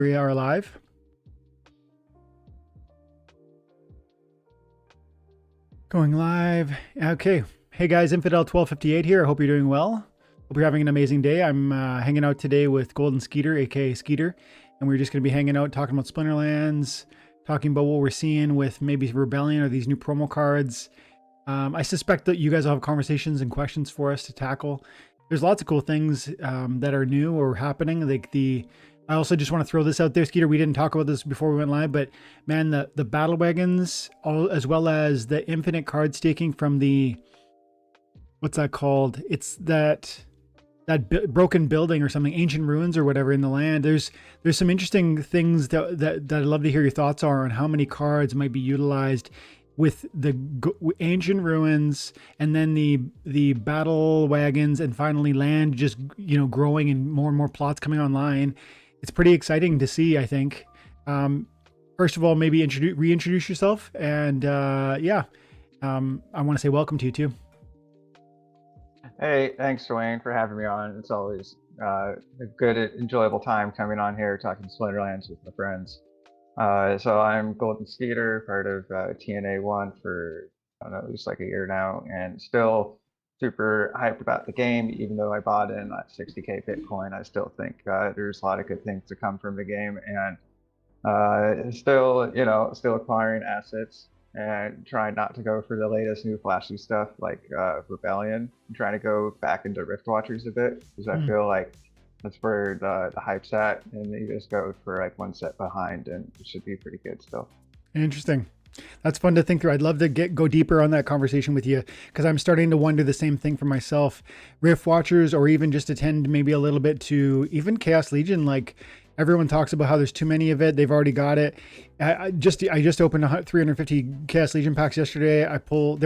We are live. Going live. Okay. Hey guys, Infidel 1258 here. I hope you're doing well. Hope you're having an amazing day. I'm hanging out today with Golden Skeeter, aka Skeeter, and we're just going to be hanging out talking about Splinterlands, talking about what we're seeing with maybe Rebellion or these new promo cards. I suspect that you guys will have conversations and questions for us to tackle. There's lots of cool things that are new or happening. I also just want to throw this out there, Skeeter. We didn't talk about this before we went live, but man, the battle wagons, as well as the infinite card staking from the, what's that called? It's that broken building or something, ancient ruins or whatever in the land. There's some interesting things that I'd love to hear your thoughts are on how many cards might be utilized with the ancient ruins, and then the battle wagons, and finally land just growing and more plots coming online. It's pretty exciting to see, I think. First of all, maybe reintroduce yourself, and I want to say welcome to you too. Hey, thanks, Dwayne, for having me on. It's always a good, enjoyable time coming on here talking Splinterlands with my friends. So I'm Golden Skeeter, part of TNA1 for, I don't know, at least like a year now, and still super hyped about the game. Even though I bought in at 60K Bitcoin, I still think there's a lot of good things to come from the game, and still acquiring assets and trying not to go for the latest new flashy stuff like Rebellion. I'm trying to go back into Rift Watchers a bit, because I feel like that's where the hype's at, and you just go for like one step behind and it should be pretty good still. Interesting. That's fun to think through. I'd love to go deeper on that conversation with you, because I'm starting to wonder the same thing for myself. Rift Watchers, or even just attend maybe a little bit to even Chaos Legion. Like, everyone talks about how there's too many of it. They've already got it. I just opened 350 Chaos Legion packs yesterday. They're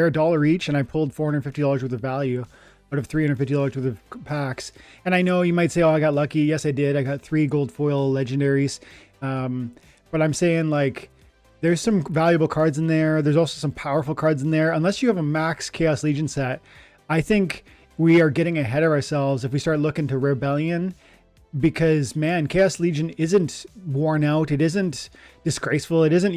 $1 each, and I pulled $450 worth of value out of $350 worth of packs. And I know you might say, oh, I got lucky. Yes, I did. I got 3 gold foil legendaries. But I'm saying, like, there's some valuable cards in there. There's also some powerful cards in there. Unless you have a max Chaos Legion set, I think we are getting ahead of ourselves if we start looking to Rebellion. Because, man, Chaos Legion isn't worn out. It isn't disgraceful. It isn't,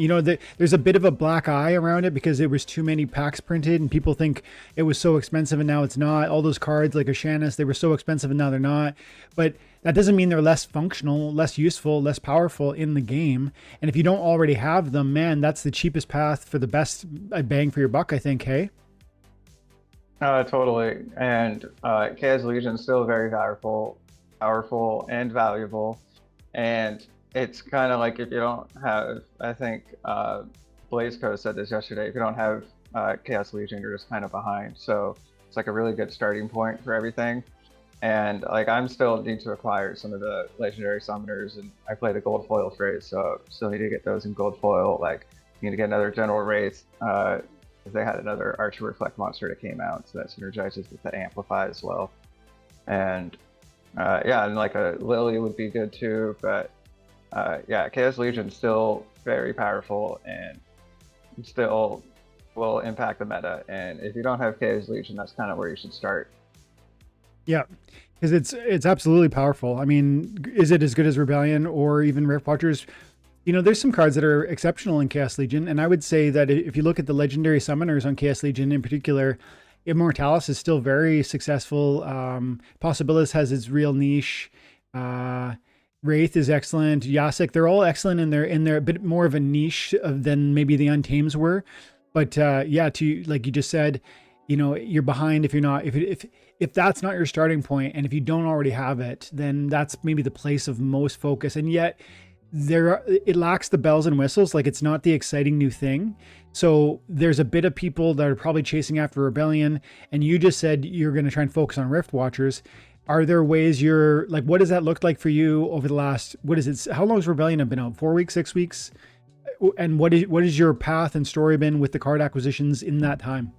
there's a bit of a black eye around it because there was too many packs printed and people think it was so expensive and now it's not. All those cards like Ashanis, they were so expensive and now they're not. But that doesn't mean they're less functional, less useful, less powerful in the game. And if you don't already have them, man, that's the cheapest path for the best bang for your buck, I think, hey? Totally. And Chaos Legion is still very powerful and valuable, and it's kind of like, if you don't have, I think BlazeCo said this yesterday, if you don't have Chaos Legion, you're just kind of behind. So it's like a really good starting point for everything. And like, I'm still need to acquire some of the legendary summoners, and I played a gold foil phrase, so still need to get those in gold foil. Like, need to get another General Wraith, because they had another Archer Reflect monster that came out, so that synergizes with the Amplify as well. And and like a Lily would be good too, but Chaos Legion still very powerful and still will impact the meta. And if you don't have Chaos Legion, that's kind of where you should start. Yeah, because it's absolutely powerful. I mean, is it as good as Rebellion or even Rift Watchers? There's some cards that are exceptional in Chaos Legion, and I would say that if you look at the legendary summoners on Chaos Legion in particular, Immortalis is still very successful. Possibilis has its real niche. Wraith is excellent. Yasik, they're all excellent in their a bit more of a niche than maybe the Untames were. But to like you just said, you're behind if you're not, if that's not your starting point, and if you don't already have it, then that's maybe the place of most focus. And yet it lacks the bells and whistles. Like, it's not the exciting new thing. So there's a bit of people that are probably chasing after Rebellion, and you just said you're going to try and focus on Rift Watchers. Are there ways you're like, what does that look like for you over the last, how long has Rebellion been out? 4 weeks, 6 weeks? And what is your path and story been with the card acquisitions in that time?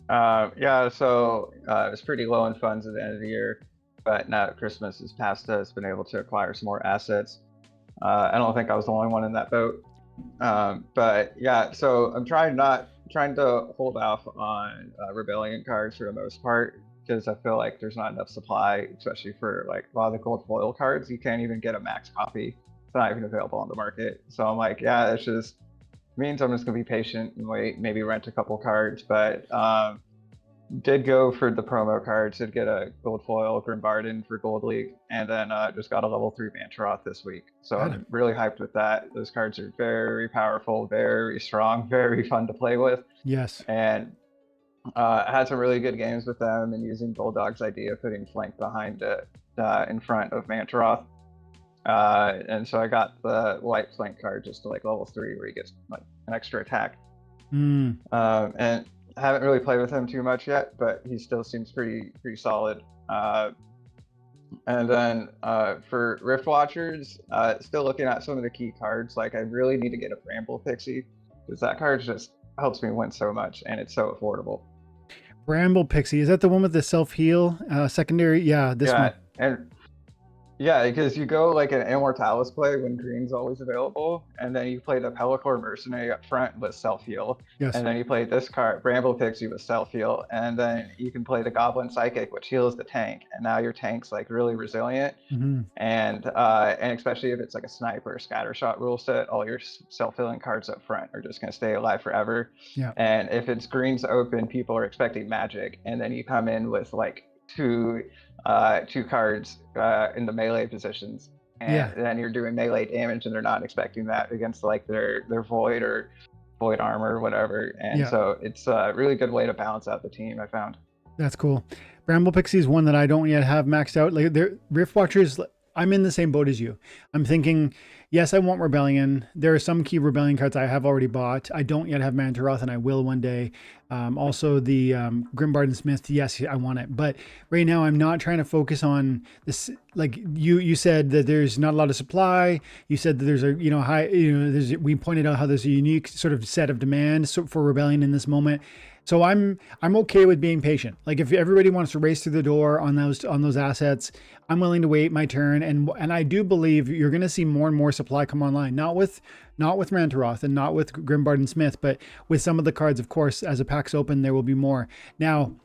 So it was pretty low in funds at the end of the year, but now that Christmas is past us, been able to acquire some more assets. I don't think I was the only one in that boat. But yeah, so I'm trying to hold off on Rebellion cards for the most part, because I feel like there's not enough supply, especially for like a lot of the gold foil cards. You can't even get a max copy. It's not even available on the market. So I'm like, yeah, it's just means I'm just gonna be patient and wait, maybe rent a couple cards. But did go for the promo cards, did get a gold foil Grimbarden for Gold League, and then just got a level 3 Mantaroth this week. So I'm really hyped with that. Those cards are very powerful, very strong, very fun to play with. Yes. And I had some really good games with them, and using Bulldog's idea of putting flank behind it in front of Mantaroth. And so I got the white flank card just to like level 3 where he gets like an extra attack. And I haven't really played with him too much yet, but he still seems pretty solid. And then for Rift Watchers, still looking at some of the key cards. Like I really need to get a Bramble Pixie because that card just helps me win so much, and it's so affordable. Bramble Pixie, is that the one with the self-heal secondary? Yeah, this one. And yeah, because you go like an Immortalis play when green's always available, and then you play the Pelacor Mercenary up front with self-heal. Yes. And then you play this card, Bramble Pixie, with self-heal, and then you can play the Goblin Psychic, which heals the tank, and now your tank's like really resilient. And especially if it's like a sniper or scatter shot rule set, all your self-healing cards up front are just gonna stay alive forever. Yeah. And if it's green's open, people are expecting magic, and then you come in with like two cards in the melee positions, and then you're doing melee damage, and they're not expecting that against like their void or void armor or whatever. And so it's a really good way to balance out the team, I found. That's cool. Bramble Pixie is one that I don't yet have maxed out. Like Rift Watchers, I'm in the same boat as you. I'm thinking, yes, I want Rebellion. There are some key Rebellion cards I have already bought. I don't yet have Mantaroth, and I will one day. Also the Grimbarden Smith, yes, I want it. But right now I'm not trying to focus on this. Like you said that there's not a lot of supply. You said that there's a, we pointed out how there's a unique sort of set of demands for Rebellion in this moment. So I'm okay with being patient. Like if everybody wants to race through the door on those assets, I'm willing to wait my turn. And I do believe you're going to see more and more supply come online. Not with Mantaroth and not with Grimbarden Smith, but with some of the cards, of course, as the packs open, there will be more. Now,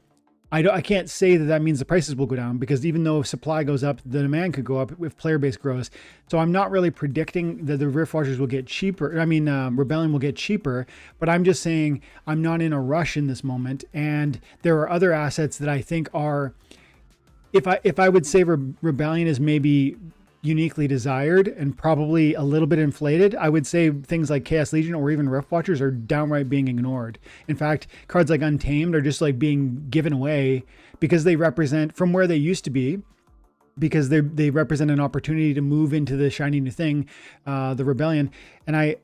I can't say that means the prices will go down, because even though if supply goes up, the demand could go up if player base grows. So I'm not really predicting that the Rift Watchers will get cheaper. I mean, Rebellion will get cheaper, but I'm just saying I'm not in a rush in this moment. And there are other assets that I think are, if I would say Rebellion is maybe uniquely desired and probably a little bit inflated, I would say things like Chaos Legion or even Rift Watchers are downright being ignored. In fact, cards like Untamed are just like being given away because they represent, from where they used to be, because they represent an opportunity to move into the shiny new thing, the Rebellion. And I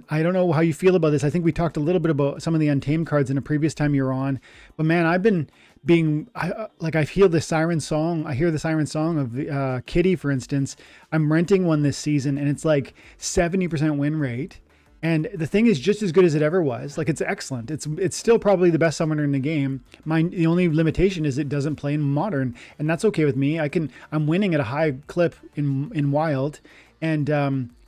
don't know how you feel about this. I think we talked a little bit about some of the Untamed cards in a previous time you were on, but man, I've been I hear the siren song. I hear the siren song of Kitty, for instance. I'm renting one this season, and it's like 70% win rate. And the thing is just as good as it ever was. Like, it's excellent. It's still probably the best summoner in the game. The only limitation is it doesn't play in modern, and that's okay with me. I'm winning at a high clip in wild. And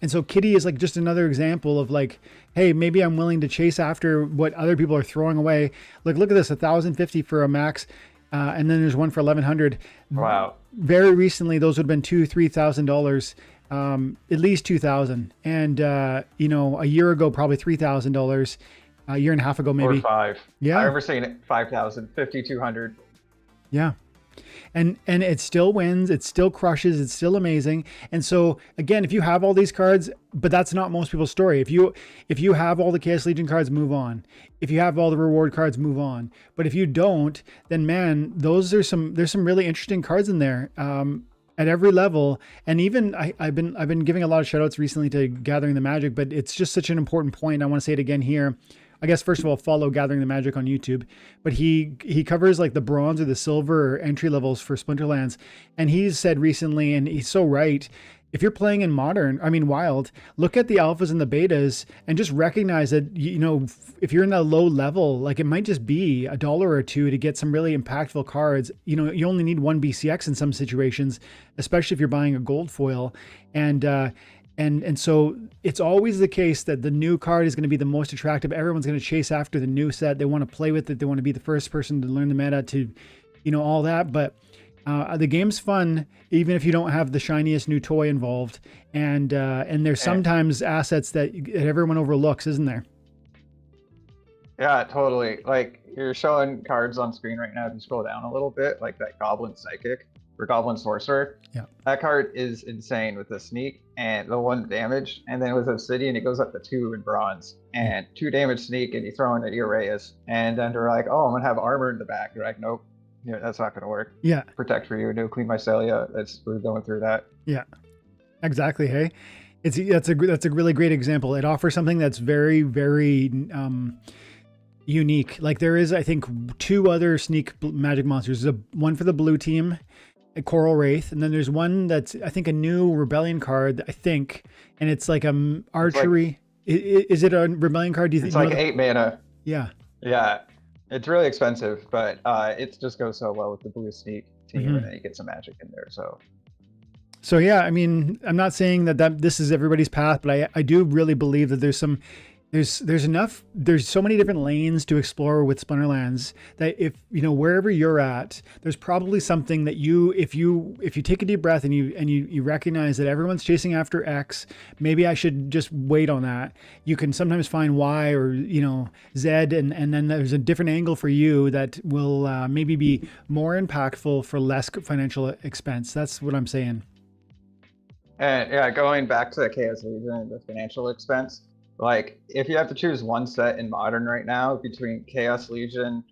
so Kitty is like just another example of like, hey, maybe I'm willing to chase after what other people are throwing away. Like, look at this, 1,050 for a max. And then there's one for 1,100. Wow. Very recently, those would have been $2,000-$3,000, at least 2,000. And, a year ago, probably $3,000, a year and a half ago, maybe. Or 5. Yeah. I remember seeing it 5,000, 5,200. Yeah. And it still wins, it still crushes, it's still amazing. And so again, if you have all these cards, but that's not most people's story. If you have all the Chaos Legion cards, move on. If you have all the reward cards, move on. But if you don't, then man, there's some really interesting cards in there. At every level. And even I've been giving a lot of shout outs recently to Gathering the Magic, but it's just such an important point. I want to say it again here. I guess, first of all, follow Gathering the Magic on YouTube, but he covers like the bronze or the silver entry levels for Splinterlands. And he's said recently, and he's so right, if you're playing in wild, look at the alphas and the betas and just recognize that, if you're in that low level, like it might just be $1 or $2 to get some really impactful cards. You only need one BCX in some situations, especially if you're buying a gold foil. And so it's always the case that the new card is going to be the most attractive. Everyone's going to chase after the new set. They want to play with it. They want to be the first person to learn the meta, to all that. But the game's fun, even if you don't have the shiniest new toy involved. And there's sometimes assets that everyone overlooks, isn't there? Yeah, totally. Like you're showing cards on screen right now. If you scroll down a little bit, like that Goblin Psychic or Goblin Sorcerer. Yeah. That card is insane with the sneak and the 1 damage. And then with Obsidian, it goes up to 2 in bronze and 2 damage sneak, and you throw in an Uraeus. And then they're like, oh, I'm gonna have armor in the back. You're like, nope, yeah, that's not gonna work. Yeah. Protect for you, no clean mycelia. We're going through that. Yeah. Exactly. Hey, that's a really great example. It offers something that's very, very unique. Like there is, I think, 2 other sneak magic monsters. There's one for the blue team, a Coral Wraith, and then there's one that's, I think, a new Rebellion card, I think, and it's like archery. Is it a Rebellion card? Do you think it's like 8 mana? Yeah. Yeah, it's really expensive, but it just goes so well with the blue sneak team, and then you get some magic in there. So yeah, I mean, I'm not saying that this is everybody's path, but I do really believe that there's so many different lanes to explore with Splinterlands that if, wherever you're at, there's probably something that if you take a deep breath and you recognize that everyone's chasing after X, maybe I should just wait on that. You can sometimes find Y or, Z, and then there's a different angle for you that will maybe be more impactful for less financial expense. That's what I'm saying. And yeah, going back to the Chaos Legion, the financial expense, like if you have to choose one set in Modern right now between Chaos Legion,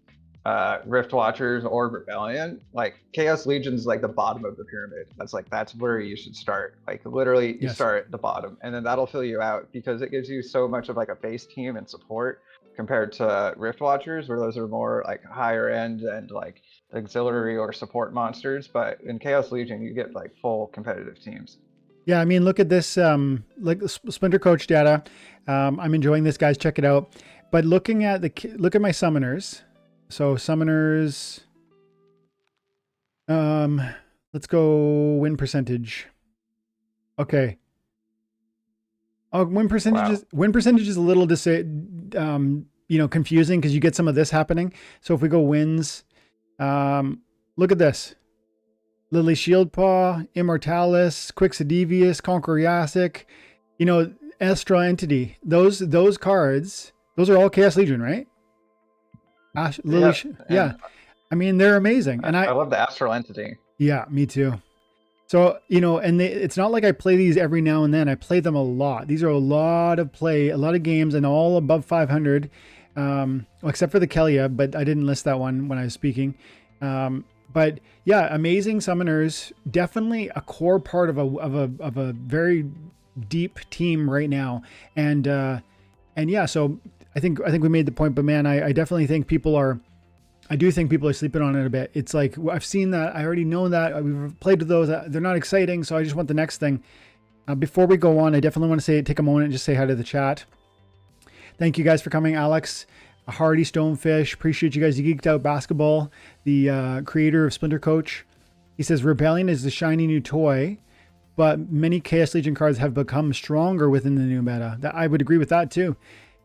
Rift Watchers, or Rebellion, like Chaos Legion's like the bottom of the pyramid. That's where you should start. Like literally you start at the bottom, and then that'll fill you out because it gives you so much of like a base team and support compared to Rift Watchers, where those are more like higher end and like auxiliary or support monsters. But in Chaos Legion, you get like full competitive teams. Yeah, I mean, look at this, like Splinter Coach data. I'm enjoying this, guys. Check it out. But look at my summoners. So summoners, let's go win percentage. Okay. Oh, win percentage is a little confusing because you get some of this happening. So if we go wins, look at this. Lily Shieldpaw, Immortalis, Quixodevious, Conqueriasic, Astral Entity. Those cards, those are all Chaos Legion, right? Yeah. I mean, they're amazing. And I love the Astral Entity. Yeah, me too. So, and it's not like I play these every now and then. I play them a lot. These are a lot of games, and all above 500, except for the Kelia, but I didn't list that one when I was speaking. But yeah, amazing summoners, definitely a core part of a very deep team right now. And yeah, so I think we made the point, but man, I definitely think people are sleeping on it a bit. It's like, I've seen that. I already know that. We've played with those. They're not exciting. So I just want the next thing. Before we go on, I definitely want to take a moment and just say hi to the chat. Thank you guys for coming. Alex, Hardy Stonefish, appreciate you guys. You Geeked Out Basketball, the creator of Splinter Coach. He says Rebellion is the shiny new toy, but many Chaos Legion cards have become stronger within the new meta. I would agree with that too.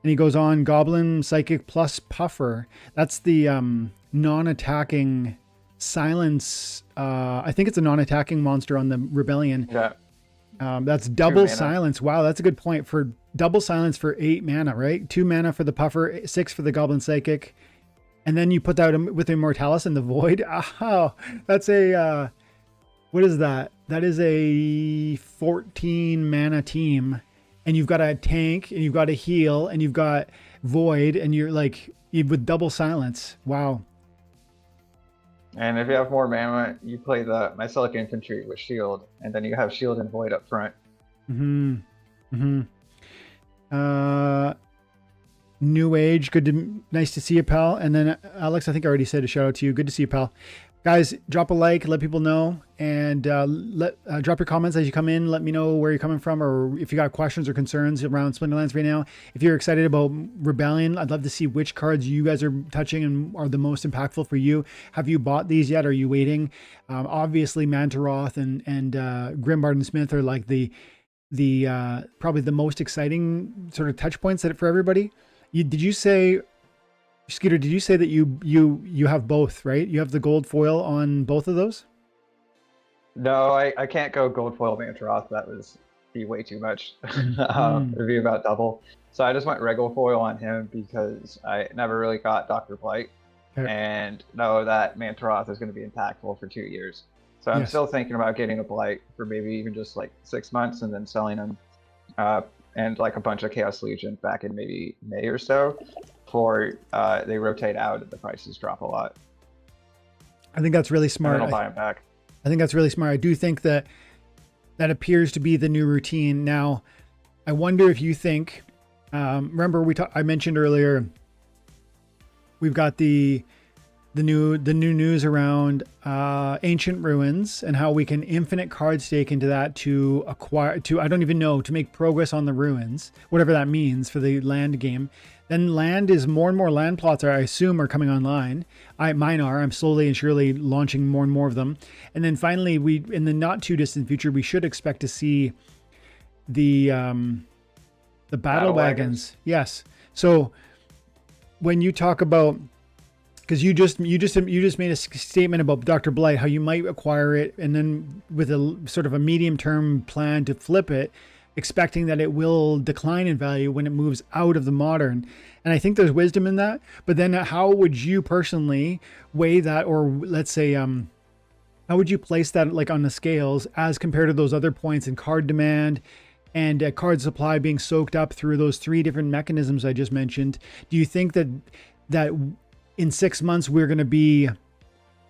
And he goes on, Goblin Psychic plus Puffer. That's the non-attacking silence. I think it's a non-attacking monster on the Rebellion. Yeah. That's double silence. Wow, that's a good point. For double silence for 8 mana, right? 2 mana for the Puffer, 6 for the Goblin Psychic. And then you put that with Immortalis and the Void. Oh, that's a, what is that? That is a 14 mana team. And you've got a tank, and you've got a heal, and you've got Void, and you're like, with double silence. Wow. And if you have more mana, you play the Mycelic Infantry with Shield, and then you have Shield and Void up front. New Age, nice to see you, pal. And then Alex, I think I already said a shout out to you. Good to see you, pal. Guys, drop a like, let people know, and drop your comments as you come in. Let me know where you're coming from, or if you got questions or concerns around Splinterlands right now. If you're excited about Rebellion, I'd love to see which cards you guys are touching and are the most impactful for you. Have you bought these yet? Are you waiting? Obviously, Mantaroth and Grimbard and Smith are like the probably the most exciting sort of touch points for everybody. Did you say Skeeter, did you say that you have both, right? You have the gold foil on both of those? No, I can't go gold foil Mantroth. That was be way too much. Mm-hmm. It'd be about double. So I just went regular foil on him because I never really got Dr. Blight, Okay. and know that Mantroth is going to be impactful for 2 years. So I'm Yes. still thinking about getting a Blight for maybe even just like 6 months and then selling him, and like a bunch of Chaos Legion back in maybe May or so, before they rotate out and the prices drop a lot. I think that's really And smart. then I'll buy him back. I think that's really smart. I do think that that appears to be the new routine. Now, I wonder if you think, remember I mentioned earlier, we've got the new news around ancient ruins and how we can infinite card stake into that to acquire, I don't even know, to make progress on the ruins, whatever that means for the land game. Then land is more and more land plots I assume are coming online. Mine are. I'm slowly and surely launching more and more of them. And then finally, in the not too distant future, we should expect to see the battle wagons. Yes. So when you talk about, because you just made a statement about Dr. Blight, how you might acquire it and then with a sort of a medium term plan to flip it, expecting that it will decline in value when it moves out of the modern. And I think there's wisdom in that. But then how would you personally weigh that, or let's say, how would you place that like on the scales as compared to those other points in card demand and card supply being soaked up through those three different mechanisms I just mentioned? Do you think that in 6 months is there going to be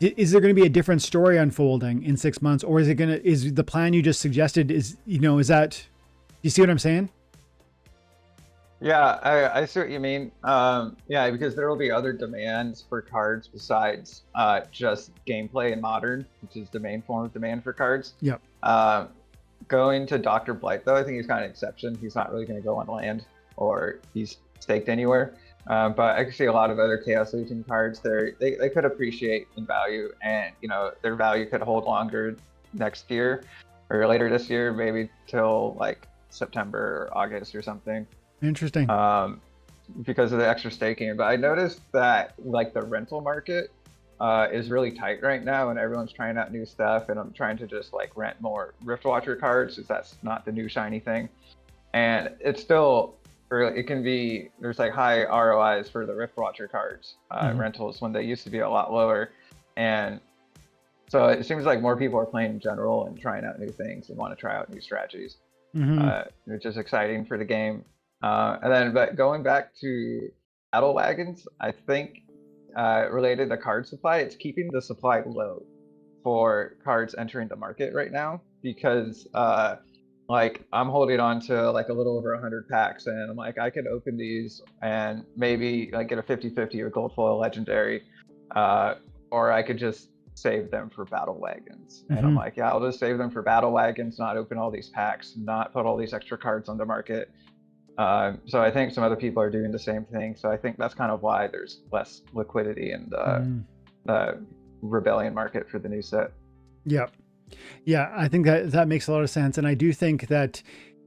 a different story unfolding in 6 months, or is the plan you just suggested, is that, you see what I'm saying? Yeah, I see what you mean. Yeah, because there will be other demands for cards besides just gameplay in modern, which is the main form of demand for cards. Yep. Going to Dr. Blight, though, I think he's kind of an exception. He's not really going to go on land, or he's staked anywhere. But I can see a lot of other Chaos Legion cards. They could appreciate in value, and their value could hold longer next year or later this year, maybe till like September or August or something. Interesting. Because of the extra staking. But I noticed that like the rental market is really tight right now, and everyone's trying out new stuff, and I'm trying to just like rent more Riftwatcher cards, because that's not the new shiny thing. And it's still it can be, there's like high ROIs for the Riftwatcher cards rentals when they used to be a lot lower. And so it seems like more people are playing in general and trying out new things and want to try out new strategies, which is exciting for the game. But going back to battle wagons, I think related to card supply, it's keeping the supply low for cards entering the market right now, because like I'm holding on to like a little over 100 packs, and I'm like, I could open these and maybe like get a 50-50 or gold foil legendary, or I could just save them for battle wagons. And I'm like, yeah, I'll just save them for battle wagons, not open all these packs, not put all these extra cards on the market. So I think some other people are doing the same thing. So I think that's kind of why there's less liquidity in the Rebellion market for the new set. Yep. Yeah, I think that makes a lot of sense. And I do think that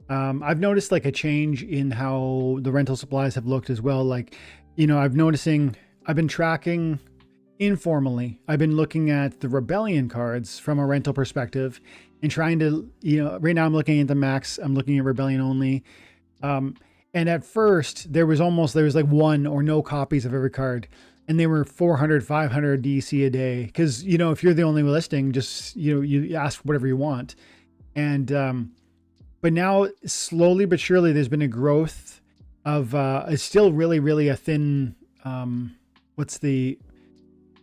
I've noticed like a change in how the rental supplies have looked as well. Like, I've been tracking informally. I've been looking at the Rebellion cards from a rental perspective and trying to, right now I'm looking at the max, I'm looking at Rebellion only. And at first there was like one or no copies of every card, and they were 400, 500 DC a day. Cause if you're the only listing, just, you ask whatever you want. And, but now slowly but surely there's been a growth of, it's still really, really a thin, what's the,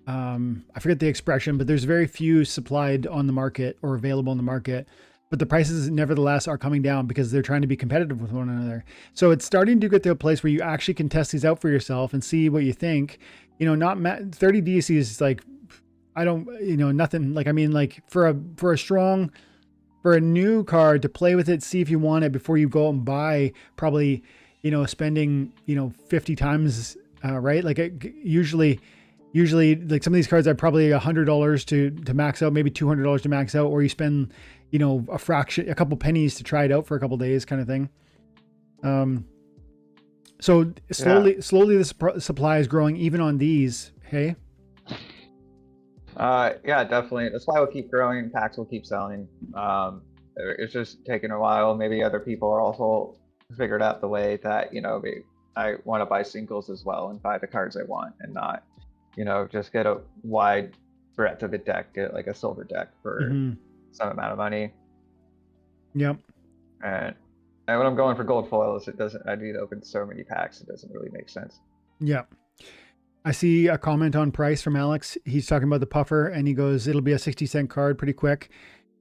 I forget the expression, but there's very few supplied on the market or available in the market. But the prices nevertheless are coming down because they're trying to be competitive with one another. So it's starting to get to a place where you actually can test these out for yourself and see what you think. Not 30 DC is like, I don't, nothing. Like, I mean, like for a new card to play with it, see if you want it before you go out and buy, probably, spending, 50 times, right? Like usually like some of these cards are probably $100 to max out, maybe $200 to max out, or you spend, a couple pennies to try it out for a couple days kind of thing. So Yeah. slowly the supply is growing even on these. Hey. Yeah, definitely. That's why we'll keep growing. Packs will keep selling. It's just taking a while. Maybe other people are also figured out the way that, I want to buy singles as well and buy the cards I want and not, just get a wide breadth of a deck, get like a silver deck for Mm-hmm. some amount of money. Yep. And when I'm going for gold foils, I need to open so many packs. It doesn't really make sense. Yep. I see a comment on price from Alex. He's talking about the puffer and he goes, it'll be a 60-cent card pretty quick.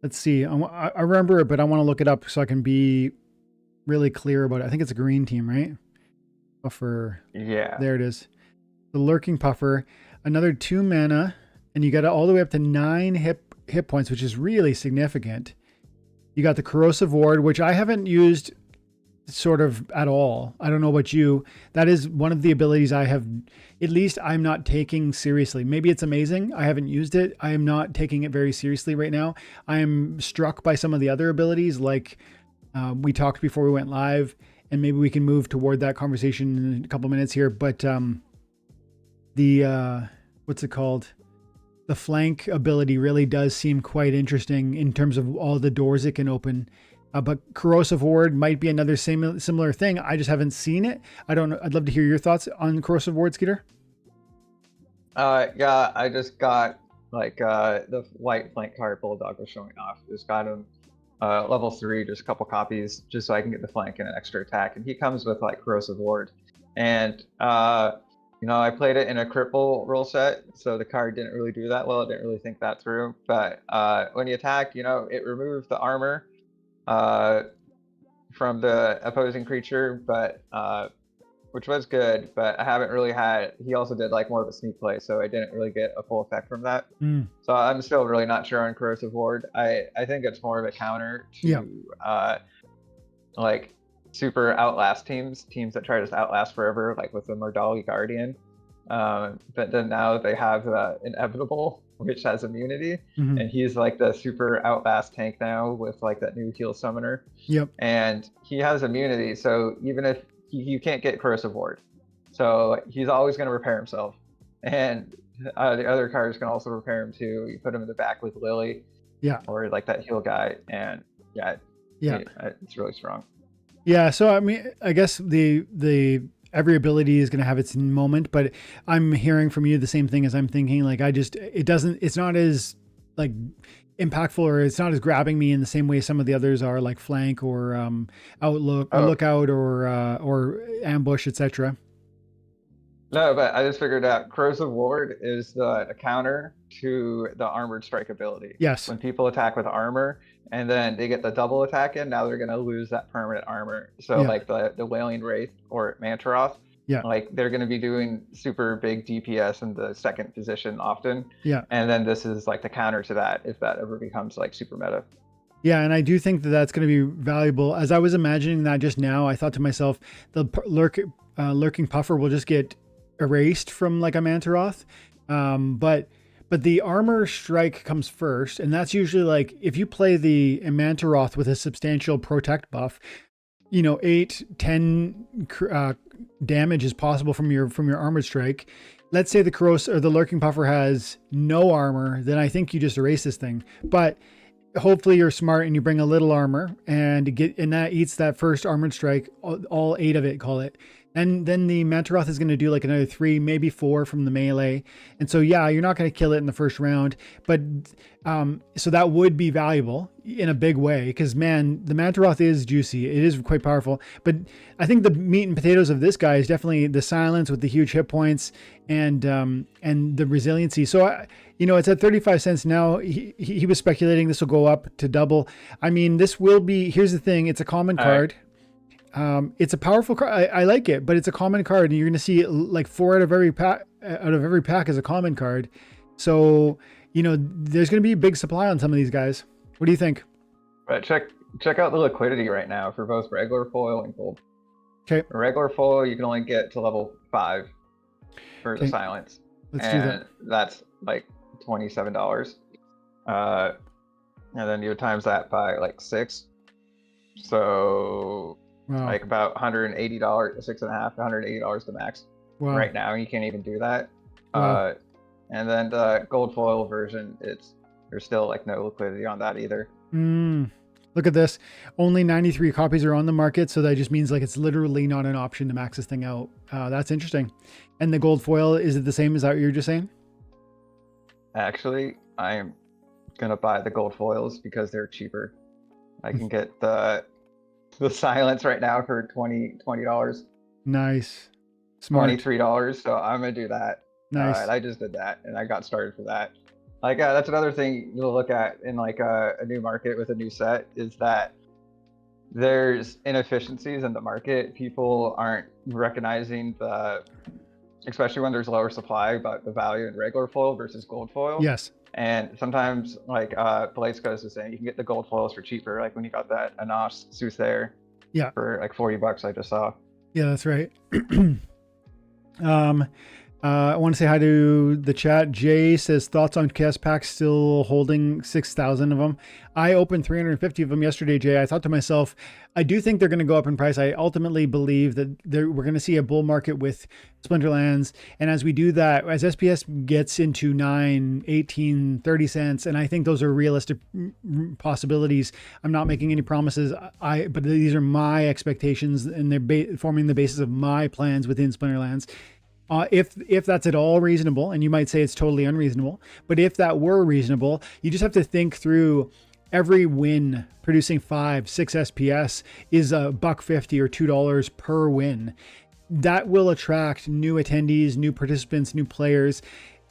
Let's see. I remember it, but I want to look it up so I can be really clear about it. I think it's a green team, right? Puffer. Yeah. There it is. The lurking puffer, another 2 mana, and you got it all the way up to 9 hit points, which is really significant. You got the corrosive ward, which I haven't used sort of at all. I don't know about you. That is one of the abilities I have, at least I'm not taking seriously. Maybe it's amazing. I haven't used it. I am not taking it very seriously right now. I am struck by some of the other abilities, like we talked before we went live, and maybe we can move toward that conversation in a couple minutes here. But the what's it called? The flank ability really does seem quite interesting in terms of all the doors it can open. But corrosive ward might be another similar thing. I just haven't seen it. I don't know. I'd love to hear your thoughts on corrosive ward, Skeeter. Yeah, I just got like the white flank card Bulldog was showing off. Just got him level 3, just a couple copies, just so I can get the flank and an extra attack. And he comes with like corrosive ward. And I played it in a cripple rule set, so the card didn't really do that well. I didn't really think that through. But when you attack, it removed the armor from the opposing creature, but which was good. But I haven't really had. He also did like more of a sneak play, so I didn't really get a full effect from that. So I'm still really not sure on corrosive ward. I think it's more of a counter to like super outlast teams that try to outlast forever, like with the Mordali Guardian. But then now they have Inevitable, which has immunity, and he's like the super outlast tank now with like that new heal summoner. Yep. And he has immunity, so even if you can't get corrosive ward, so he's always going to repair himself. And the other cards can also repair him too. You put him in the back with Lily, or like that heal guy, and it's really strong. Yeah, so I mean, I guess the every ability is going to have its moment, but I'm hearing from you the same thing as I'm thinking. Like it's not as like impactful, or it's not as grabbing me in the same way some of the others are, like flank or lookout or ambush, etc. No, but I just figured out corrosive ward is the counter to the armored strike ability. Yes. When people attack with armor and then they get the double attack in, now they're going to lose that permanent armor. So like the Wailing Wraith or Mantaroth, like they're going to be doing super big DPS in the second position often. Yeah. And then this is like the counter to that if that ever becomes like super meta. Yeah, and I do think that that's going to be valuable. As I was imagining that just now, I thought to myself, the lurking puffer will just get erased from like a Mantaroth, but the armor strike comes first, and that's usually like if you play the Mantaroth with a substantial protect buff, 8-10 damage is possible from your armored strike. Let's say the corrosive or the lurking puffer has no armor, then I think you just erase this thing. But hopefully you're smart and you bring a little armor and that eats that first armored strike, all 8 of it, call it. And then the Mantaroth is going to do like another 3, maybe 4 from the melee. And so, you're not going to kill it in the first round, but so that would be valuable in a big way, because man, the Mantaroth is juicy. It is quite powerful, but I think the meat and potatoes of this guy is definitely the silence with the huge hit points and the resiliency. So, it's at 35 cents now. He was speculating this will go up to double. I mean, this will be, here's the thing. It's a common card. It's a powerful card. I like it, but it's a common card, and you're going to see like 4 out of every pack is a common card. So, there's going to be a big supply on some of these guys. What do you think? But check out the liquidity right now for both regular foil and gold. Okay. Regular foil, you can only get to level 5 for the silence. Let's do that. That's like $27. And then you times that by like 6. So Wow, Wow. like about $180, $6.50, $180 the max Wow. right now. You can't even do that. Wow. And then the gold foil version, there's still like no liquidity on that either. Look at this. Only 93 copies are on the market. So that just means like it's literally not an option to max this thing out. That's interesting. And the gold foil, is it the same? Is that what you're just saying? Actually, I'm gonna buy the gold foils because they're cheaper. I can get the silence right now for $20. Nice. Smart. $23. So I'm gonna do that. Nice. And I just did that and I got started for that. Like that's another thing you'll look at in like a new market with a new set is that there's inefficiencies in the market. People aren't recognizing especially when there's lower supply, about the value in regular foil versus gold foil. Yes. And sometimes like Blaze Coast is saying you can get the gold foils for cheaper. Like when you got that Anash Soothsayer for like $40 I just saw. Yeah, that's right. I want to say hi to the chat. Jay says thoughts on chaos packs, still holding 6,000 of them. I opened 350 of them yesterday, Jay. I thought to myself, I do think they're going to go up in price. I ultimately believe that we're going to see a bull market with Splinterlands. And as we do that, as SPS gets into 9, 18, 30 cents, and I think those are realistic possibilities. I'm not making any promises, but these are my expectations, and they're forming the basis of my plans within Splinterlands. If that's at all reasonable, and you might say it's totally unreasonable, but if that were reasonable, you just have to think through every win producing 5, 6 SPS is $1.50 or $2 per win. That will attract new attendees, new participants, new players.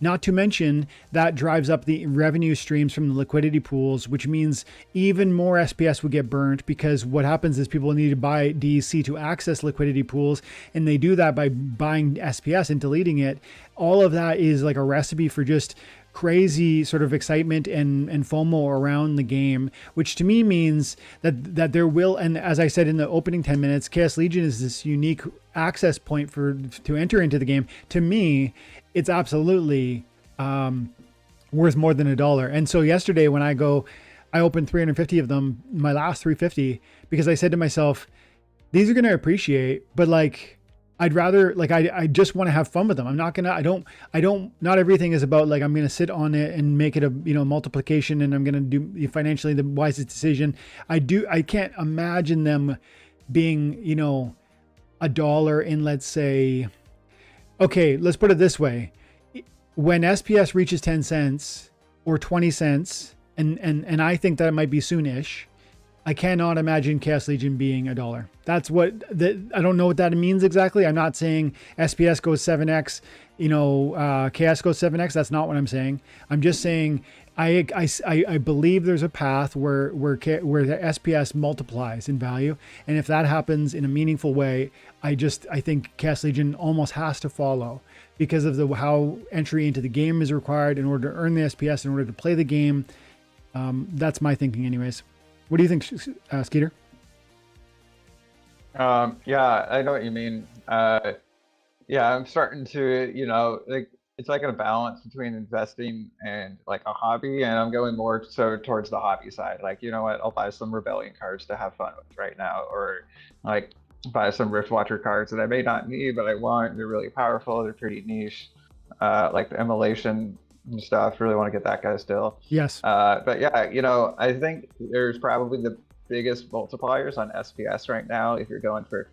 Not to mention that drives up the revenue streams from the liquidity pools, which means even more SPS will get burnt, because what happens is people need to buy DEC to access liquidity pools, and they do that by buying SPS and deleting it. All of that is like a recipe for just crazy sort of excitement and FOMO around the game, which to me means that there will, and as I said in the opening 10 minutes, Chaos Legion is this unique access point to enter into the game. To me, it's absolutely worth more than $1. And so yesterday when I opened 350 of them, my last 350, because I said to myself, these are going to appreciate, but like, I'd rather, like, I just want to have fun with them. I'm not going to, not everything is about like, I'm going to sit on it and make it a, multiplication, and I'm going to do financially the wisest decision. I can't imagine them being, $1 in, let's say, okay, let's put it this way. When SPS reaches 10 cents or 20 cents, and I think that it might be soonish, I cannot imagine Chaos Legion being $1. That's I don't know what that means exactly. I'm not saying SPS goes 7x, Chaos goes 7x. That's not what I'm saying. I'm just saying I believe there's a path where the SPS multiplies in value, and if that happens in a meaningful way, I think Chaos Legion almost has to follow, because of how entry into the game is required in order to earn the SPS, in order to play the game. That's my thinking, anyways. What do you think, Skeeter? Yeah, I know what you mean. Yeah, I'm starting to, like, it's like a balance between investing and like a hobby, and I'm going more so towards the hobby side. Like, you know what, I'll buy some Rebellion cards to have fun with right now, or like buy some Rift Watcher cards that I may not need, but I want. They're really powerful. They're pretty niche. Like the Immolation and stuff. Really want to get that guy still. Yes. But yeah, I think there's probably the biggest multipliers on SPS right now if you're going for a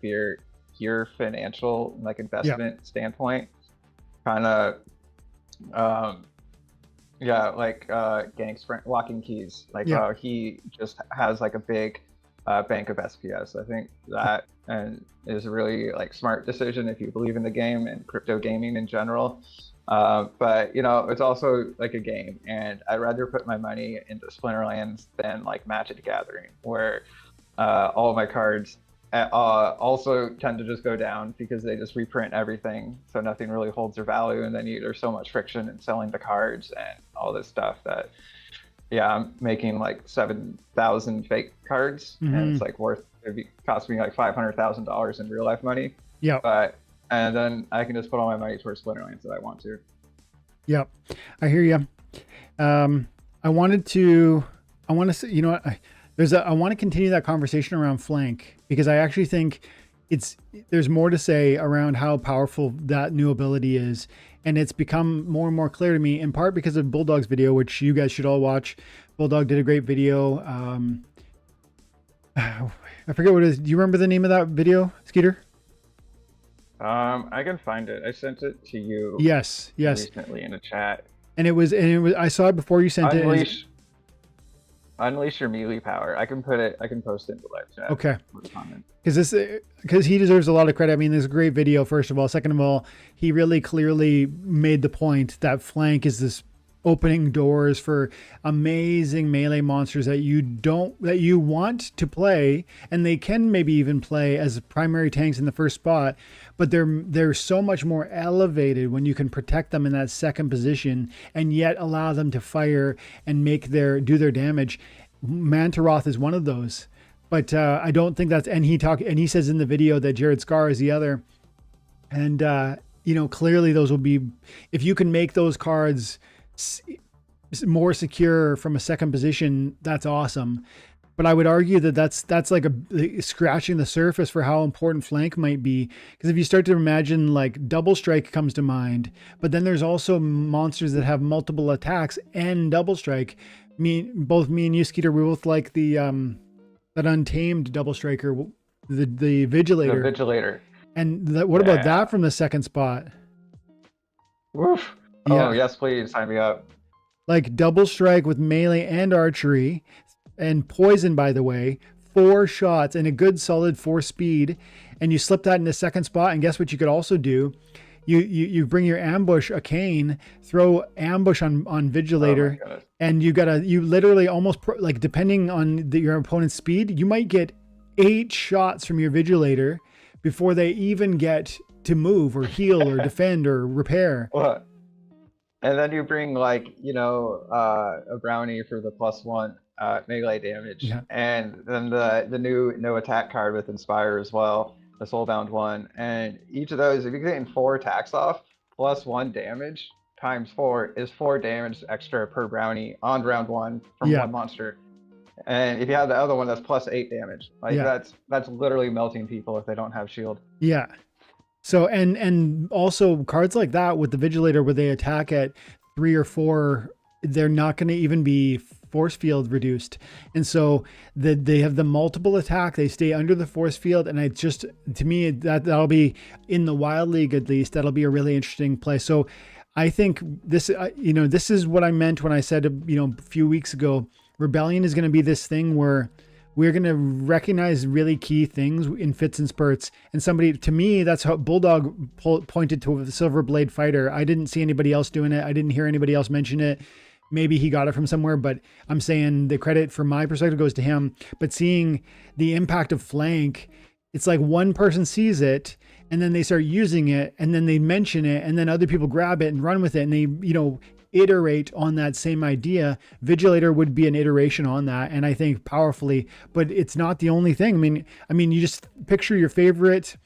pure financial like investment standpoint. Kind of, like Gang Sprint, Locking Keys. Like he just has like a big bank of SPS. I think that is a really like smart decision if you believe in the game and crypto gaming in general. But it's also like a game, and I'd rather put my money into Splinterlands than like Magic the Gathering, where all of my cards also tend to just go down because they just reprint everything, so nothing really holds their value, and then there's so much friction in selling the cards and all this stuff that I'm making like 7,000 fake cards, and it's like cost me like $500,000 in real life money. And then I can just put all my money towards Splinterlands that I want to. Yep, I hear you. I want to say, I want to continue that conversation around flank, because I actually think there's more to say around how powerful that new ability is. And it's become more and more clear to me, in part because of Bulldog's video, which you guys should all watch. Bulldog did a great video. I forget what it is. Do you remember the name of that video, Skeeter? I can find it. I sent it to you. Yes. Recently in a chat. And it was. I saw it before you sent it. Unleash your melee power. I can post it in the live chat. Okay. Because he deserves a lot of credit. I mean, there's a great video, first of all. Second of all, he really clearly made the point that flank is this opening doors for amazing melee monsters that you want to play, and they can maybe even play as primary tanks in the first spot, but they're so much more elevated when you can protect them in that second position and yet allow them to fire and do their damage. Mantaroth is one of those, but I don't think that's, and he says in the video that Jared Scar is the other, and clearly those will be, if you can make those cards more secure from a second position, that's awesome. But I would argue that that's like scratching the surface for how important flank might be, because if you start to imagine, like, double strike comes to mind, but then there's also monsters that have multiple attacks and double strike. Both me and you, Skeeter, we both like the that untamed double striker, the Vigilator. The Vigilator. And what about that from the second spot? Woof. Yeah. Oh, yes, please sign me up. Like double strike with melee and archery, and poison, by the way, 4 shots and a good solid 4 speed. And you slip that in the second spot. And guess what you could also do? You bring your ambush, a cane, throw ambush on Vigilator, and you literally almost like, depending on your opponent's speed, you might get 8 shots from your Vigilator before they even get to move or heal or defend or repair. What? And then you bring, like, a brownie for the +1 melee damage, and then the new no attack card with Inspire as well, the soulbound one. And each of those, if you're getting 4 attacks off, +1 damage times 4 is 4 damage extra per brownie on round 1 from one monster. And if you have the other one, that's +8 damage. Like that's literally melting people if they don't have shield. Yeah. So, and also cards like that with the Vigilator, where they attack at 3 or 4, they're not going to even be force field reduced. And so they have the multiple attack, they stay under the force field. And to me, that'll be, in the Wild League at least, that'll be a really interesting play. So I think this, this is what I meant when I said, a few weeks ago, Rebellion is going to be this thing where we're going to recognize really key things in fits and spurts. And to me, that's how Bulldog pointed to the Silver Blade Fighter. I didn't see anybody else doing it. I didn't hear anybody else mention it. Maybe he got it from somewhere, but I'm saying the credit from my perspective goes to him. But seeing the impact of flank, it's like one person sees it and then they start using it and then they mention it and then other people grab it and run with it and they, iterate on that same idea. Vigilator would be an iteration on that, and I think powerfully, but it's not the only thing. I mean, you just picture your favorite.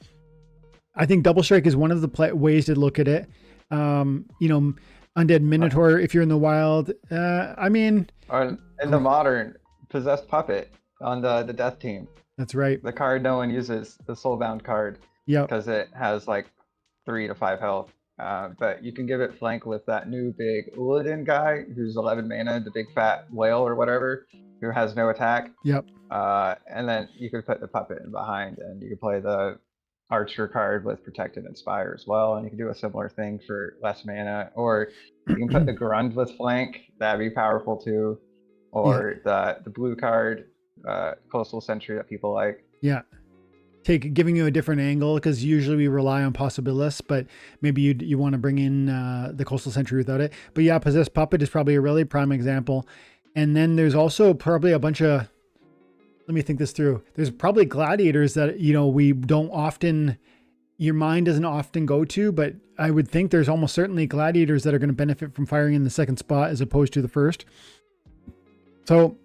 I think double strike is one of the ways to look at it. Undead Minotaur, if you're in the wild. In the modern, Possessed Puppet on the death team. That's right. The card no one uses, the Soulbound card. Yeah. Because it has like 3 to 5 health. But you can give it flank with that new big Uladin guy who's 11 mana, the big fat whale or whatever, who has no attack. Yep. And then you could put the puppet in behind, and you could play the archer card with Protect and Inspire as well. And you can do a similar thing for less mana, or you can put the Grund with flank. That'd be powerful too. Or the blue card, Coastal Sentry, that people like. Yeah. Giving you a different angle, because usually we rely on Possibilists, but maybe you want to bring in the Coastal Sentry without it. But yeah, Possessed Puppet is probably a really prime example. And then there's also probably a bunch of, let me think this through. There's probably gladiators that, we don't often, your mind doesn't often go to, but I would think there's almost certainly gladiators that are going to benefit from firing in the second spot as opposed to the first. So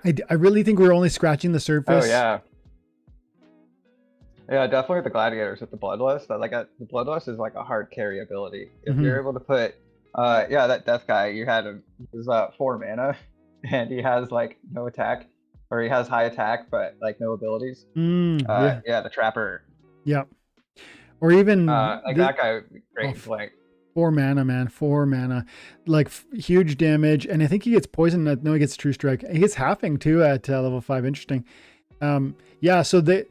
I really think we're only scratching the surface. Oh yeah. Yeah, definitely the gladiators with the Bloodlust. The Bloodlust is like a hard carry ability. If you're able to put, that death guy, you had him, he was 4 mana, and he has like no attack or he has high attack but like no abilities. Yeah. Yeah, the Trapper. Yeah. Or even Like that guy would be great oh, in flank. 4 mana, man. 4 mana. Like huge damage. And I think he gets poisoned. No, he gets True Strike. He gets halving too at level 5. Interesting. Yeah, so there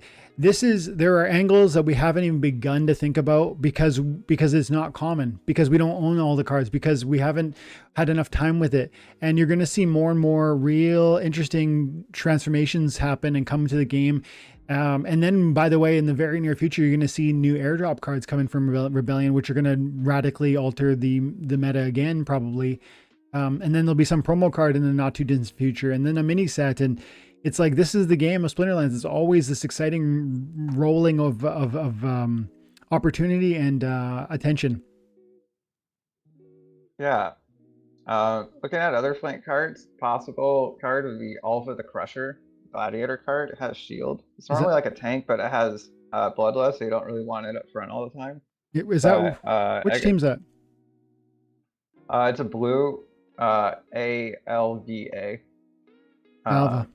are angles that we haven't even begun to think about because it's not common, because we don't own all the cards, because we haven't had enough time with it. And you're going to see more and more real interesting transformations happen and come to the game. And then, by the way, in the very near future, you're going to see new airdrop cards coming from Rebellion, which are going to radically alter the meta again, probably. And then there'll be some promo card in the not too distant future, and then a mini set. And it's like, this is the game of Splinterlands. It's always this exciting rolling of opportunity and attention. Yeah. Looking at other flank cards, possible card would be Alva the Crusher, Gladiator card. It has shield. It's normally like a tank, but it has bloodlust, so you don't really want it up front all the time. Is that which team's that? It's a blue ALVA. Alva.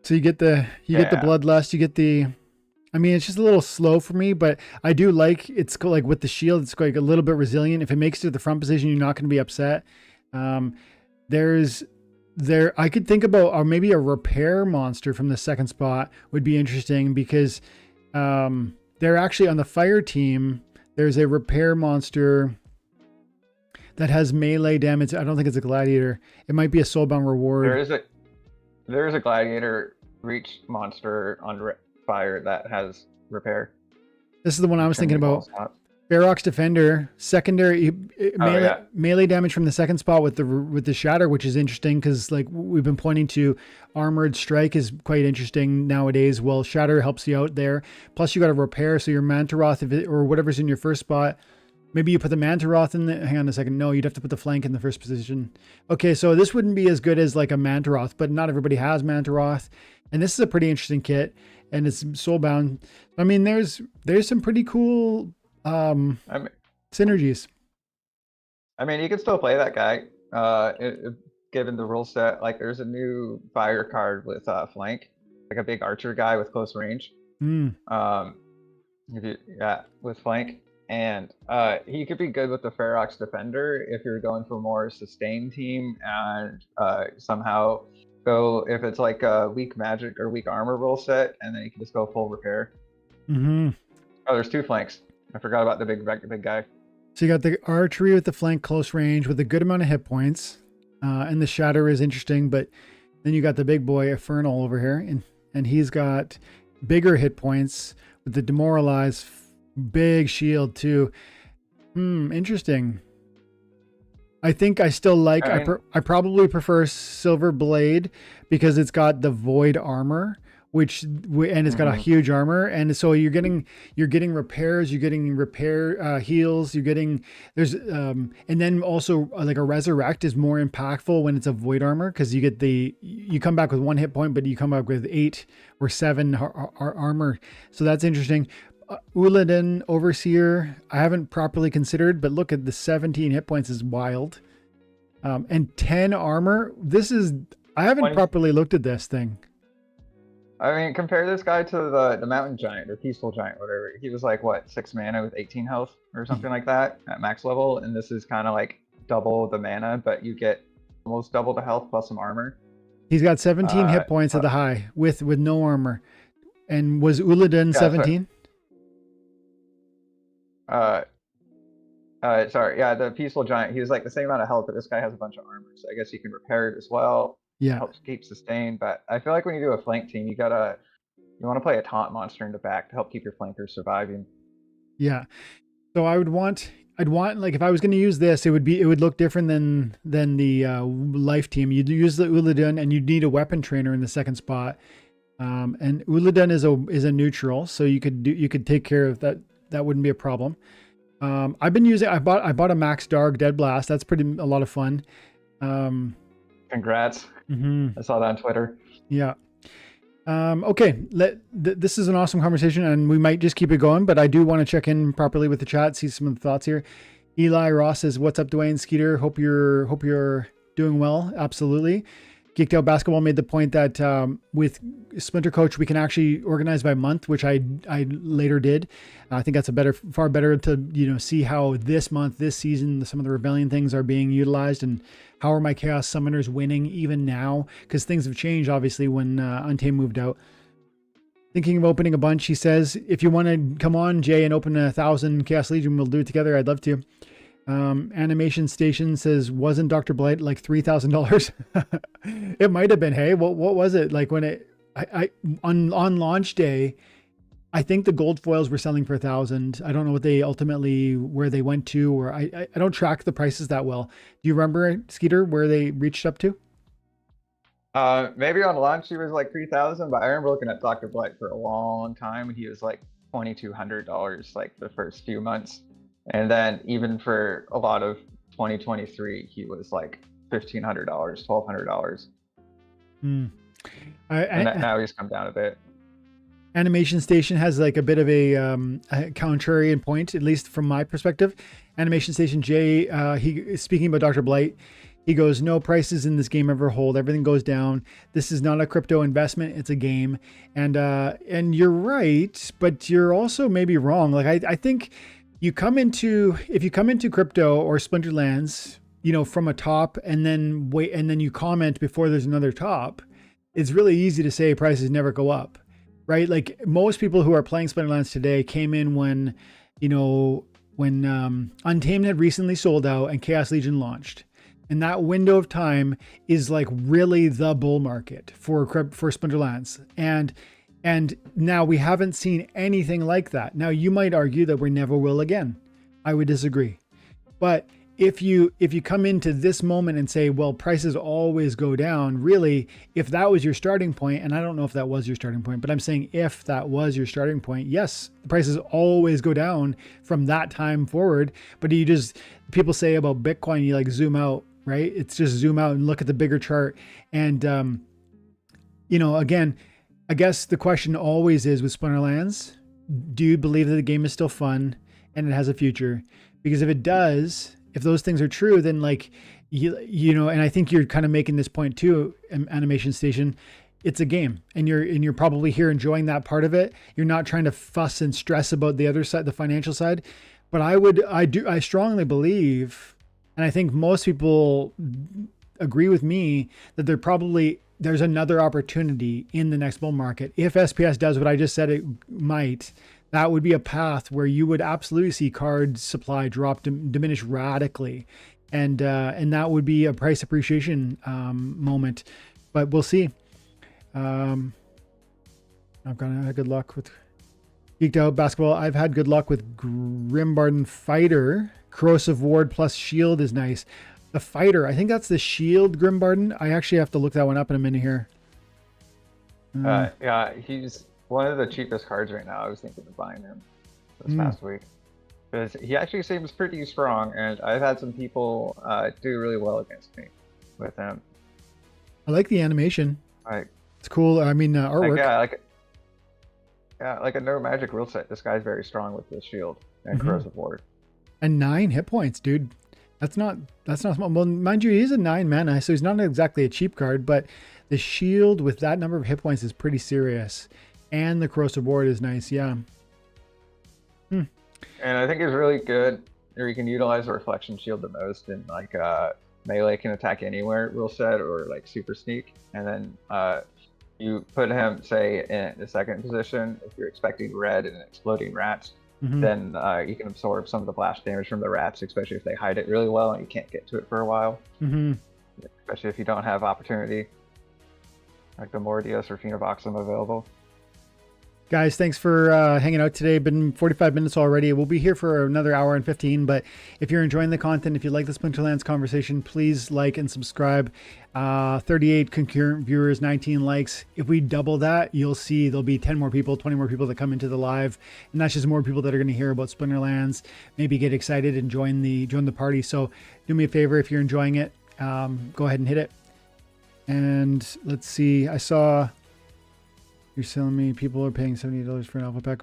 So you get the bloodlust, you get the, I mean, it's just a little slow for me, but I do like, it's like with the shield, it's like a little bit resilient. If it makes it to the front position, you're not going to be upset. I could think about, or maybe a repair monster from the second spot would be interesting, because they're actually on the fire team. There's a repair monster that has melee damage. I don't think it's a gladiator. It might be a soulbound reward. There is a gladiator reach monster on fire that has repair. This is the one I was thinking about. Ferox Defender, secondary melee damage from the second spot with the shatter, which is interesting because, like we've been pointing to, armored strike is quite interesting nowadays. Well, shatter helps you out there. Plus, you got a repair, so your Mantaroth or whatever's in your first spot. Maybe you put the Mantaroth in the, hang on a second. No, you'd have to put the flank in the first position. Okay, so this wouldn't be as good as like a Mantaroth, but not everybody has Mantaroth. And this is a pretty interesting kit, and it's soulbound. I mean, there's some pretty cool synergies. I mean, you can still play that guy, given the rule set. Like, there's a new fire card with flank, like a big archer guy with close range. With flank. And he could be good with the Ferox Defender if you're going for more sustain team, and somehow go, if it's like a weak magic or weak armor rule set, and then you can just go full repair. Oh, there's two flanks. I forgot about the big guy. So you got the archery with the flank close range with a good amount of hit points. And the shatter is interesting, but then you got the big boy Infernal over here, and he's got bigger hit points with the demoralize, big shield too. Interesting. I think I still like, I probably prefer Silver Blade because it's got the void armor, and it's got a huge armor, and so you're getting repairs, you're getting repair heals, you're getting and then also like a resurrect is more impactful when it's a void armor, because you get you come back with 1 hit point, but you come back with 8 or 7 armor, so that's interesting. Uladin Overseer, I haven't properly considered, but look at the 17 hit points is wild. And 10 armor. I haven't properly looked at this thing. I mean, compare this guy to the Mountain Giant or Peaceful Giant, whatever. He was like, what, 6 mana with 18 health or something like that at max level. And this is kind of like double the mana, but you get almost double the health plus some armor. He's got 17 hit points at the high with no armor. And was Uladin 17? Sorry, yeah, the Peaceful Giant, he was like the same amount of health, but this guy has a bunch of armor, so I guess you can repair it as well. Yeah, helps keep sustain. But I feel like when you do a flank team, you want to play a taunt monster in the back to help keep your flankers surviving. Yeah, so I'd want like, if I was going to use this, it would look different than the life team. You'd use the Uladin, and you'd need a weapon trainer in the second spot. And Uladin is a neutral, so you could take care of that. That wouldn't be a problem. I've been using, I bought a Max Dark Dead Blast. That's a lot of fun. Congrats. I saw that on Twitter. Yeah. Okay. This is an awesome conversation, and we might just keep it going, but I do want to check in properly with the chat, see some of the thoughts here. Eli Ross says, "What's up, Dwayne Skeeter? Hope you're doing well." Absolutely. Geeked Out Basketball made the point that with Splinter Coach, we can actually organize by month, which I later did. I think that's far better to, see how this month, this season, some of the Rebellion things are being utilized, and how are my Chaos Summoners winning even now? Because things have changed, obviously, when Untamed moved out. Thinking of opening a bunch, he says, if you want to come on, Jay, and open 1,000 Chaos Legion, we'll do it together. I'd love to. Animation Station says, wasn't Dr. Blight like $3,000? It might have been. Hey, what was it like when on launch day? I think the gold foils were selling for 1,000. I don't know where they went to, or I don't track the prices that well. Do you remember, Skeeter, where they reached up to? Maybe on launch he was like 3,000, but I remember looking at Dr. Blight for a long time, and he was like $2,200 like the first few months. And then even for a lot of 2023, he was like $1,500, $1,200. And now he's come down a bit. Animation Station has like a bit of a contrarian point, at least from my perspective. Animation Station Jay, he speaking about Dr. Blight, he goes, no prices in this game ever hold. Everything goes down. This is not a crypto investment. It's a game. And you're right, but you're also maybe wrong. Like I think if you come into crypto or Splinterlands, from a top and then you comment before there's another top, it's really easy to say prices never go up, right? Like most people who are playing Splinterlands today came in when Untamed had recently sold out and Chaos Legion launched. And that window of time is like really the bull market for Splinterlands. And now we haven't seen anything like that. Now you might argue that we never will again. I would disagree. But if you come into this moment and say, well, prices always go down, really, if that was your starting point, and I don't know if that was your starting point, but I'm saying if that was your starting point, yes, the prices always go down from that time forward. But people say about Bitcoin, you like zoom out, right? It's just zoom out and look at the bigger chart. And, again, I guess the question always is with Splinterlands, do you believe that the game is still fun and it has a future? Because if it does, if those things are true, then like, and I think you're kind of making this point too, Animation Station, it's a game and you're probably here enjoying that part of it. You're not trying to fuss and stress about the other side, the financial side. But I strongly believe, and I think most people agree with me, that there's another opportunity in the next bull market. If SPS does what I just said it might, that would be a path where you would absolutely see card supply diminish radically. And that would be a price appreciation moment. But we'll see. I've had good luck with Geeked Out Basketball. I've had good luck with Grimbarden Fighter. Corrosive Ward plus Shield is nice. The Fighter, I think that's the Shield Grimbarden. I actually have to look that one up in a minute here. Yeah, he's one of the cheapest cards right now. I was thinking of buying him this past week because he actually seems pretty strong, and I've had some people do really well against me with him. I like the animation. It's cool. I mean, artwork. Like a No Magic rule set. This guy's very strong with the Shield and Corrosive Ward. And 9 hit points, dude. That's not small. Well, mind you, he's a 9 mana, so he's not exactly a cheap card, but the Shield with that number of hit points is pretty serious. And the Corrosive Ward is nice, yeah. And I think it's really good, or you can utilize the Reflection Shield the most in like melee can attack anywhere rule set or like super sneak. And then you put him, say, in the second position if you're expecting red and exploding rats. Then you can absorb some of the blast damage from the rats, especially if they hide it really well and you can't get to it for a while. Especially if you don't have opportunity, like the Mordius or Phenovoxum available. Guys, thanks for hanging out today. Been 45 minutes already. We'll be here for another hour and 15. But if you're enjoying the content, if you like the Splinterlands conversation, please like and subscribe. 38 concurrent viewers, 19 likes. If we double that, you'll see there'll be 10 more people, 20 more people that come into the live. And that's just more people that are going to hear about Splinterlands, maybe get excited and join the party. So do me a favor, if you're enjoying it, go ahead and hit it. And let's see. I saw... You're telling me people are paying $70 for an alpha pack.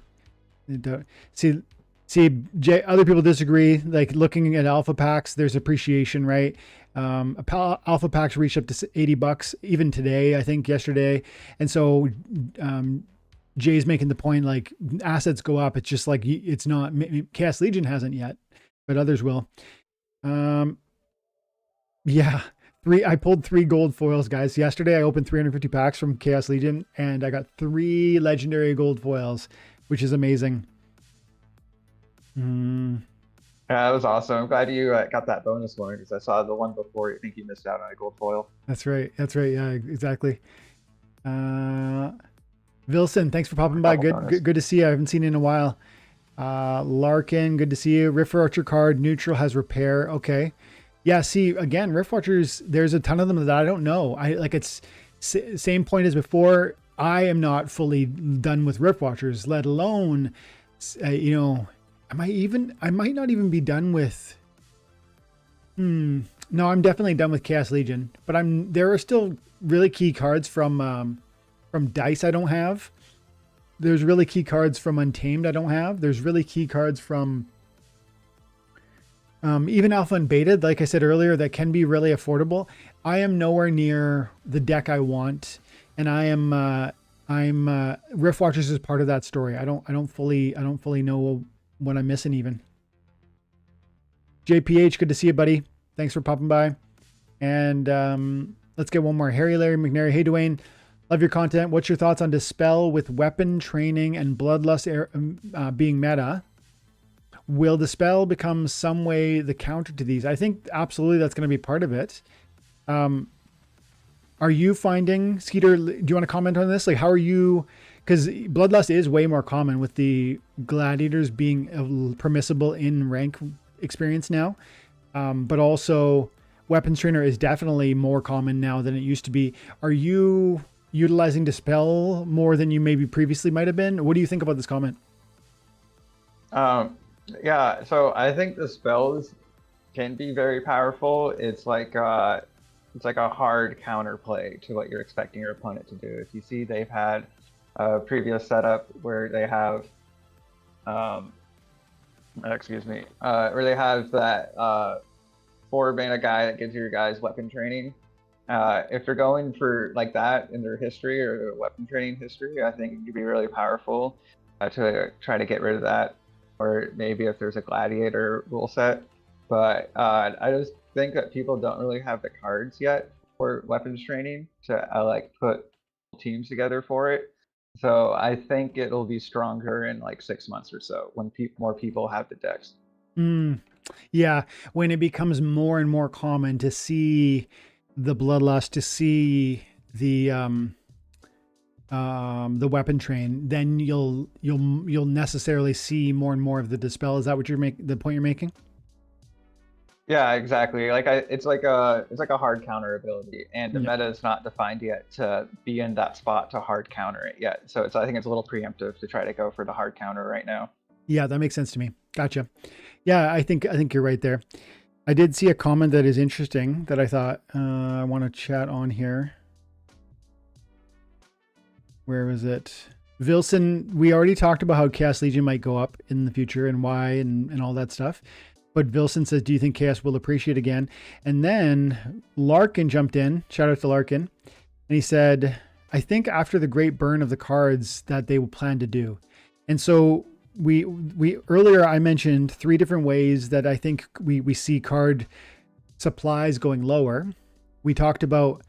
See, Jay, other people disagree. Like looking at alpha packs, there's appreciation, right? Alpha packs reached up to $80 even today, I think yesterday. And so Jay's making the point, like assets go up. It's just like, it's not, Chaos Legion hasn't yet, but others will. Yeah. I pulled 3 gold foils, guys. Yesterday I opened 350 packs from Chaos Legion and I got 3 legendary gold foils, which is amazing. Yeah, that was awesome. I'm glad you got that bonus one because I saw the one before. I think you missed out on a gold foil. That's right. That's right. Yeah, exactly. Vilson, thanks for popping by. Good to see you. I haven't seen you in a while. Larkin, good to see you. Rift Archer card, neutral, has repair. Okay. Yeah, see, again, Rift Watchers, there's a ton of them that I don't know. It's same point as before. I am not fully done with Rift Watchers, let alone, I might not even be done with, no, I'm definitely done with Chaos Legion, but there are still really key cards from Dice I don't have. There's really key cards from Untamed I don't have. There's really key cards from even Alpha and Beta, like I said earlier, that can be really affordable. I am nowhere near the deck I want, and I'm Rift Watchers is part of that story. I don't fully know what I'm missing even. JPH, good to see you, buddy. Thanks for popping by. And let's get one more. Harry Larry McNary. Hey, Dwayne. Love your content. What's your thoughts on Dispel with weapon training and Bloodlust being meta? Will Dispel become some way the counter to these? I think absolutely that's going to be part of it. Are you finding, Skeeter, do you want to comment on this? Like, how are you, because Bloodlust is way more common with the gladiators being permissible in rank experience now. But also weapons trainer is definitely more common now than it used to be. Are you utilizing Dispel more than you maybe previously might have been? What do you think about this comment? Yeah, so I think the spells can be very powerful. It's like a hard counterplay to what you're expecting your opponent to do. If you see they've had a previous setup where they have, where they have that 4 mana guy that gives your guys weapon training. If they're going for like that in their history or their weapon training history, I think it could be really powerful to try to get rid of that. Or maybe if there's a gladiator rule set. But I just think that people don't really have the cards yet for weapons training to put teams together for it. So I think it'll be stronger in like 6 months or so when more people have the decks. Yeah, when it becomes more and more common to see the Bloodlust, to see the weapon train, then you'll necessarily see more and more of the Dispel. Is that what the point you're making? Yeah, exactly. It's like a hard counter ability, and the meta is not defined yet to be in that spot to hard counter it yet. So I think it's a little preemptive to try to go for the hard counter right now. Yeah, that makes sense to me. Gotcha. Yeah, I think you're right there. I did see a comment that is interesting that I thought I want to chat on here. Where was it? Vilson, we already talked about how Chaos Legion might go up in the future and why and all that stuff. But Vilson says, do you think Chaos will appreciate again? And then Larkin jumped in. Shout out to Larkin. And he said, I think after the great burn of the cards that they will plan to do. And so we earlier I mentioned 3 different ways that I think we see card supplies going lower. We talked about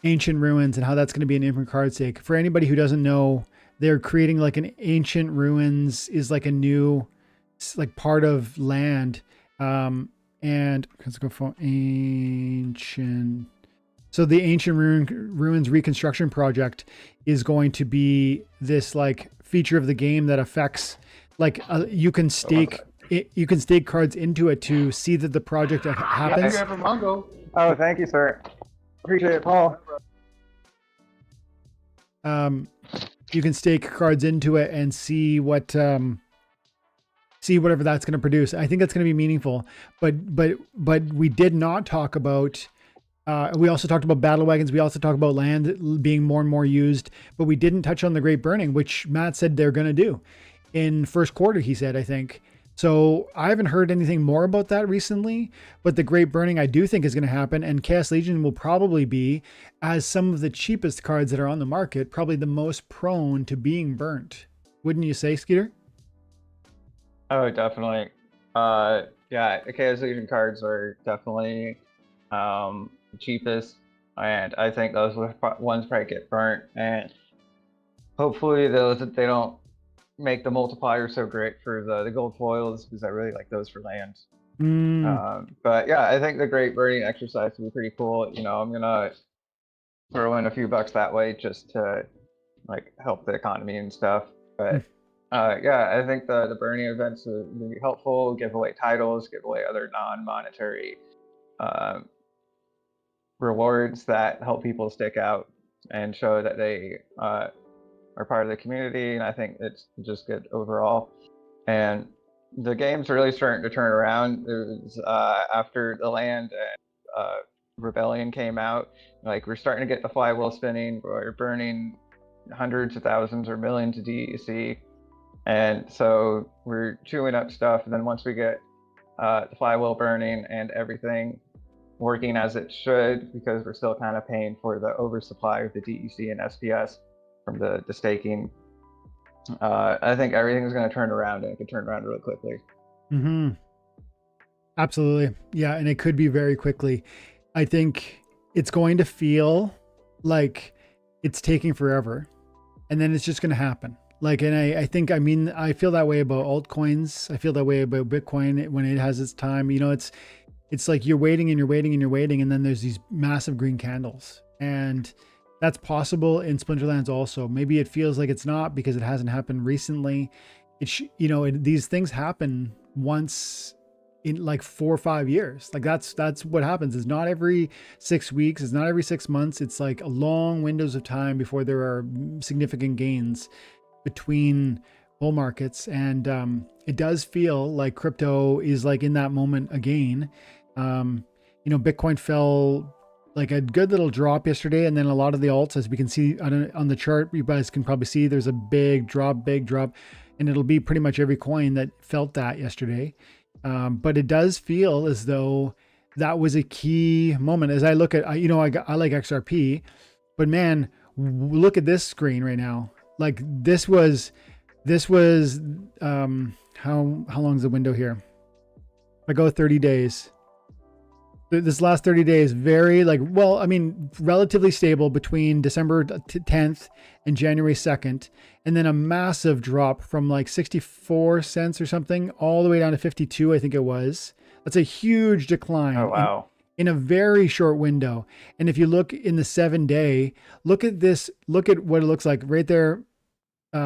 Ancient Ruins and how that's going to be an different card stake. For anybody who doesn't know, they're creating like an Ancient Ruins is like a new like part of land. And let's go for Ancient. So the Ancient Ruins Reconstruction Project is going to be this like feature of the game that affects like you can stake you can stake cards into it to see that the project happens. Oh, thank you, sir. Appreciate it, Paul. You can stake cards into it and see what see whatever that's going to produce. I think that's going to be meaningful. But we did not talk about. We also talked about battle wagons. We also talked about land being more and more used, but we didn't touch on the Great Burning, which Matt said they're going to do in first quarter. He said, I think So I haven't heard anything more about that recently, but the Great Burning I do think is going to happen, and Chaos Legion will probably be, as some of the cheapest cards that are on the market, probably the most prone to being burnt. Wouldn't you say, Skeeter? Oh, definitely. Yeah, the Chaos Legion cards are definitely cheapest, and I think those ones probably get burnt. And hopefully, those that they don't make the multiplier so great for the gold foils, because I really like those for lands. Mm, But yeah, I think the Great Burning exercise would be pretty cool. You know, I'm gonna throw in a few bucks that way just to like help the economy and stuff. But yeah, I think the burning events would be helpful. Give away titles, give away other non-monetary um, rewards that help people stick out and show that they are part of the community. And I think it's just good overall. And the game's really starting to turn around. It was after the land and rebellion came out. Like we're starting to get the flywheel spinning. We're burning hundreds of thousands or millions of DEC, and so we're chewing up stuff. And then once we get the flywheel burning and everything working as it should, because we're still kind of paying for the oversupply of the DEC and SPS from the staking, I think everything's going to turn around, and it could turn around really quickly. hmm Absolutely. Yeah. And it could be very quickly. I think it's going to feel like it's taking forever, and then it's just going to happen. Like, and I think, I mean, I feel that way about altcoins. I feel that way about Bitcoin when it has its time. You know, it's like you're waiting and you're waiting and you're waiting, and then there's these massive green candles, and that's possible in Splinterlands also. Maybe it feels like it's not because it hasn't happened recently. You know, these things happen once in like 4 or 5 years. Like that's what happens. It's not every 6 weeks. It's not every 6 months. It's like a long windows of time before there are significant gains between bull markets. And it does feel like crypto is like in that moment again. You know, Bitcoin fell like a good little drop yesterday, and then a lot of the alts, as we can see on the chart, you guys can probably see there's a big drop, and it'll be pretty much every coin that felt that yesterday. But it does feel as though that was a key moment. As I look at, you know, I like XRP, but man, look at this screen right now. Like this was how long is the window here? I go 30 days. This last 30 days, very like, well, I mean, relatively stable between December 10th and January 2nd. And then a massive drop from like 64 cents or something all the way down to 52, I think it was. That's a huge decline. Oh wow. In a very short window. And if you look in the 7-day, look at this, look at what it looks like right there.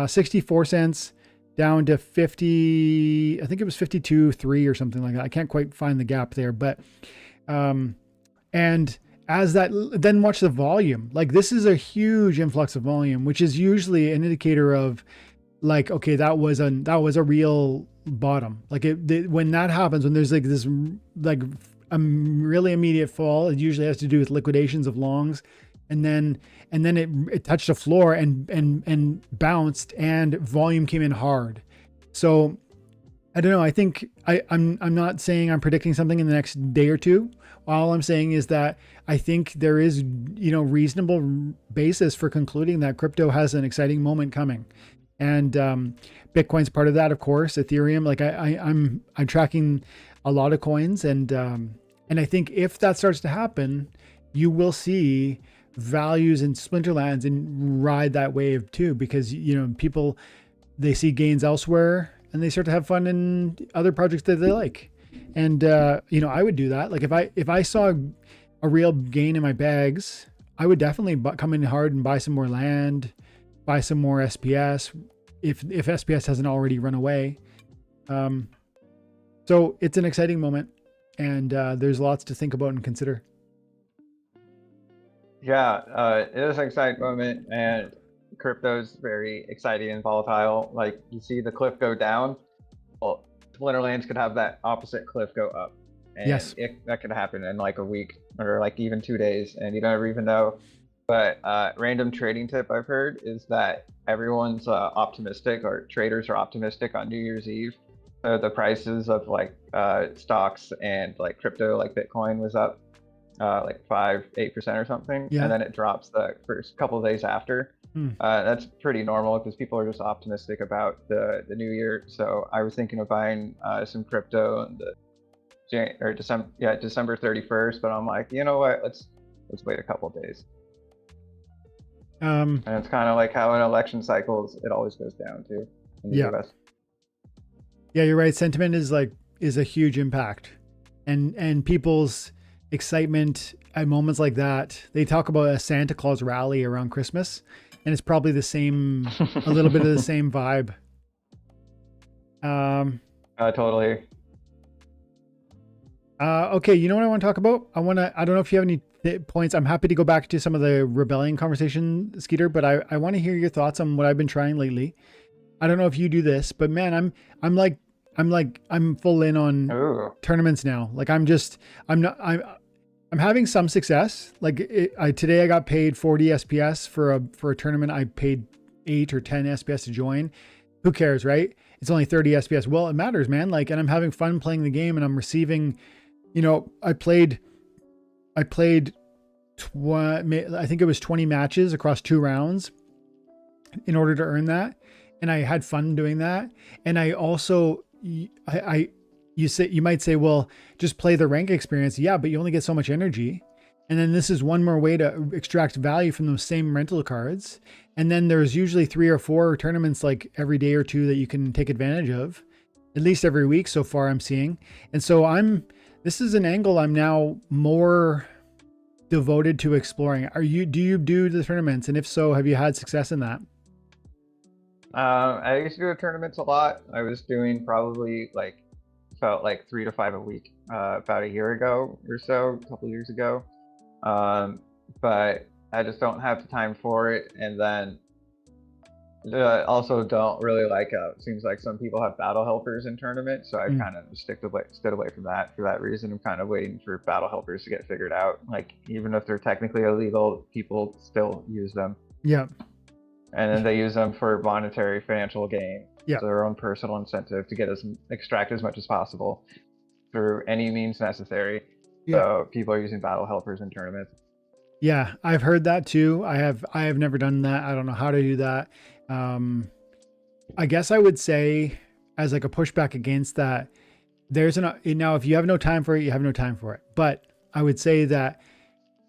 64 cents down to 50, I think it was 52.3 or something like that. I can't quite find the gap there, but and as that, then watch the volume. Like this is a huge influx of volume, which is usually an indicator of like, okay, that was a real bottom. Like when that happens, when there's like this like a really immediate fall, it usually has to do with liquidations of longs, and then it touched a floor and bounced, and volume came in hard. So I don't know. I think I'm not saying I'm predicting something in the next day or two. All I'm saying is that I think there is, you know, reasonable basis for concluding that crypto has an exciting moment coming, and Bitcoin's part of that, of course. Ethereum, like I'm tracking a lot of coins, and I think if that starts to happen, you will see values in Splinterlands and ride that wave too, because you know people, they see gains elsewhere and they start to have fun in other projects that they like. And you know, I would do that. Like if I saw a real gain in my bags, I would definitely come in hard and buy some more land, buy some more SPS if SPS hasn't already run away. So it's an exciting moment, and there's lots to think about and consider. Yeah, it is an exciting moment, and crypto's very exciting and volatile. Like you see the cliff go down, well, Splinterlands could have that opposite cliff go up, and Yes. that could happen in like a week or like even 2 days, and you don't ever even know. But random trading tip I've heard is that everyone's optimistic, or traders are optimistic on New Year's Eve, the prices of like stocks and like crypto, like Bitcoin was up like 5-8% or something, and Yeah. then it drops the first couple of days after. Hmm. That's pretty normal because people are just optimistic about the new year. So I was thinking of buying some crypto in the or December 31st, but I'm like, you know what? Let's wait a couple of days. Um, And it's kind of like how in election cycles it always goes down too in the yeah. U.S. Yeah, you're right. Sentiment is a huge impact, and people's excitement at moments like that. They talk about a Santa Claus rally around Christmas, and it's probably the same, a little bit of the same vibe. Um, Totally. okay, you know what I want to talk about? I don't know if you have any points. I'm happy to go back to some of the rebellion conversation, Skeeter, but I want to hear your thoughts on what I've been trying lately. I don't know if you do this, but man, I'm full in on Ooh. tournaments now. Like I'm not, I'm having some success. Like today I got paid 40 SPS for a tournament. I paid 8 or 10 SPS to join. Who cares, right? It's only 30 SPS. Well, it matters, man. Like, and I'm having fun playing the game and I'm receiving, I played, I think it was 20 matches across 2 rounds in order to earn that. And I had fun doing that. And I also, you might say, well, just play the rank experience. Yeah, but you only get so much energy. And then this is one more way to extract value from those same rental cards. And then there's usually 3 or 4 tournaments like every day or 2 that you can take advantage of, at least every week so far I'm seeing. And so this is an angle I'm now more devoted to exploring. Do you do the tournaments? And if so, have you had success in that? I used to do tournaments a lot. I was doing probably like felt like 3 to 5 a week about a year ago or so, a couple of years ago. But I just don't have the time for it, and then also don't really like. It seems like some people have battle helpers in tournaments, so I kind of stood away from that for that reason. I'm kind of waiting for battle helpers to get figured out. Like even if they're technically illegal, people still use them. Yeah. And then they use them for monetary financial gain. Yeah. So their own personal incentive to extract as much as possible through any means necessary. Yeah. So people are using battle helpers in tournaments. Yeah, I've heard that too. I have never done that. I don't know how to do that. I guess I would say as like a pushback against that, now if you have no time for it, you have no time for it. But I would say that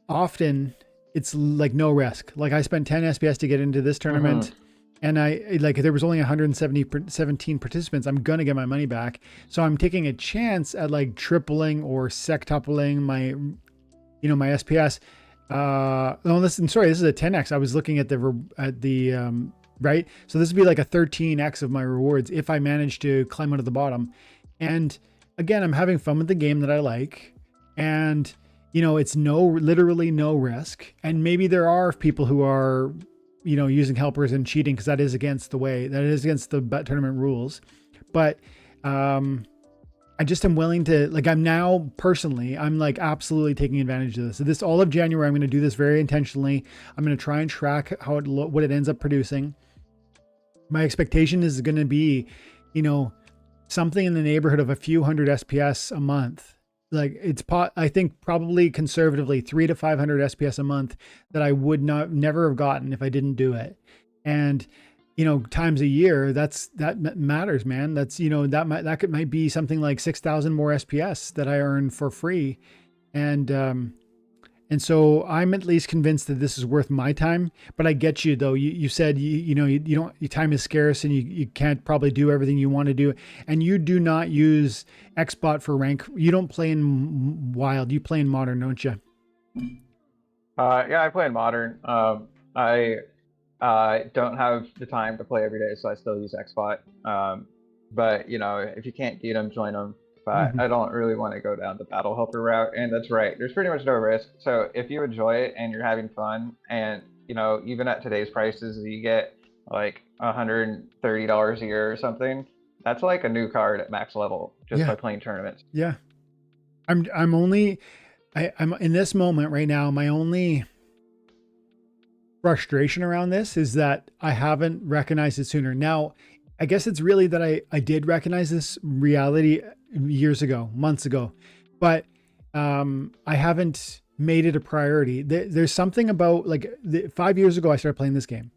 often it's like no risk. Like I spent 10 SPS to get into this tournament, and there was only 117 participants. I'm gonna get my money back, so I'm taking a chance at like tripling or sectupling my SPS. No, this is a 10x. I was looking at the right. So this would be like a 13x of my rewards if I manage to climb out of the bottom. And again, I'm having fun with the game that I like, and it's literally no risk. And maybe there are people who are, using helpers and cheating, because that is against the tournament rules. But I just am willing to, like, I'm like absolutely taking advantage of this. So this all of January, I'm going to do this very intentionally. I'm going to try and track what it ends up producing. My expectation is going to be, something in the neighborhood of a few hundred SPS a month. Like I think probably conservatively 300 to 500 SPS a month that I would never have gotten if I didn't do it. And, times a year, that matters, man. That's, might be something like 6,000 more SPS that I earn for free. And so I'm at least convinced that this is worth my time, but I get you though. You said, your time is scarce and you can't probably do everything you want to do. And you do not use XBot for rank. You don't play in wild, you play in modern, don't you? Yeah, I play in modern. I don't have the time to play every day, so I still use XBot. But if you can't beat them, join them. But I don't really want to go down the battle helper route. And that's right, there's pretty much no risk. So if you enjoy it and you're having fun, and even at today's prices, you get like $130 a year or something, that's like a new card at max level just by playing tournaments. Yeah. I'm in this moment right now, my only frustration around this is that I haven't recognized it sooner. Now, I guess it's really that I did recognize this reality years ago, months ago, but I haven't made it a priority. There's something about like 5 years ago, I started playing this game.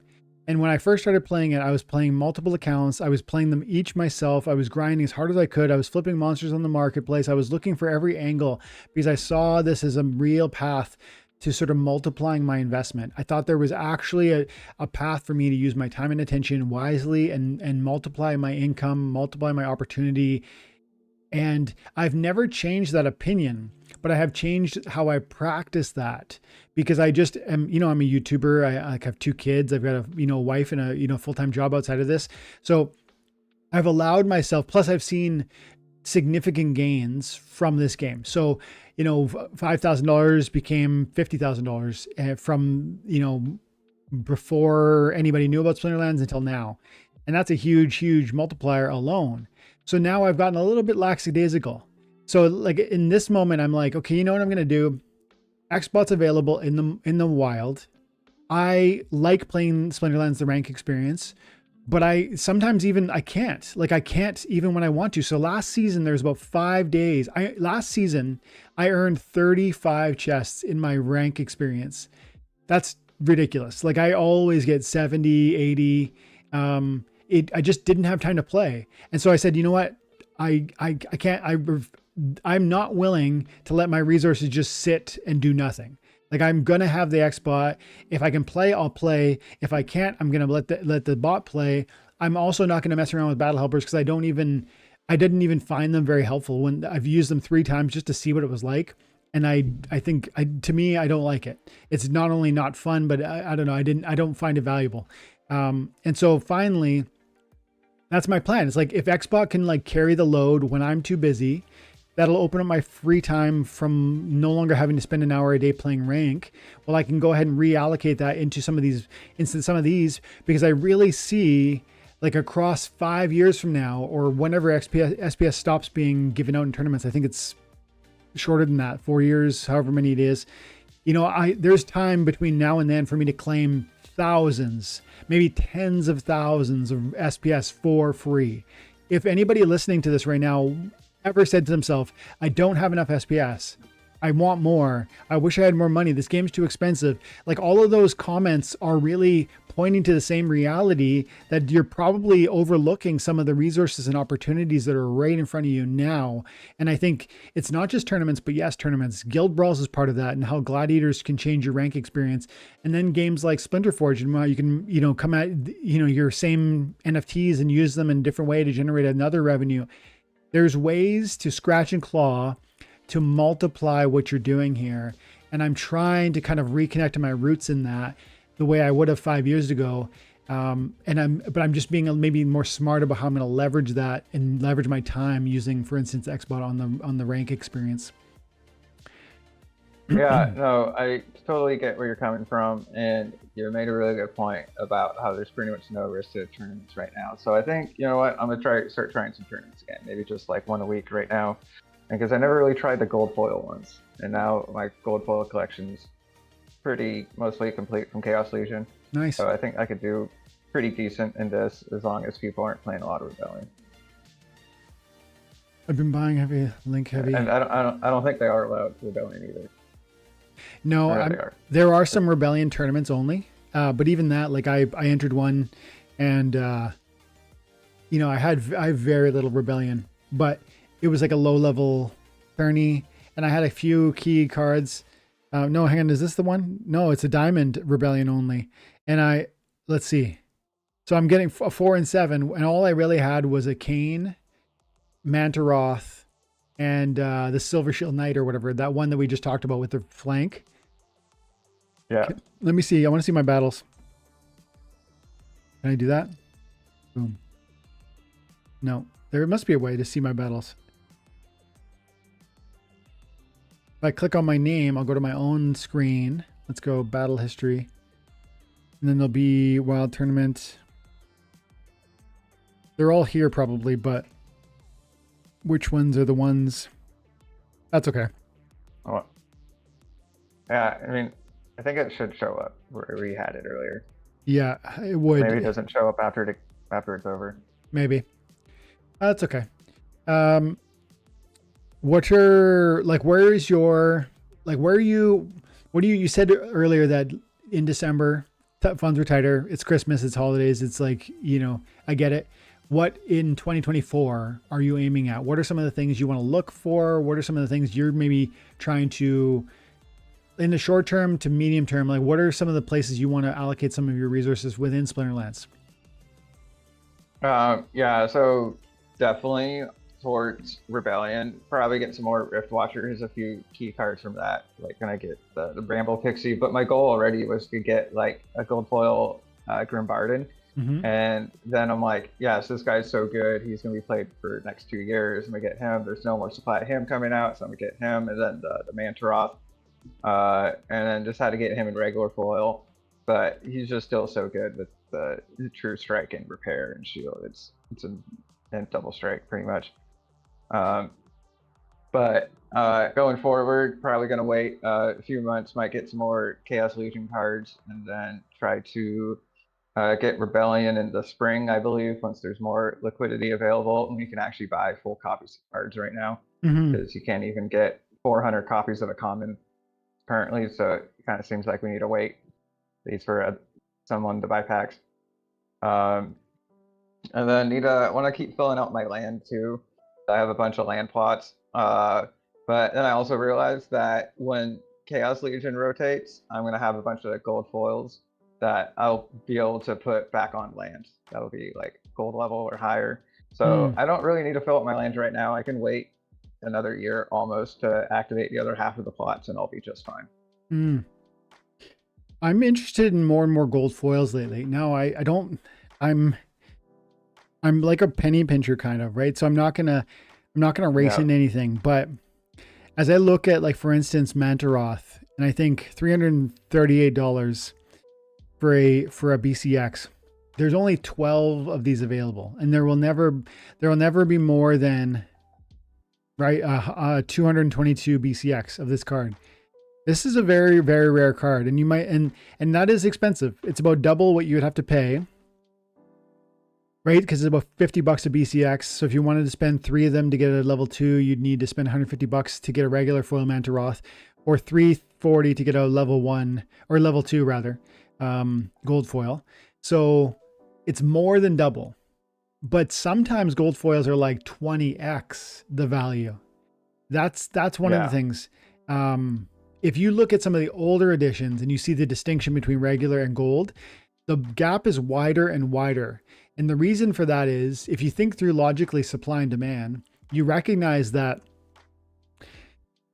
And when I first started playing it, I was playing multiple accounts. I was playing them each myself. I was grinding as hard as I could. I was flipping monsters on the marketplace. I was looking for every angle because I saw this as a real path to sort of multiplying my investment. I thought there was actually a path for me to use my time and attention wisely and multiply my income, multiply my opportunity. And I've never changed that opinion, but I have changed how I practice that because I just am, I'm a YouTuber. I have 2 kids. I've got a, wife and a, full-time job outside of this. So I've allowed myself, plus I've seen significant gains from this game. So, $5,000 became $50,000 from, before anybody knew about Splinterlands until now. And that's a huge, huge multiplier alone. So now I've gotten a little bit lackadaisical. So like in this moment, I'm like, okay, you know what I'm going to do? Xbot's available in the wild. I like playing Splinterlands, the rank experience, but I can't even when I want to. So last season, there's about 5 days. Last season, I earned 35 chests in my rank experience. That's ridiculous. Like I always get 70, 80. I just didn't have time to play. And so I said, you know what? I can't, I'm not willing to let my resources just sit and do nothing. Like I'm going to have the Xbot. If I can play, I'll play. If I can't, I'm going to let the bot play. I'm also not going to mess around with battle helpers because I didn't even find them very helpful when I've used them 3 times just to see what it was like. And I think to me, I don't like it. It's not only not fun, but I don't know. I don't find it valuable. And so finally, that's my plan. It's like if Xbot can like carry the load when I'm too busy, that'll open up my free time from no longer having to spend an hour a day playing rank. Well, I can go ahead and reallocate that into some of these because I really see like across 5 years from now or whenever SPS stops being given out in tournaments. I think it's shorter than that, 4 years, however many it is. There's time between now and then for me to claim thousands, maybe tens of thousands of SPS for free. If anybody listening to this right now ever said to themselves, I don't have enough SPS, I want more, I wish I had more money, this game's too expensive, like all of those comments are really pointing to the same reality that you're probably overlooking some of the resources and opportunities that are right in front of you now. And I think it's not just tournaments, but yes, tournaments. Guild Brawls is part of that, and how gladiators can change your rank experience. And then games like Splinter Forge, and how you can, come at, your same NFTs and use them in a different way to generate another revenue. There's ways to scratch and claw to multiply what you're doing here. And I'm trying to kind of reconnect to my roots in that the way I would have 5 years ago. But I'm just being maybe more smart about how I'm going to leverage that and leverage my time using, for instance, Xbot on the rank experience. Yeah, no, I totally get where you're coming from, and you made a really good point about how there's pretty much no risk to tournaments right now. So I think, you know what, I'm gonna start trying some tournaments again, maybe just like 1 a week right now, because I never really tried the gold foil ones, and now my gold foil collection's mostly complete from Chaos Legion. Nice. So I think I could do pretty decent in this as long as people aren't playing a lot of Rebellion. I've been buying heavy. And I don't think they are allowed Rebellion either. No, there are some Rebellion tournaments only, but even that, like I entered one, and I have very little Rebellion, but it was like a low level tourney, and I had a few key cards. No, hang on, is this the one? No, it's a Diamond Rebellion only, and let's see. So I'm getting a 4 and 7, and all I really had was a Kayn, Mantaroth, and the Silver Shield Knight or whatever, that one that we just talked about with the flank. Yeah. Let me see. I want to see my battles. Can I do that? Boom. No, there must be a way to see my battles. If I click on my name, I'll go to my own screen. Let's go battle history. And then there'll be wild tournament. They're all here probably, but which ones are the ones? That's okay. Oh. Yeah, I mean, I think it should show up where we had it earlier. Yeah, it would. Maybe it doesn't show up after it's over. maybe. That's okay. What are like? Where is your like? Where are you? What do you? You said earlier that in December funds were tighter. It's Christmas. It's holidays. It's like, you know, I get it. What in 2024 are you aiming at? What are some of the things you want to look for? What are some of the things you're maybe trying to, in the short term to medium term? Like, what are some of the places you want to allocate some of your resources within Splinterlands? Yeah, so definitely towards Rebellion. Probably get some more Rift Watchers, a few key cards from that. Like, gonna get the Bramble Pixie, but my goal already was to get like a gold foil Grimbarden. Mm-hmm. And then I'm like, yes, this guy's so good. He's gonna be played for next 2 years. I'm gonna get him. There's no more supply of him coming out, so I'm gonna get him. And then the Mantaroth, and then just had to get him in regular foil. But he's just still so good with the true strike and repair and shield. It's and double strike pretty much. But going forward, probably gonna wait a few months. Might get some more Chaos Legion cards, and then try to get Rebellion in the spring, I believe, once there's more liquidity available, and we can actually buy full copies of cards right now, Mm-hmm. because you can't even get 400 copies of a common currently. So it kind of seems like we need to wait at least for someone to buy packs. And then want to keep filling out my land too. I have a bunch of land plots. But then I also realized that when Chaos Legion rotates, I'm gonna have a bunch of gold foils that I'll be able to put back on land. That'll be like gold level or higher. So I don't really need to fill up my land right now. I can wait another year almost to activate the other half of the plots, and I'll be just fine. I'm interested in more and more gold foils lately. Now I'm like a penny pincher kind of, right? So I'm not gonna race into anything. But as I look at, like, for instance, Mantaroth, and I think $338 for a BCX, there's only 12 of these available, and there will never be more than 222 BCX of this card. This is a very, very rare card, and you might and that is expensive. It's about double what you would have to pay, right? Because it's about $50 a BCX. So if you wanted to spend 3 of them to get a level 2, you'd need to spend $150 to get a regular foil Mantaroth, or $340 to get a level 1 or level 2 rather, gold foil. So it's more than double. But sometimes gold foils are like 20x the value. That's one of the things. If you look at some of the older editions and you see the distinction between regular and gold, the gap is wider and wider. And the reason for that is, if you think through logically supply and demand, you recognize that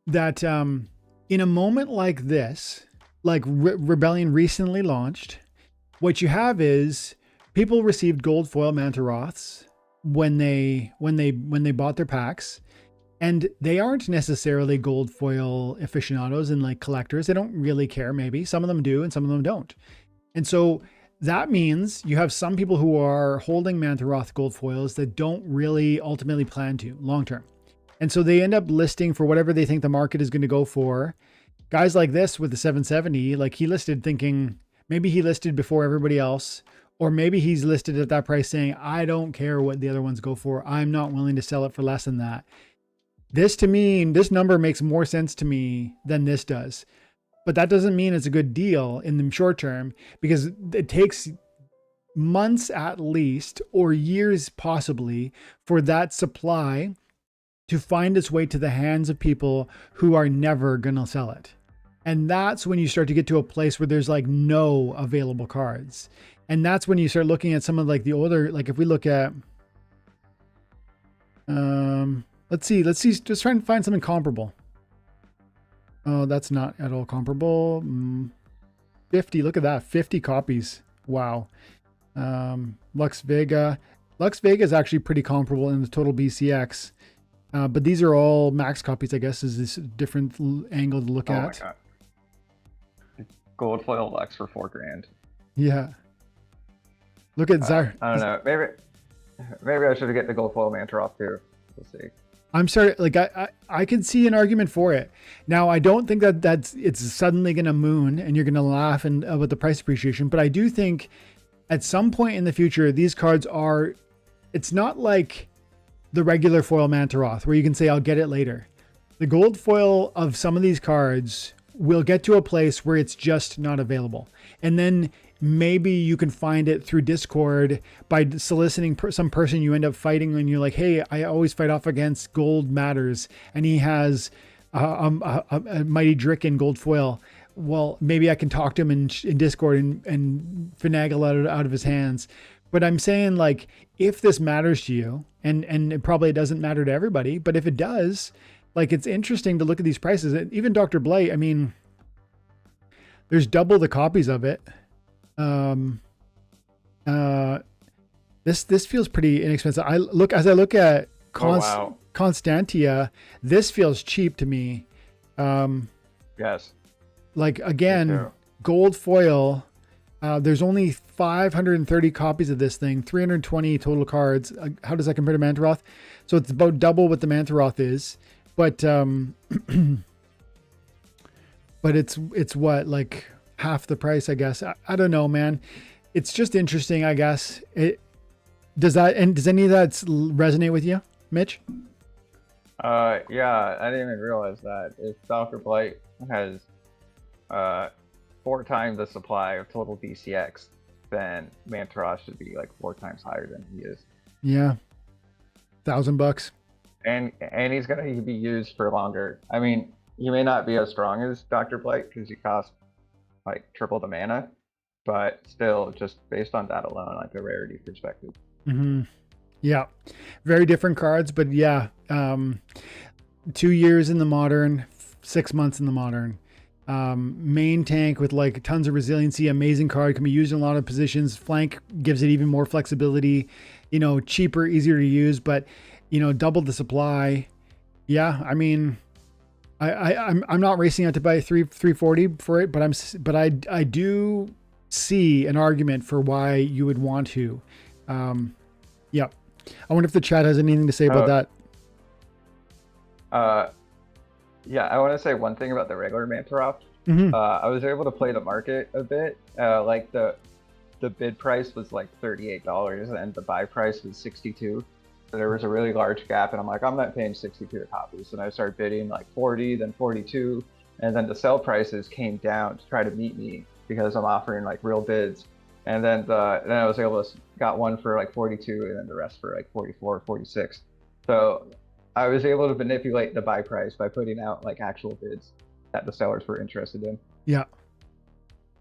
in a moment like this, like Rebellion recently launched, what you have is people received gold foil Mantaroths when they bought their packs. And they aren't necessarily gold foil aficionados and like collectors. They don't really care. Maybe some of them do and some of them don't. And so that means you have some people who are holding Mantaroth gold foils that don't really ultimately plan to long term. And so they end up listing for whatever they think the market is going to go for. Guys like this with the 770, like he listed thinking, maybe he listed before everybody else, or maybe he's listed at that price saying, I don't care what the other ones go for. I'm not willing to sell it for less than that. This, to me, this number makes more sense to me than this does. But that doesn't mean it's a good deal in the short term, because it takes months at least, or years possibly, for that supply to find its way to the hands of people who are never going to sell it. And that's when you start to get to a place where there's like no available cards. And that's when you start looking at some of like the older, like if we look at, let's see, just try and find something comparable. Oh, that's not at all comparable. 50, look at that, 50 copies. Wow. Lux Vega is actually pretty comparable in the total BCX. But these are all max copies, I guess, is this different angle to look at. My God. Gold foil Lux for $4,000. Yeah. Look at Zar. I don't know. Maybe I should get the gold foil Mantaroth too. We'll see. I'm sorry, like I could see an argument for it. Now, I don't think that it's suddenly going to moon and you're going to laugh and about the price appreciation, but I do think at some point in the future, these cards are it's not like the regular foil Mantaroth where you can say, I'll get it later. The gold foil of some of these cards will get to a place where it's just not available. And then maybe you can find it through Discord by soliciting some person you end up fighting, and you're like, hey, I always fight off against Gold Matters, and he has a Mighty Drick in gold foil. Well, maybe I can talk to him in Discord and finagle out of his hands. But I'm saying, like, if this matters to you, and it probably doesn't matter to everybody, but if it does, like, it's interesting to look at these prices. Even Dr. Blight, I mean, there's double the copies of it. This feels pretty inexpensive. As I look at Constantia, this feels cheap to me. Yes. Like, again, gold foil. There's only 530 copies of this thing, 320 total cards. How does that compare to Mantaroth? So it's about double what the Mantaroth is, but but it's what, like half the price, I guess. I don't know, man. It's just interesting, I guess. Does any of that resonate with you, Mitch? Yeah, I didn't even realize that. If Dr. Blight has 4 times the supply of total DCX, then Mantaroth should be like 4 times higher than he is. Yeah, $1,000. And he's gonna be used for longer. I mean, he may not be as strong as Dr. Blight because he costs like triple the mana, but still, just based on that alone, like a rarity perspective. Mm-hmm. Yeah, very different cards, but yeah, 2 years in the modern, 6 months in the modern. Main tank with like tons of resiliency, amazing card, can be used in a lot of positions. Flank gives it even more flexibility, you know, cheaper, easier to use, but you know, double the supply. Yeah, I mean, I'm not racing out to buy 340 for it, but I do see an argument for why you would want to. Yeah, I wonder if the chat has anything to say about that. Yeah, I want to say one thing about the regular Mantaroth. Mm-hmm. I was able to play the market a bit. Like the bid price was like $38 and the buy price was 62. So there was a really large gap, and I'm like, I'm not paying 62 a copy. So then I started bidding like 40, then 42, and then the sell prices came down to try to meet me because I'm offering like real bids. And then I was able to got one for like 42, and then the rest for like 44, 46. So I was able to manipulate the buy price by putting out like actual bids that the sellers were interested in. Yeah.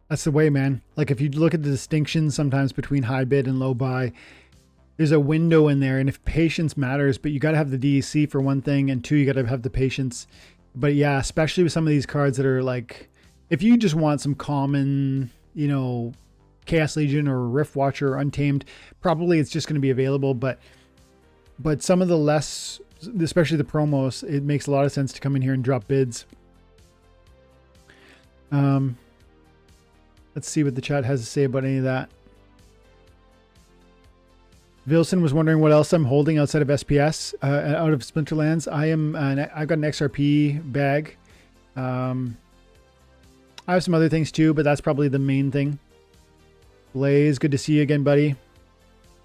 That's the way, man. Like, if you look at the distinctions sometimes between high bid and low buy, there's a window in there. And if patience matters, but you got to have the DEC for one thing, and 2, you got to have the patience. But yeah, especially with some of these cards that are like, if you just want some common, you know, Chaos Legion or Rift Watcher or Untamed, probably it's just going to be available. But some of the less, especially the promos, it makes a lot of sense to come in here and drop bids. Let's see what the chat has to say about any of that. Vilson was wondering what else I'm holding outside of SPS, out of Splinterlands. I've got an XRP bag. I have some other things too, but that's probably the main thing. Blaze, good to see you again, buddy.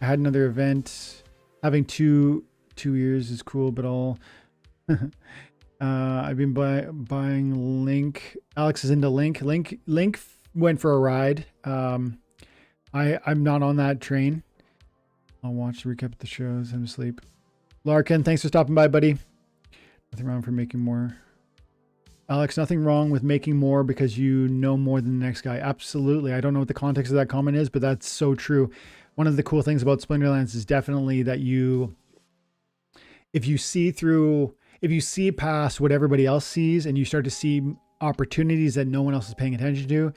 I had another event. Having two years is cool, but all. I've been buying Link. Alex is into Link. Link went for a ride. I'm not on that train. I'll watch the recap of the shows. I'm asleep. Larkin, thanks for stopping by, buddy. Nothing wrong for making more. Alex, nothing wrong with making more because you know more than the next guy. Absolutely. I don't know what the context of that comment is, but that's so true. One of the cool things about Splinterlands is definitely that if you see past what everybody else sees and you start to see opportunities that no one else is paying attention to,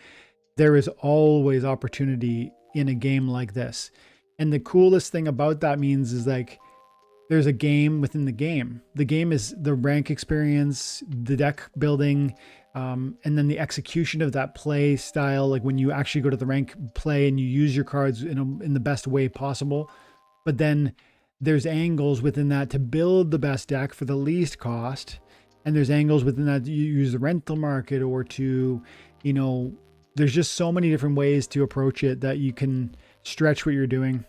there is always opportunity in a game like this. And the coolest thing about that means is like, there's a game within the game. The game is the rank experience, the deck building, and then the execution of that play style. Like when you actually go to the rank play and you use your cards in the best way possible. But then there's angles within that to build the best deck for the least cost. And there's angles within that you use the rental market or to, you know, there's just so many different ways to approach it that you can stretch what you're doing.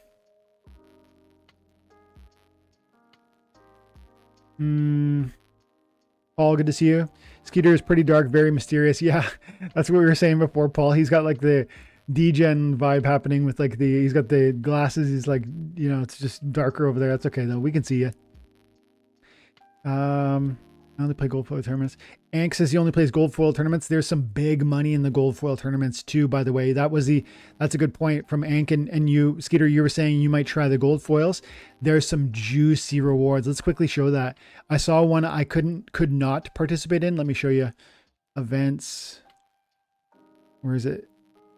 Paul, good to see you. Skeeter is pretty dark, very mysterious. Yeah, that's what we were saying before, Paul. He's got like the degen vibe happening with like he's got the glasses. He's like, it's just darker over there. That's okay though. We can see you. I only play gold foil tournaments. Ank says he only plays gold foil tournaments. There's some big money in the gold foil tournaments too, by the way. That's a good point from Ank and you, Skeeter, you were saying you might try the gold foils. There's some juicy rewards. Let's quickly show that. I saw one I could not participate in. Let me show you. Events. Where is it?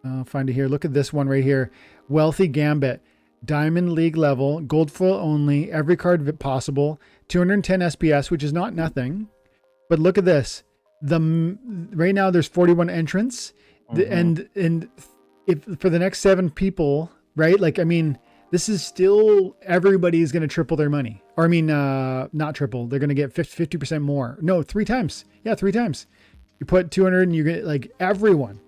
I'll find it here. Look at this one right here. Wealthy Gambit. Diamond League level, gold foil only, every card possible, 210 SPS, which is not nothing. But look at this. Right now there's 41 entrants, and if for the next 7 people, right? Like, I mean, this is still everybody's going to triple their money, or I mean, not triple. They're going to get 50% more. No, 3 times. Yeah, 3 times. You put 200, and you get like everyone.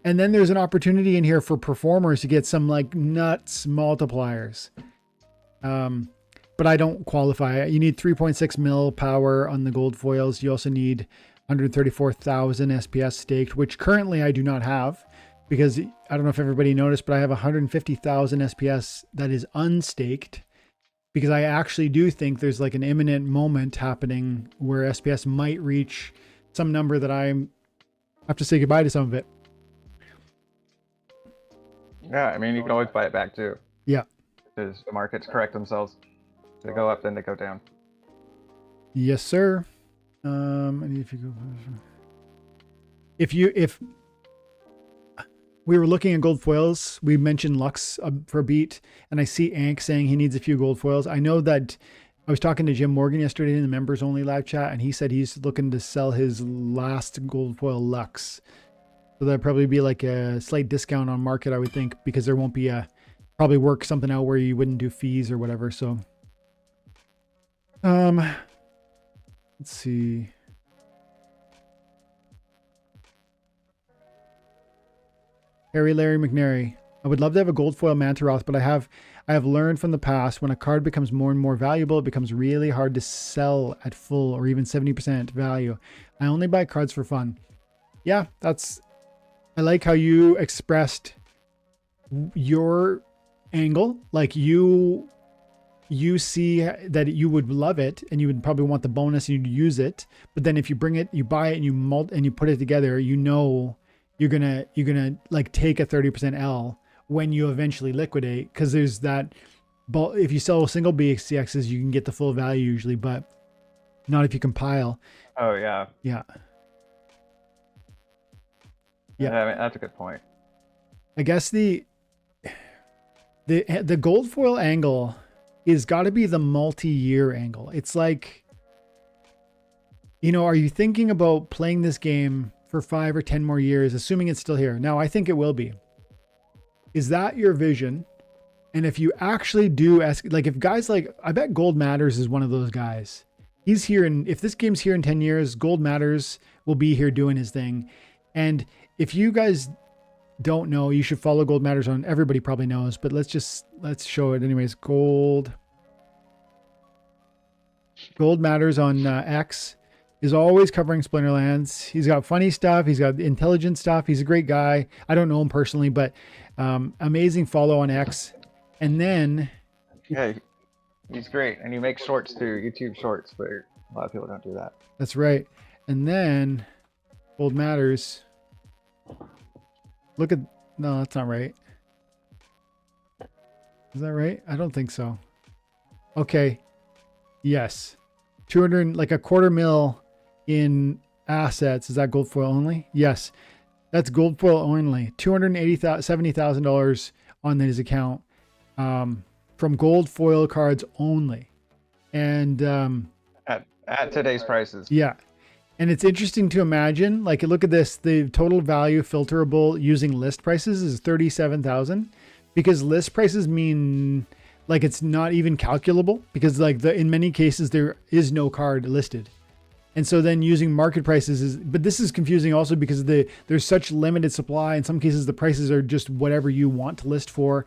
And then there's an opportunity in here for performers to get some like nuts multipliers. But I don't qualify. You need 3.6 mil power on the gold foils. You also need 134,000 SPS staked, which currently I do not have because I don't know if everybody noticed, but I have 150,000 SPS that is unstaked because I actually do think there's like an imminent moment happening where SPS might reach some number that I have to say goodbye to some of it. Yeah, I mean, you can always buy it back too. Yeah. Because the markets correct themselves. They go up, then they go down. Yes, sir. If we were looking at gold foils, we mentioned Lux for a beat, and I see Ank saying he needs a few gold foils. I know that I was talking to Jim Morgan yesterday in the members only live chat, and he said he's looking to sell his last gold foil Lux. So that'd probably be like a slight discount on market, I would think, because there won't be probably work something out where you wouldn't do fees or whatever. So, let's see. Larry McNary. I would love to have a gold foil Mantaroth, but I have learned from the past when a card becomes more and more valuable, it becomes really hard to sell at full or even 70% value. I only buy cards for fun. Yeah, I like how you expressed your angle. Like you see that you would love it and you would probably want the bonus and you'd use it. But then if you bring it, you buy it and you put it together, you're gonna like take a 30% L when you eventually liquidate. Cause there's that, if you sell single BXCXs, you can get the full value usually, but not if you compile. Oh yeah. Yeah. Yeah, I mean, that's a good point. I guess the gold foil angle is got to be the multi-year angle. It's like, are you thinking about playing this game for 5 or 10 more years, assuming it's still here? Now, I think it will be. Is that your vision? And if you actually do like if guys like, I bet Gold Matters is one of those guys. He's here, and if this game's here in 10 years, Gold Matters will be here doing his thing. And if you guys don't know, you should follow Gold Matters on, everybody probably knows, but let's show it anyways. Gold Matters on X is always covering Splinterlands. He's got funny stuff. He's got intelligent stuff. He's a great guy. I don't know him personally, but amazing follow on X. And then... Yeah, he's great. And he makes shorts too, YouTube shorts, but a lot of people don't do that. That's right. And then Gold Matters... Look at, no, that's not right. Is that right? I don't think so. Okay. Yes. 200, like a $250,000 in assets. Is that gold foil only? Yes. That's gold foil only. $270,000 on his account, from gold foil cards only. And, at today's prices. Yeah. And it's interesting to imagine, like, look at this, the total value filterable using list prices is 37,000, because list prices mean like it's not even calculable, because like in many cases there is no card listed. And so then using market prices but this is confusing also because there's such limited supply. In some cases, the prices are just whatever you want to list for.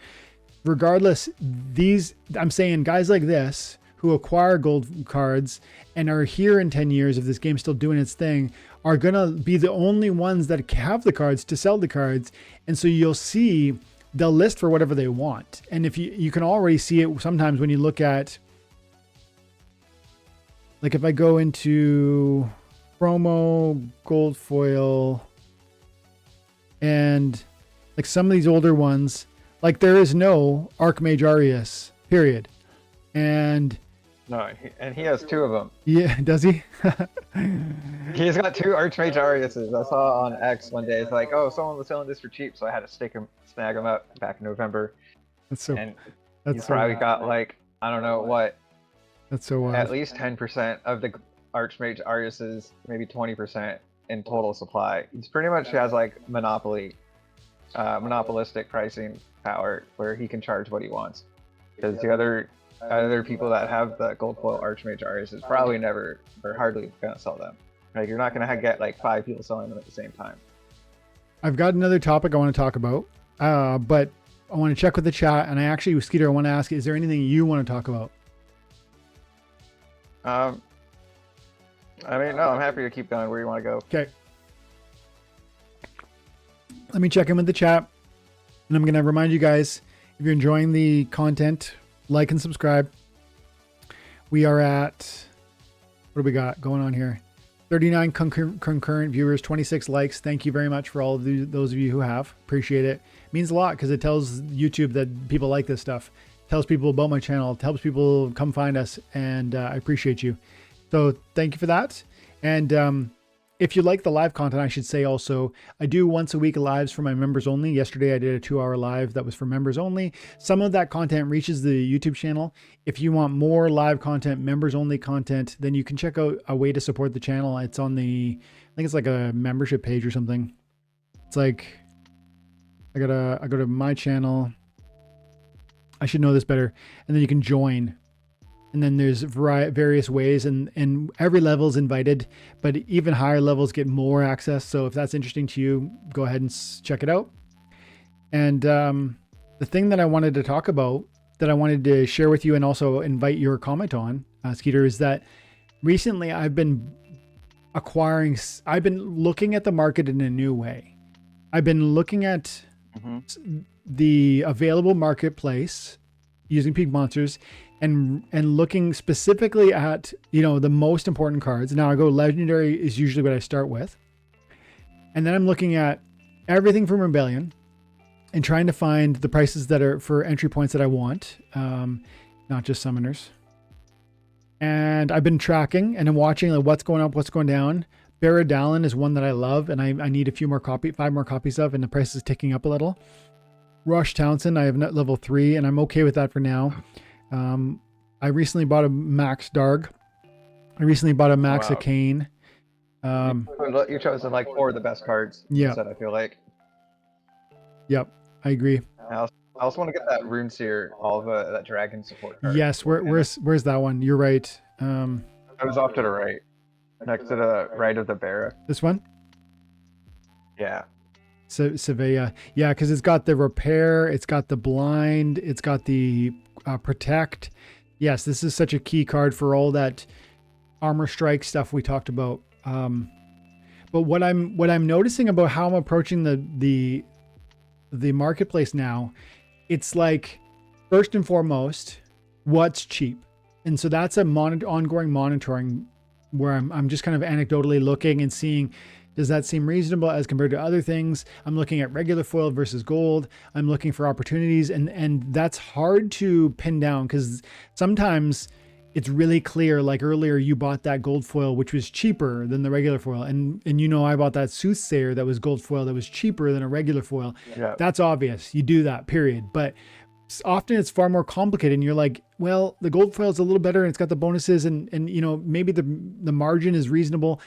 Regardless, I'm saying guys like this who acquire gold cards and are here in 10 years, if this game's still doing its thing, are going to be the only ones that have the cards to sell the cards. And so you'll see they'll list for whatever they want. And if you can already see it sometimes when you look at, like if I go into promo, gold foil, and like some of these older ones, like there is no Archmage Arius, period. And no, and he has 2 of them. yeah, does he? He's got 2 Archmage Ariuses. I saw on X one day. It's like, oh, someone was selling this for cheap, so I had to snag him up back in November. That's so. And That's he's so, probably got like, I don't know what, that's so wild. at least 10% of the Archmage Ariuses, maybe 20% in total supply. He's pretty much has like monopolistic pricing power where he can charge what he wants. Because the other people that have the gold foil Archmage Arius is probably never or hardly gonna sell them. Like you're not gonna get like 5 people selling them at the same time. I've got another topic I want to talk about, but I want to check with the chat. And I actually, Skeeter, I want to ask, is there anything you want to talk about? I mean, no, I'm happy to keep going where you want to go. Okay. Let me check in with the chat. And I'm going to remind you guys, if you're enjoying the content, like and subscribe. We are at, what do we got going on here? 39 concurrent viewers, 26 likes. Thank you very much for all of those of you who have. Appreciate it. It means a lot because it tells YouTube that people like this stuff. It tells people about my channel. It helps people come find us. And I appreciate you. So thank you for that. And if you like the live content, I should say also, I do once a week lives for my members only. Yesterday, I did a 2-hour live that was for members only. Some of that content reaches the YouTube channel. If you want more live content, members only content, then you can check out a way to support the channel. It's on the, I think it's like a membership page or something. It's like, I go to my channel. I should know this better. And then you can join. And then there's various ways, and every level is invited, but even higher levels get more access. So if that's interesting to you, go ahead and check it out. And the thing that I wanted to talk about, that I wanted to share with you and also invite your comment on, Skeeter, is that recently I've been looking at the market in a new way. I've been looking at the available marketplace using Peak Monsters and looking specifically at, the most important cards. Now I go legendary is usually what I start with. And then I'm looking at everything from Rebellion and trying to find the prices that are for entry points that I want, not just summoners. And I've been tracking and I'm watching like what's going up, what's going down. Baradalin is one that I love and I need a few more 5 more copies of, and the price is ticking up a little. Rush Townsend, I have level 3 and I'm okay with that for now. I recently bought a Max Darg. I recently bought a Max Arcane. You chose like 4 of the best cards. Yeah. I feel like. Yep, I agree. I also want to get that Rune Seer, that dragon support card. Yes, where's that one? You're right. It was off to the right, next to the right of the Barra. This one? Yeah. Sevilla. Yeah, because it's got the repair, it's got the blind, it's got the protect. Yes, this is such a key card for all that armor strike stuff we talked about. But what I'm noticing about how I'm approaching the marketplace now, it's like first and foremost, what's cheap, and so that's a ongoing monitoring where I'm just kind of anecdotally looking and seeing, does that seem reasonable as compared to other things? I'm looking at regular foil versus gold. I'm looking for opportunities, and that's hard to pin down because sometimes it's really clear. Like earlier, you bought that gold foil, which was cheaper than the regular foil. And I bought that Soothsayer that was gold foil that was cheaper than a regular foil. Yeah. That's obvious. You do that, period. But often it's far more complicated. And you're like, well, the gold foil is a little better and it's got the bonuses and maybe the margin is reasonable.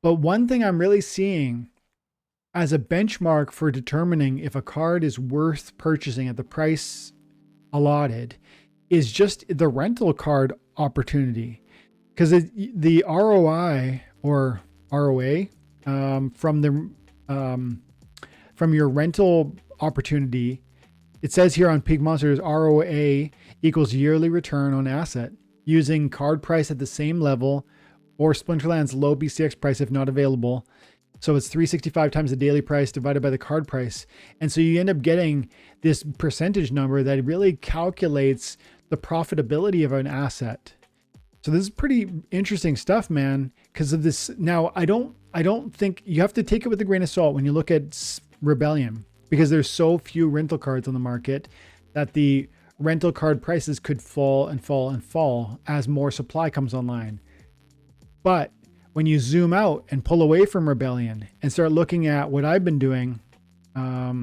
But one thing I'm really seeing as a benchmark for determining if a card is worth purchasing at the price allotted is just the rental card opportunity. Because the ROI or ROA from your rental opportunity, it says here on Peak Monsters, ROA equals yearly return on asset. using card price at the same level or Splinterlands low BCX price if not available. So it's 365 times the daily price divided by the card price. And so you end up getting this percentage number that really calculates the profitability of an asset. So this is pretty interesting stuff, man, because of this. Now, I don't think you have to take it with a grain of salt when you look at Rebellion, because there's so few rental cards on the market that the rental card prices could fall and fall and fall as more supply comes online. But when you zoom out and pull away from Rebellion and start looking at what I've been doing, I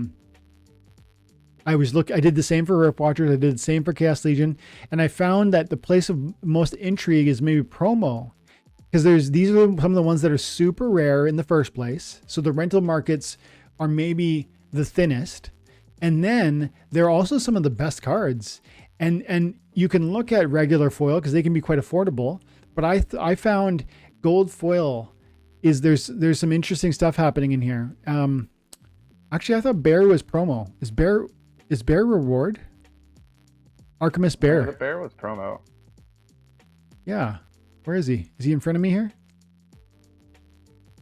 did the same for Rift Watchers. I did the same for Chaos Legion. And I found that the place of most intrigue is maybe promo, because these are some of the ones that are super rare in the first place. So the rental markets are maybe the thinnest. And then they're also some of the best cards. And you can look at regular foil because they can be quite affordable. But I found gold foil there's some interesting stuff happening in here. Actually, I thought Bear was promo. Is Bear reward? Archimist Bear. The Bear was promo. Yeah. Where is he? Is he in front of me here?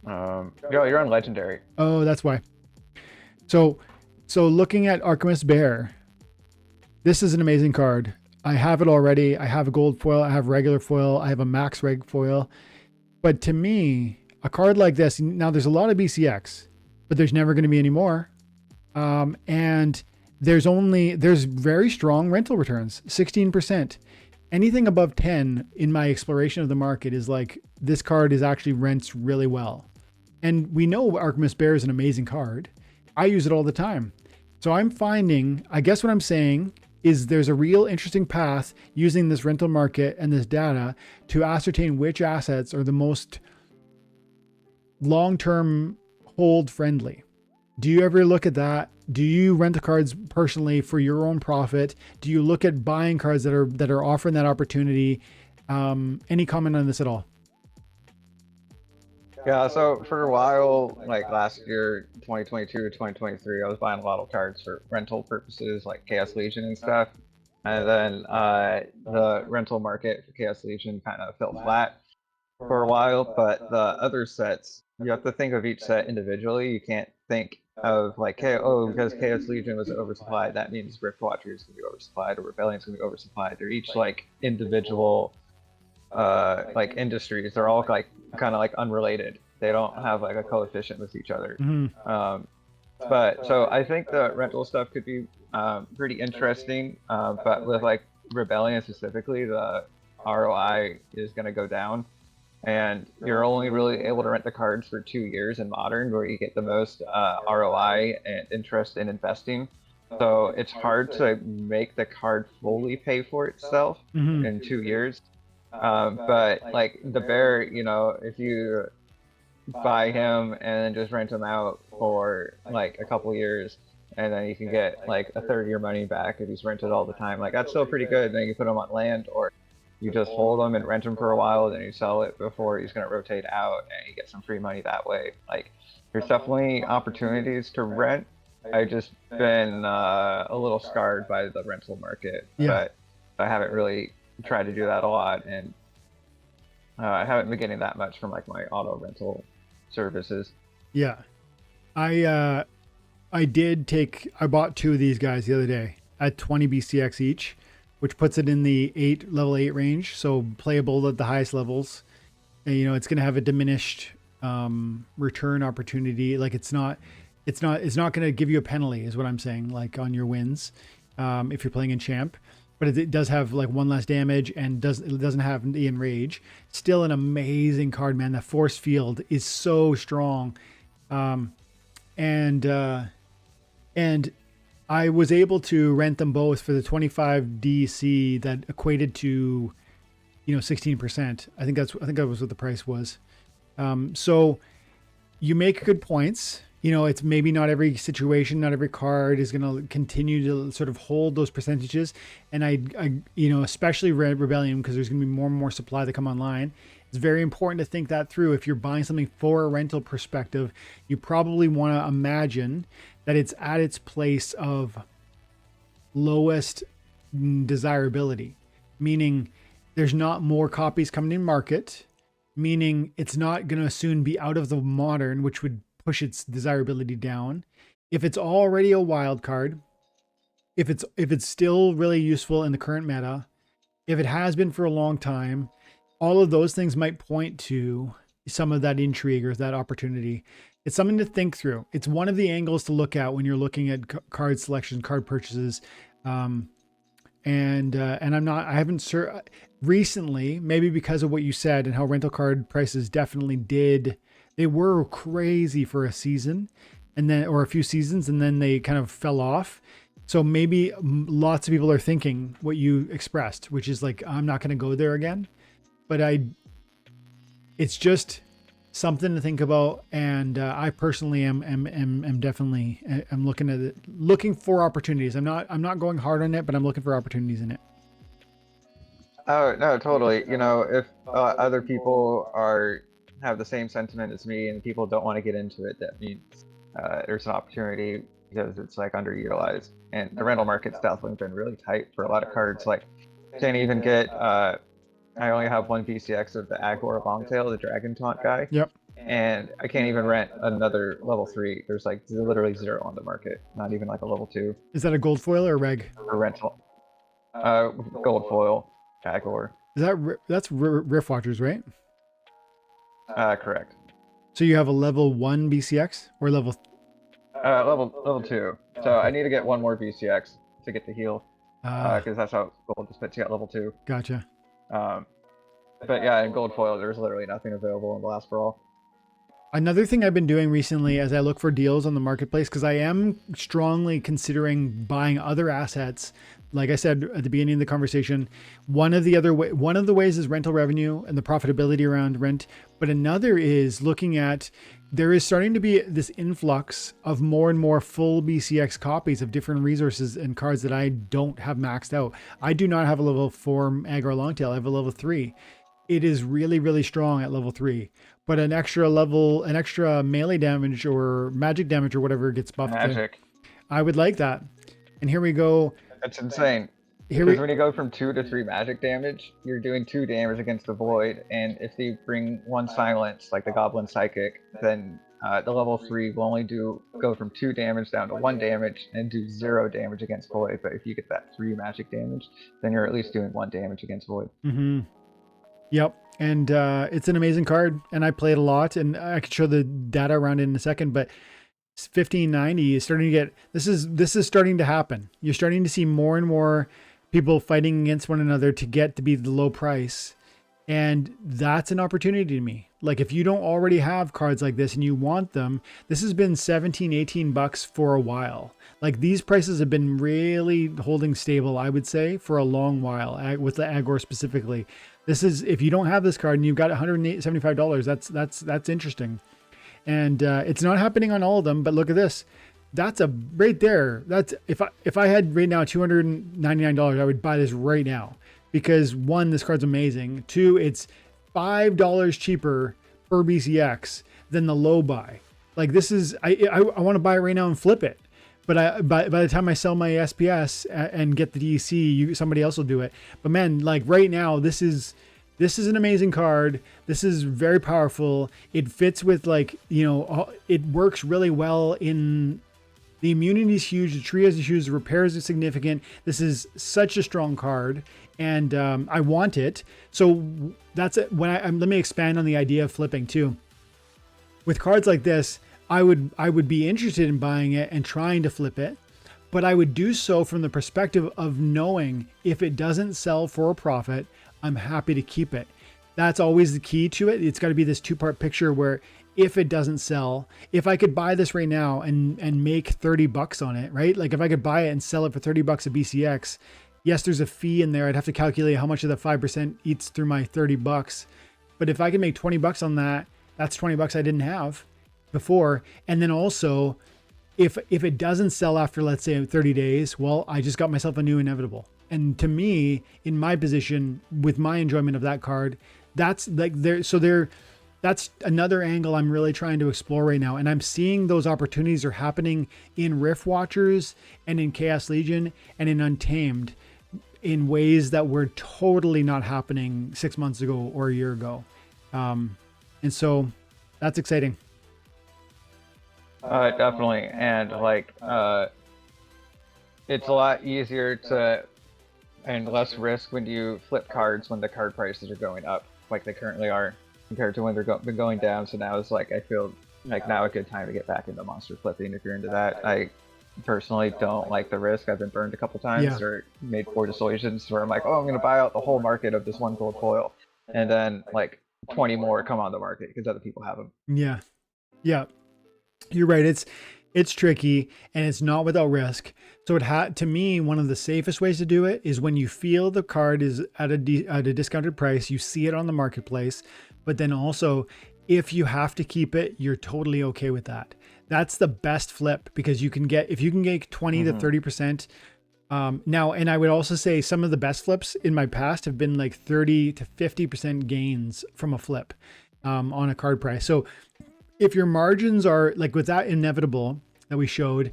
You're on Legendary. Oh, that's why. So looking at Archimist Bear, this is an amazing card. I have it already. I have a gold foil. I have regular foil. I have a max reg foil. But to me, a card like this, now there's a lot of BCX, but there's never going to be any more. And there's very strong rental returns, 16%. Anything above 10 in my exploration of the market is like, this card is actually rents really well. And we know Archimist Bear is an amazing card. I use it all the time. So I'm finding, I guess what I'm saying is there's a real interesting path using this rental market and this data to ascertain which assets are the most long-term hold friendly. Do you ever look at that? Do you rent the cards personally for your own profit? Do you look at buying cards that are offering that opportunity? Any comment on this at all? Yeah, so for a while, like last year, 2022, 2023, I was buying a lot of cards for rental purposes, like Chaos Legion and stuff. And then the rental market for Chaos Legion kind of fell flat for a while, but the other sets, you have to think of each set individually. You can't think of like, because Chaos Legion was oversupplied, that means Rift Watcher is going to be oversupplied, or Rebellion is going to be oversupplied. They're each like individual like industries. They're all like kind of like unrelated. They don't have like a coefficient with each other. Mm-hmm. But so I think the rental stuff could be pretty interesting. But with like Rebellion specifically, the ROI is going to go down, and you're only really able to rent the cards for 2 years in Modern, where you get the most ROI and interest in investing. So it's hard to make the card fully pay for itself in 2 years. But like the Bear, you know, if you buy him and then just rent him out for like a couple years, and then you can get like a third of your money back if he's rented all the time, like that's still pretty good. Then you put him on land, or you just hold him and rent him for a while, then you sell it before he's going to rotate out, and you get some free money that way. Like there's definitely opportunities to rent. I've just been a little scarred by the rental market, but I haven't really tried to do that a lot, and I haven't been getting that much from like my auto rental services. Yeah, I bought 2 of these guys the other day at 20 BCX each, which puts it in the level 8 range, so playable at the highest levels. And, you know, it's going to have a diminished return opportunity. Like it's not going to give you a penalty, is what I'm saying, like on your wins if you're playing in champ. But it does have like 1 less damage, and it doesn't have the enrage. Still an amazing card, man. The force field is so strong, and I was able to rent them both for the 25 DC that equated to, 16%. I think that was what the price was. So you make good points. It's maybe not every situation, not every card is going to continue to sort of hold those percentages. And I especially Rebellion, because there's going to be more and more supply that come online. It's very important to think that through. If you're buying something for a rental perspective, you probably want to imagine that it's at its place of lowest desirability, meaning there's not more copies coming in market, meaning it's not going to soon be out of the modern, which would push its desirability down. If it's already a wild card, if it's still really useful in the current meta, if it has been for a long time, all of those things might point to some of that intrigue or that opportunity. It's something to think through. It's one of the angles to look at when you're looking at card selection, card purchases. And I haven't recently, maybe because of what you said and how rental card prices definitely they were crazy for a season or a few seasons, and then they kind of fell off. So maybe lots of people are thinking what you expressed, which is like, I'm not going to go there again, but it's just something to think about. And I personally am definitely, I'm looking at it, looking for opportunities. I'm not going hard on it, but I'm looking for opportunities in it. Oh, no, totally. You know, if other people have the same sentiment as me and people don't want to get into it, that means there's an opportunity because it's like underutilized. And the rental market's definitely been really tight for a lot of cards. Like, can't even get, I only have one VCX of the Agor Longtail, the Dragon Taunt guy. Yep. And I can't even rent another level 3. There's like literally 0 on the market, not even like a level 2. Is that a gold foil or a reg? For rental. Gold foil, Agor. That's Rift Watchers, right? Correct. So you have a level 1 BCX or level level 2. So I need to get one more VCX to get the heal, because that's how gold is split to get level 2. Gotcha. But yeah, in gold foil, there's literally nothing available in the last brawl. Another thing I've been doing recently as I look for deals on the marketplace, because I am strongly considering buying other assets. Like I said at the beginning of the conversation, one of the ways is rental revenue and the profitability around rent, but another is looking at, there is starting to be this influx of more and more full BCX copies of different resources and cards that I don't have maxed out. I do not have a level 4 Aggro Longtail. I have a level 3. It is really, really strong at level 3, but an extra melee damage or magic damage or whatever gets buffed. Magic. I would like that. And here we go. That's insane. Because when you go from 2 to 3 magic damage, you're doing 2 damage against the void, and if they bring one silence, like the Goblin Psychic, then the level 3 will only go from 2 damage down to 1 damage and do 0 damage against void. But if you get that 3 magic damage, then you're at least doing 1 damage against void. Mm-hmm. Yep. And it's an amazing card, and I play it a lot, and I could show the data around it in a second, but 1590 is starting to get, this is starting to happen. You're starting to see more and more people fighting against one another to get to be the low price. And that's an opportunity to me. Like, if you don't already have cards like this and you want them, this has been 17, 18 bucks for a while. Like, these prices have been really holding stable, I would say, for a long while, with the Agor specifically. This is, if you don't have this card and you've got $175, that's interesting. And it's not happening on all of them, but look at this. That's right there. That's if I had right now $299, I would buy this right now, because 1, this card's amazing. 2, it's $5 cheaper per BCX than the low buy. Like, this is, I want to buy it right now and flip it. But by the time I sell my SPS and get the DC, somebody else will do it. But man, like right now, this is an amazing card. This is very powerful. It fits with, like, you know, it works really well in. The immunity is huge. The trios is huge. The repairs are significant. This is such a strong card, and I want it. So that's it. Let me expand on the idea of flipping too. With cards like this, I would be interested in buying it and trying to flip it, but I would do so from the perspective of knowing if it doesn't sell for a profit, I'm happy to keep it. That's always the key to it. It's got to be this 2-part picture where, if it doesn't sell, if I could buy this right now and make 30 bucks on it, right? Like, if I could buy it and sell it for 30 bucks a BCX, yes, there's a fee in there. I'd have to calculate how much of the 5% eats through my 30 bucks. But if I can make 20 bucks on that, that's 20 bucks I didn't have before. And then also, if it doesn't sell after, let's say, 30 days, well, I just got myself a new inevitable. And to me, in my position, with my enjoyment of that card, that's like that's another angle I'm really trying to explore right now. And I'm seeing those opportunities are happening in Rift Watchers and in Chaos Legion and in Untamed. in ways that were totally not happening 6 months ago or a year ago. And so that's exciting. Definitely. And like, it's a lot easier to, and less risk when you flip cards when the card prices are going up, like they currently are, compared to when they're been going down. So now it's like, I feel like now a good time to get back into monster flipping if you're into that. I personally don't like the risk. I've been burned a couple times or made poor decisions where I'm like, oh, I'm going to buy out the whole market of this one gold foil. And then like 20 more come on the market because other people have them. Yeah. Yeah. You're right. It's tricky and it's not without risk. So to me, one of the safest ways to do it is when you feel the card is at a discounted price, you see it on the marketplace, but then also if you have to keep it, you're totally okay with that. That's the best flip because if you can get 20 to 30%. Now, and I would also say some of the best flips in my past have been like 30 to 50% gains from a flip on a card price. So if your margins are like with that inevitable that we showed,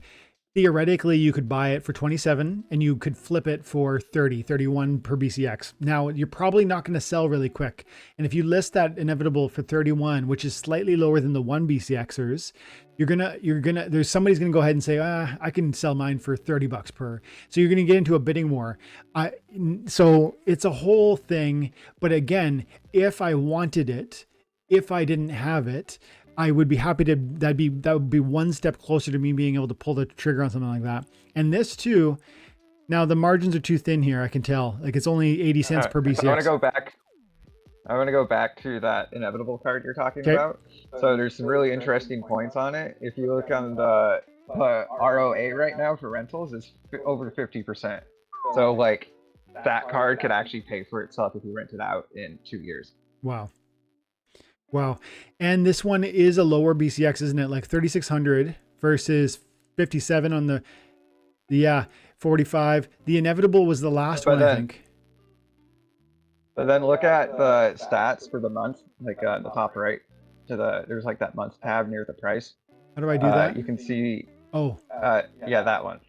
theoretically you could buy it for 27 and you could flip it for 30, 31 per BCX. Now you're probably not going to sell really quick. And if you list that inevitable for 31, which is slightly lower than the 1 BCXers, there's somebody's going to go ahead and say, I can sell mine for $30 per. So you're going to get into a bidding war. So it's a whole thing. But again, if I wanted it, if I didn't have it, I would be happy to, that would be one step closer to me being able to pull the trigger on something like that. And this too, now the margins are too thin here. I can tell, like it's only 80 cents per BCX. I want to go back to that inevitable card you're talking about. So there's some really interesting points on it. If you look on the ROA right now for rentals, it's over 50%. So like that card could actually pay for itself if you rent it out in 2 years. Wow. Wow. And this one is a lower BCX, isn't it? Like 3,600 versus 57 on the 45. The inevitable was the last one, I think. But then look at the stats for the month, like on the top right there's like that month tab near the price. How do I do that? You can see, yeah, that one.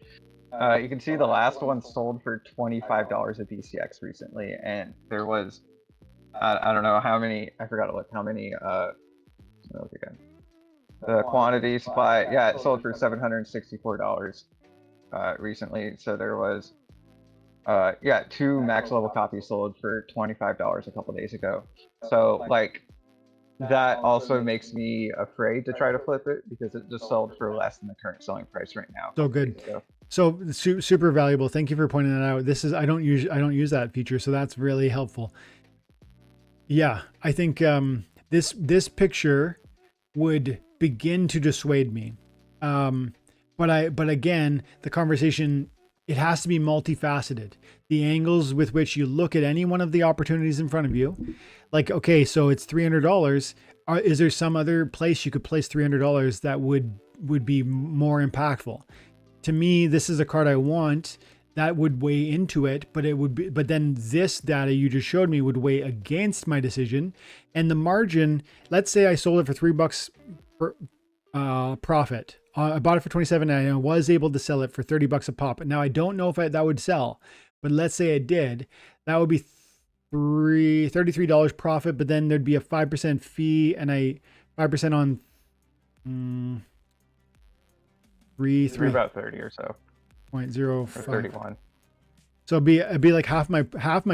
You can see the last one sold for $25 a BCX recently. And there was, I don't know how many, I forgot to look how many, look again. The quantity supply, it sold for $764 recently. So there was, 2 max level copies sold for $25 a couple days ago. So like, that also makes me afraid to try to flip it because it just sold for less than the current selling price right now. So good. So super valuable. Thank you for pointing that out. This is, I don't use that feature. So that's really helpful. Yeah, I think this picture would begin to dissuade me. But again, the conversation, it has to be multifaceted. The angles with which you look at any one of the opportunities in front of you, like, okay, so it's $300. Is there some other place you could place $300 that would be more impactful? To me, this is a card I want. That would weigh into it, but then this data you just showed me would weigh against my decision. And the margin, let's say I sold it for $3 per profit. I bought it for 27 and I was able to sell it for $30 a pop. Now I don't know if that would sell, but let's say I did, that would be $33 profit, but then there'd be a 5% fee and 5% on about 30 or so. 0.05. 31. So it'd be like half my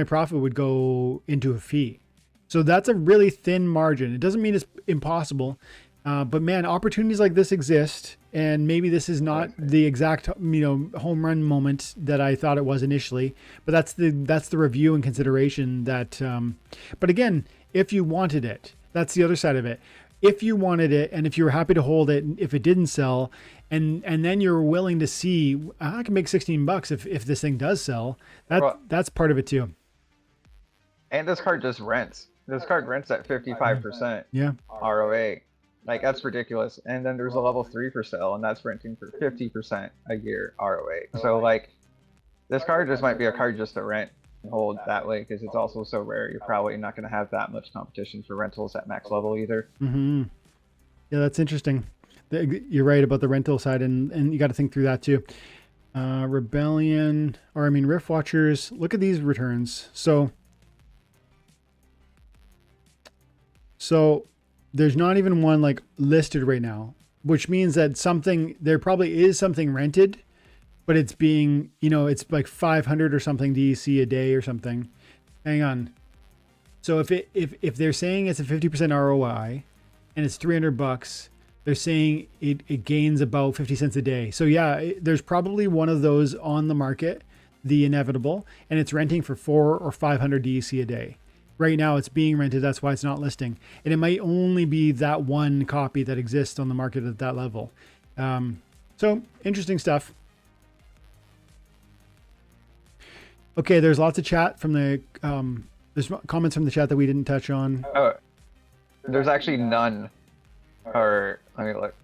profit would go into a fee. So that's a really thin margin. It doesn't mean it's impossible, but man, opportunities like this exist, and maybe this is not the exact home run moment that I thought it was initially. But that's the review and consideration that. But again, if you wanted it, that's the other side of it. If you wanted it, and if you were happy to hold it, if it didn't sell, and then you're willing to see, I can make $16 if this thing does sell. That's part of it too. And this card just rents. This card rents at 55%. Yeah. ROA. Like that's ridiculous. And then there's a level 3 for sale, and that's renting for 50% a year ROA. So like, this card just might be a card just to rent and hold that way because it's also so rare. You're probably not going to have that much competition for rentals at max level either. Mm-hmm. Yeah, that's interesting. You're right about the rental side, and you got to think through that too. Rebellion, or I mean, Rift Watchers. Look at these returns. So there's not even one like listed right now, which means that there probably is something rented, but it's being, it's like 500 or something DEC a day or something. Hang on. So if they're saying it's a 50% ROI and it's $300, they're saying it gains about 50 cents a day. So yeah, there's probably one of those on the market, the inevitable, and it's renting for 400 or 500 DEC a day. Right now it's being rented. That's why it's not listing. And it might only be that one copy that exists on the market at that level. So interesting stuff. Okay, there's lots of chat from the, there's comments from the chat that we didn't touch on. Oh, there's actually none. Or, let me look.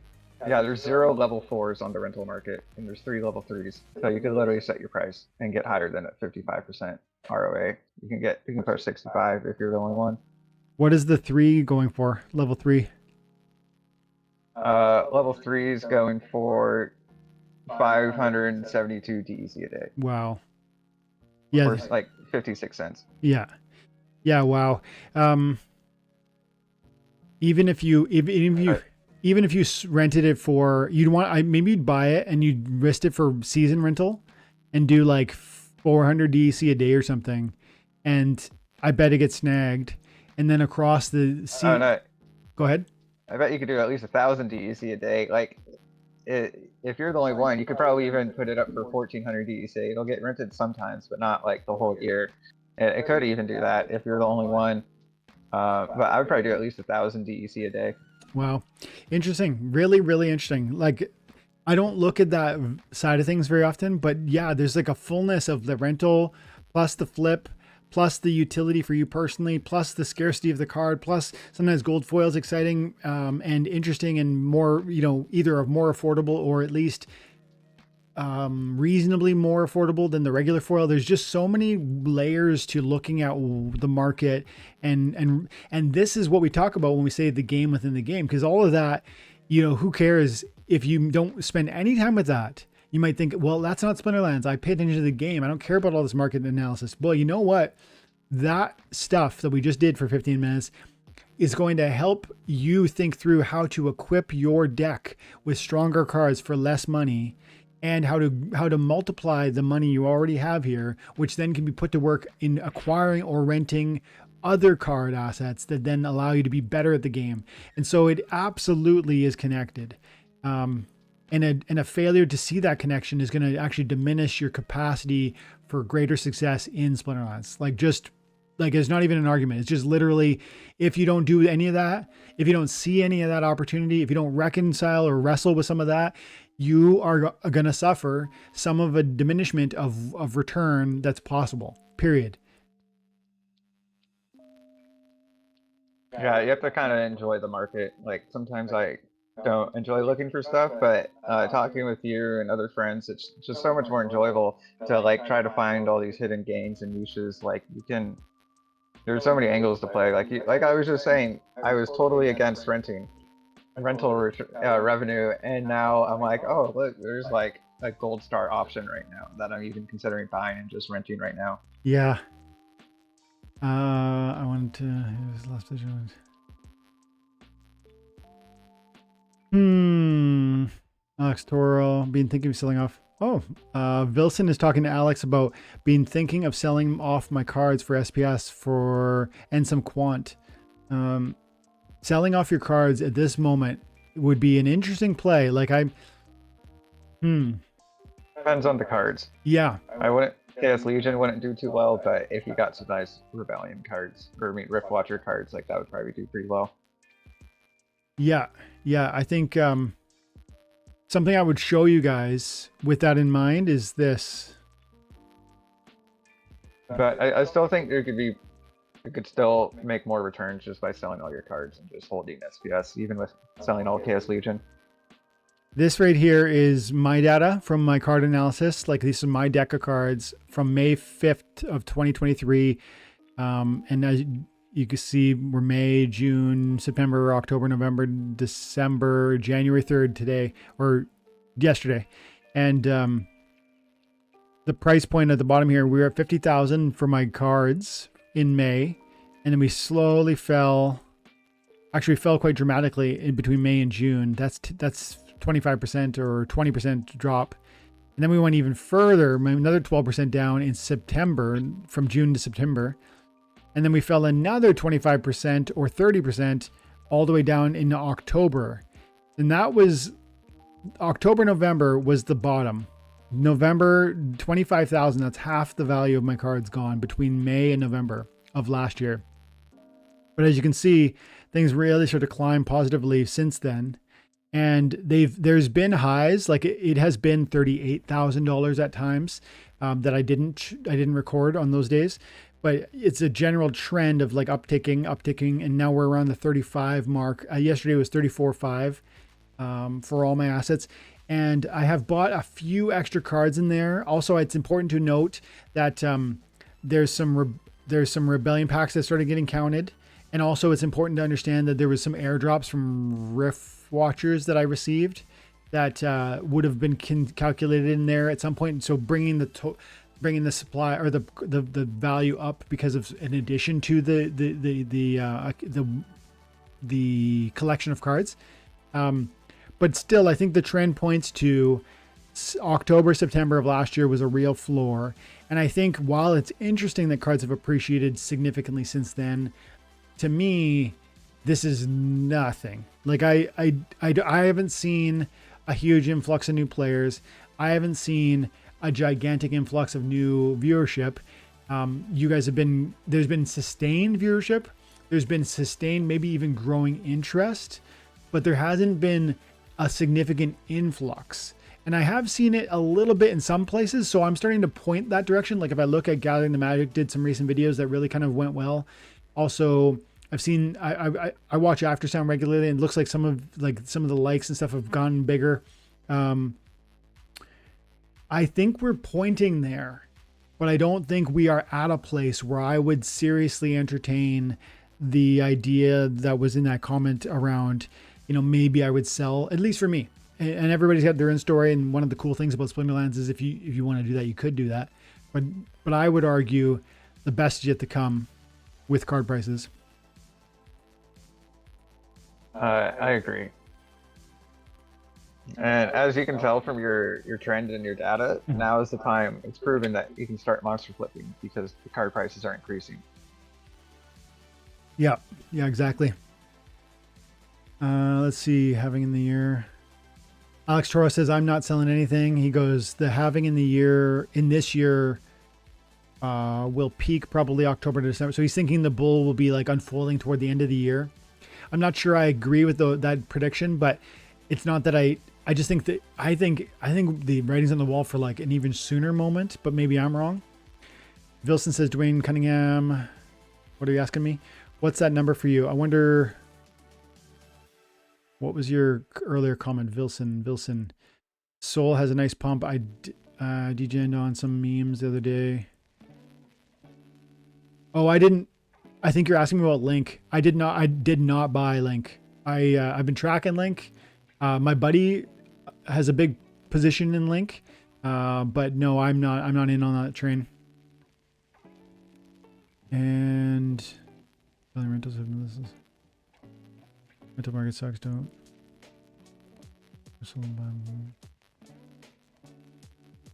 Yeah, there's 0 level 4s on the rental market, and there's 3 level 3s. So you could literally set your price and get higher than at 55% ROA. You can push 65 if you're the only one. What is the 3 going for? Level 3? Level 3 is going for 572 DEC a day. Wow. Yeah. Or like 56 cents. Yeah. Yeah. Wow. Even if you rented it for, maybe you'd buy it and you'd list it for season rental and do like 400 DEC a day or something. And I bet it gets snagged. And then across the sea. Oh, no. Go ahead. I bet you could do at least 1,000 DEC a day. Like, if you're the only one, you could probably even put it up for 1,400 DEC. It'll get rented sometimes, but not like the whole year. It could even do that if you're the only one. But I would probably do at least 1,000 DEC a day. Wow. Interesting. Really, really interesting. Like, I don't look at that side of things very often, but yeah, there's like a fullness of the rental plus the flip, plus the utility for you personally, plus the scarcity of the card, plus sometimes gold foil is exciting and interesting and more, either more affordable or at least reasonably more affordable than the regular foil. There's just so many layers to looking at the market, and this is what we talk about when we say the game within the game, because all of that, who cares if you don't spend any time with that? You might think, well, that's not Splinterlands. I pay attention to the game. I don't care about all this market analysis. Well, you know what? That stuff that we just did for 15 minutes is going to help you think through how to equip your deck with stronger cards for less money, and how to multiply the money you already have here, which then can be put to work in acquiring or renting other card assets that then allow you to be better at the game. And so it absolutely is connected. And a failure to see that connection is going to actually diminish your capacity for greater success in Splinterlands. Like it's not even an argument. It's just literally, if you don't do any of that, if you don't see any of that opportunity, if you don't reconcile or wrestle with some of that, you are going to suffer some of a diminishment of return that's possible, period. Yeah, you have to kind of enjoy the market. Like, sometimes I don't enjoy looking for stuff, but talking with you and other friends, it's just so much more enjoyable to like try to find all these hidden gains and niches. Like, there's so many angles to play. Like I was just saying, I was totally against rental revenue, and now I'm like, oh look, there's like a gold star option right now that I'm even considering buying and just renting right now. Yeah. I wanted to his last vision. Alex Toro, been thinking of selling off. Oh, Vilson is talking to Alex about being thinking of selling off my cards for SPS and some quant. Selling off your cards at this moment would be an interesting play. Depends on the cards. Yeah. Chaos Legion wouldn't do too well, but if you got some nice Rebellion cards, Rift Watcher cards, like that would probably do pretty well. Yeah. I think something I would show you guys with that in mind is this. But I still think you could still make more returns just by selling all your cards and just holding SPS, even with selling all Chaos Legion. This right here is my data from my card analysis. Like, these are my deck of cards from May 5th of 2023. And as you can see, we're May, June, September, October, November, December, January 3rd today, or yesterday. And the price point at the bottom here, we were at 50,000 for my cards in May, and then we slowly fell. Actually fell quite dramatically in between May and June. That's 25% or 20% drop. And then we went even further, another 12% down in September, from June to September. And then we fell another 25% or 30% all the way down into October. And that was October, November was the bottom. November, 25,000. That's half the value of my cards gone between May and November of last year. But as you can see, things really started to climb positively since then. And there's been highs, like it has been $38,000 at times that I didn't record on those days, but it's a general trend of like upticking, and now we're around the 35 mark. Yesterday was 34.5 for all my assets, and I have bought a few extra cards in there. Also, it's important to note that there's some rebellion packs that started getting counted, and also it's important to understand that there was some airdrops from Riff watchers that I received that would have been calculated in there at some point. So bringing the supply or the value up because of in addition to the collection of cards. But still, I think the trend points to October, September of last year was a real floor. And I think while it's interesting that cards have appreciated significantly since then, to me, this is nothing. Like I haven't seen a huge influx of new players. I haven't seen a gigantic influx of new viewership. You guys there's been sustained viewership. There's been sustained, maybe even growing interest, but there hasn't been a significant influx. And I have seen it a little bit in some places. So I'm starting to point that direction. Like if I look at Gathering the Magic, did some recent videos that really kind of went well. Also, I've seen, I watch Aftersound regularly, and it looks like some of the likes and stuff have gone bigger. I think we're pointing there, but I don't think we are at a place where I would seriously entertain the idea that was in that comment around, maybe I would sell, at least for me. And everybody's got their own story. And one of the cool things about Splinterlands is if you want to do that, you could do that. But I would argue the best is yet to come with card prices. I agree. And as you can tell from your trend and your data, now is the time. It's proven that you can start monster flipping because the card prices are increasing. Yeah, exactly. Let's see, halving in the year. Alex Toro says, I'm not selling anything. He goes, the halving in this year will peak probably October to December. So he's thinking the bull will be like unfolding toward the end of the year. I'm not sure I agree with that prediction, but it's not that I just think that I think the writing's on the wall for like an even sooner moment, but maybe I'm wrong. Vilson says, Dwayne Cunningham, what are you asking me? What's that number for you? I wonder, what was your earlier comment, Vilson? Soul has a nice pump. I degened on some memes the other day. Oh, I think you're asking me about Link. I did not buy Link. I've been tracking Link. My buddy has a big position in Link. But no, I'm not in on that train. And rentals have rental market sucks, don't.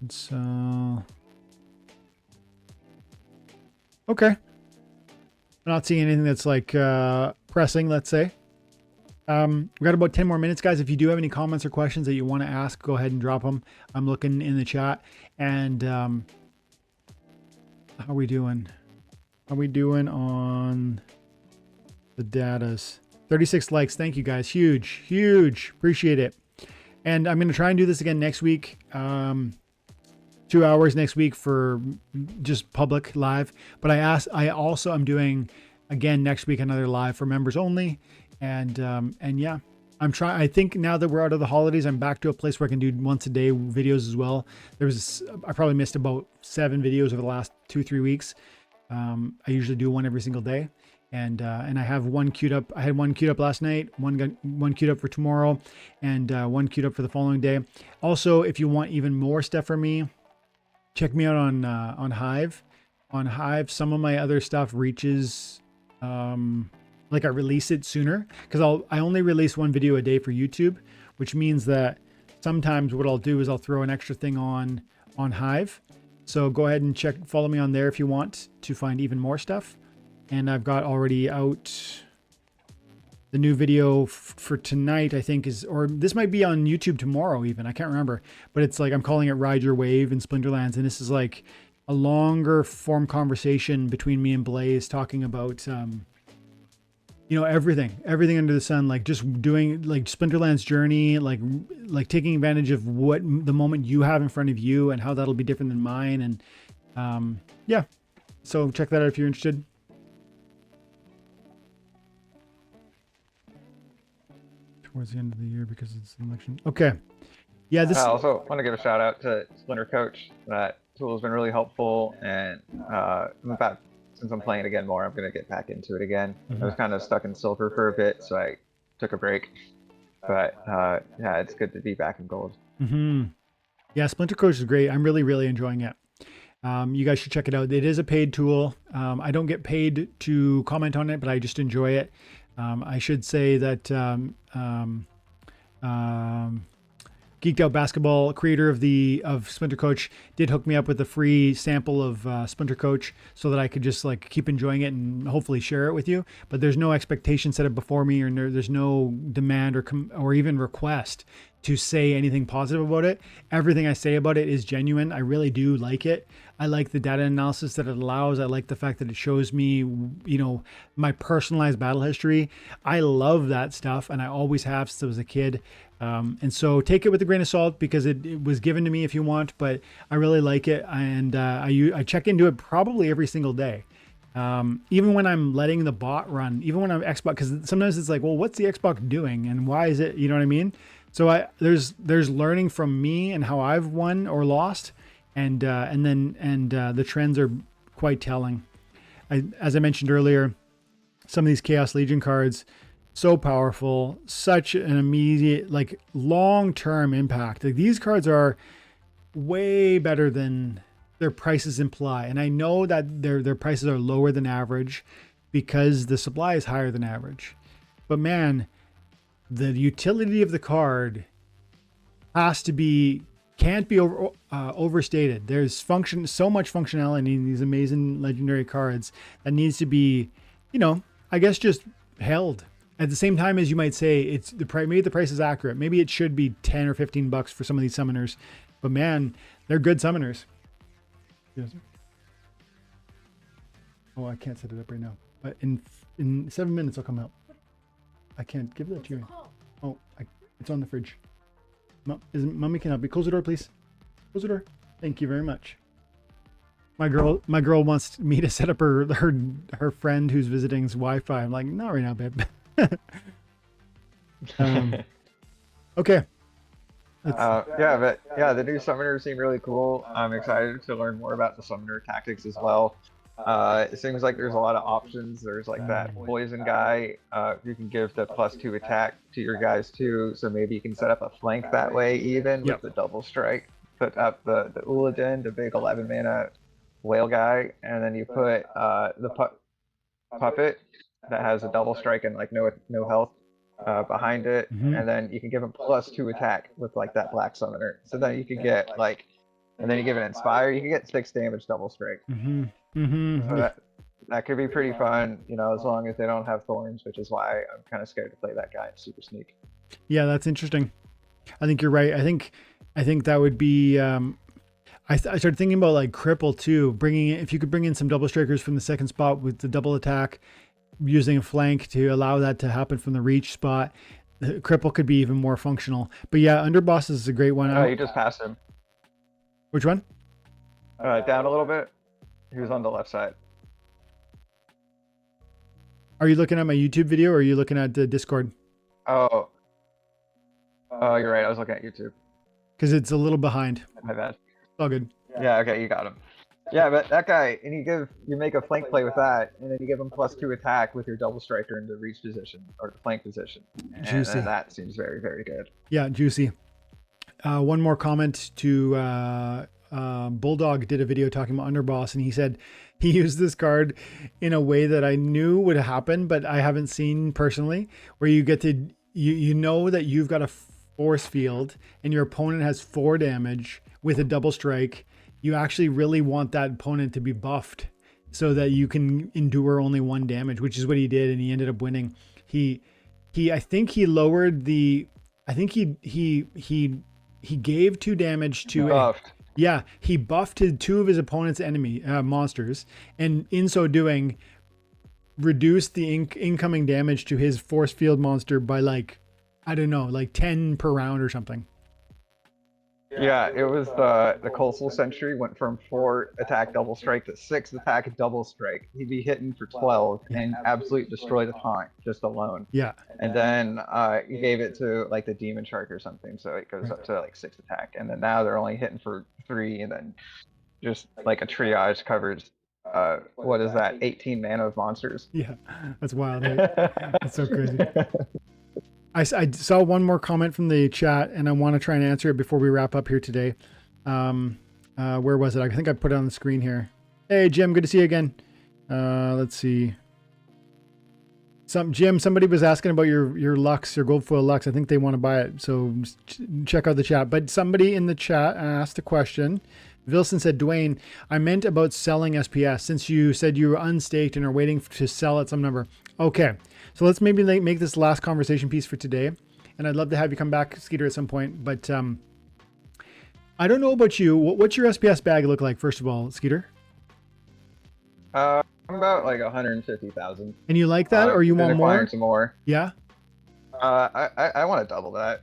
So okay. I'm not seeing anything that's like pressing, let's say. We've got about 10 more minutes, guys. If you do have any comments or questions that you want to ask, go ahead and drop them. I'm looking in the chat. And how are we doing? How are we doing on the datas? 36 likes. Thank you, guys. Huge. Appreciate it. And I'm going to try and do this again next week. 2 hours next week for just public live. But I also am doing again next week another live for members only. And yeah, I think now that we're out of the holidays, I'm back to a place where I can do once a day videos as well. I probably missed about 7 videos over the last 2-3 weeks. I usually do one every single day. And I have one queued up. I had one queued up last night, one queued up for tomorrow, and one queued up for the following day. Also, if you want even more stuff from me, check me out on Hive. On Hive, some of my other stuff reaches, like I release it sooner because I only release one video a day for YouTube, which means that sometimes what I'll do is I'll throw an extra thing on Hive. So go ahead and follow me on there if you want to find even more stuff. And I've got already out the new video for tonight, I think or this might be on YouTube tomorrow even, I can't remember, but it's like, I'm calling it Ride Your Wave in Splinterlands. And this is like a longer form conversation between me and Blaze talking about, you know, everything under the sun, like just doing like Splinterlands journey, like taking advantage of what the moment you have in front of you and how that'll be different than mine. And yeah, so check that out if you're interested. Towards the end of the year because it's an election. Okay. Yeah, I also want to give a shout out to Splinter Coach. That tool has been really helpful, and in fact, since I'm playing it again more, I'm going to get back into it again. I was kind of stuck in silver for a bit, so I took a break. But yeah, it's good to be back in gold. Yeah, Splinter Coach is great. I'm really enjoying it. You guys should check it out. It is a paid tool. I don't get paid to comment on it, but I just enjoy it. I should say that Geeked Out Basketball, creator of Splinter Coach, did hook me up with a free sample of Splinter Coach so that I could just like keep enjoying it and hopefully share it with you. But there's no expectation set up before me, or there's no demand or even request to say anything positive about it. Everything I say about it is genuine. I really do like it. I like the data analysis that it allows. I like the fact that it shows me, you know, my personalized battle history. I love that stuff, and I always have since I was a kid. And so take it with a grain of salt because it was given to me if you want, but I really like it. And I check into it probably every single day. Even when I'm letting the bot run, even when I'm Xbox, because sometimes it's like, well, what's the Xbox doing and why is it, you know what I mean? So there's learning from me and how I've won or lost. And the trends are quite telling. As I mentioned earlier, some of these Chaos Legion cards, so powerful, such an immediate, like long-term impact. Like these cards are way better than their prices imply. And I know that their prices are lower than average because the supply is higher than average. But man, the utility of the card can't be overstated. There's so much functionality in these amazing legendary cards that needs to be, you know, I guess just held. At the same time as you might say, maybe the price is accurate. Maybe it should be 10 or 15 bucks for some of these summoners, but man, they're good summoners. Yes, sir. Oh, I can't set it up right now, but in 7 minutes I'll come out. I can't give that to you. Oh, it's on the fridge. Mommy can help me. Close the door, please. Close the door. Thank you very much. My girl wants me to set up her friend who's visiting's Wi-Fi. I'm like, not right now, babe. Okay. The new summoners seem really cool. I'm excited to learn more about the summoner tactics as well. It seems like there's a lot of options. There's like that poison guy. You can give the +2 attack to your guys too, so maybe you can set up a flank that way even with the double strike. Put up the Uladin, the big 11 mana whale guy, and then you put the puppet that has a double strike and like no health behind it, and then you can give him +2 attack with like that black summoner. So then you could get like, and then you give it inspire, you can get 6 damage double strike. So that could be pretty fun, you know, as long as they don't have thorns, which is why I'm kind of scared to play that guy in Super Sneak. Yeah, that's interesting. I think you're right. I think that would be. I started thinking about like cripple too. If you could bring in some double strikers from the second spot with the double attack, using a flank to allow that to happen from the reach spot, the cripple could be even more functional. But yeah, underboss is a great one. You just passed him. Which one? Down a little bit. He was on the left side. Are you looking at my YouTube video or are you looking at the Discord? Oh, you're right. I was looking at YouTube. Because it's a little behind. My bad. It's all good. Yeah, okay, you got him. Yeah, but that guy, and you make a flank play with that, and then you give him +2 attack with your double striker in the reach position or the flank position. Juicy. And that seems very, very good. Yeah, juicy. One more comment to Bulldog did a video talking about Underboss, and he said he used this card in a way that I knew would happen, but I haven't seen personally, where you get to, you know that you've got a force field and your opponent has 4 damage with a double strike. You actually really want that opponent to be buffed so that you can endure only 1 damage, which is what he did, and he ended up winning. I think he lowered the, I think he gave 2 damage to he buffed 2 of his opponent's enemy monsters, and in so doing reduced the incoming damage to his force field monster by like, I don't know, like 10 per round or something. Yeah, it was the Coastal Sentry went from 4 attack double strike to 6 attack double strike. He'd be hitting for 12 and absolutely destroy the taunt just alone. Yeah. And then you gave it to like the Demon Shark or something, so it goes up to like 6 attack. And then now they're only hitting for 3, and then just like a triage covers what is that, 18 mana of monsters. Yeah, that's wild. That's so crazy. I saw one more comment from the chat, and I want to try and answer it before we wrap up here today. Where was it? I think I put it on the screen here. Hey, Jim, good to see you again. Let's see. Jim, somebody was asking about your Lux, your gold foil Lux. I think they want to buy it, so check out the chat. But somebody in the chat asked a question. Vilson said, Dwayne, I meant about selling SPS since you said you were unstaked and are waiting to sell at some number. Okay, so let's maybe make this last conversation piece for today. And I'd love to have you come back, Skeeter, at some point. But I don't know about you. What's your SPS bag look like, first of all, Skeeter? I'm about like 150,000. And you like that, or you want more? Some more. Yeah? I want to double that.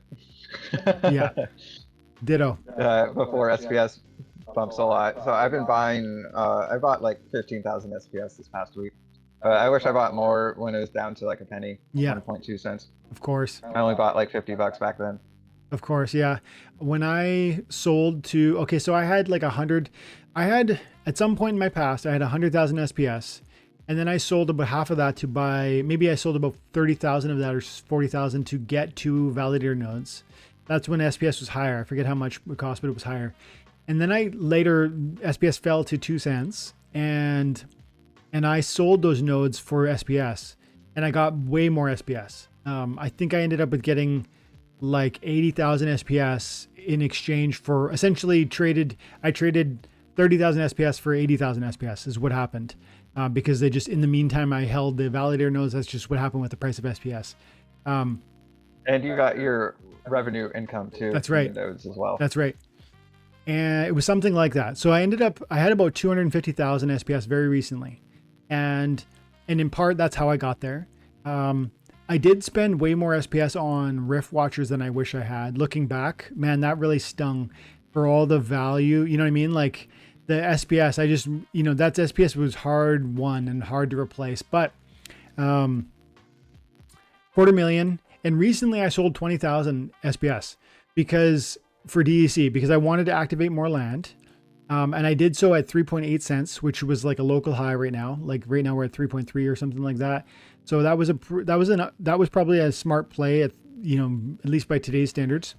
Yeah. Ditto. Before SPS bumps a lot. So I've been buying, I bought like 15,000 SPS this past week. I wish I bought more when it was down to like a penny. Yeah. 1.2 cents. Of course. I only bought like $50 back then. Of course, yeah. When I sold to, okay, so I had like 100, I had, at some point in my past, I had 100,000 SPS. And then I sold about half of that to buy, maybe I sold about 30,000 of that or 40,000 to get 2 validator nodes. That's when SPS was higher. I forget how much it cost, but it was higher. And then SPS fell to 2 cents, and I sold those nodes for SPS, and I got way more SPS. I think I ended up with getting like 80,000 SPS in exchange for essentially I traded 30,000 SPS for 80,000 SPS is what happened. Because they just, in the meantime, I held the validator nodes. That's just what happened with the price of SPS. And you got your revenue income too. That's right. Nodes as well. That's right. And it was something like that. So I had about 250,000 SPS very recently. And in part, that's how I got there. I did spend way more SPS on Rift Watchers than I wish I had. Looking back, man, that really stung for all the value. You know what I mean? Like the SPS, I just, that SPS was hard won and hard to replace. But 250,000. And recently I sold 20,000 SPS for DEC because I wanted to activate more land. And I did so at 3.8 cents, which was like a local high right now. Like right now we're at 3.3 or something like that. So that was probably a smart play at least by today's standards.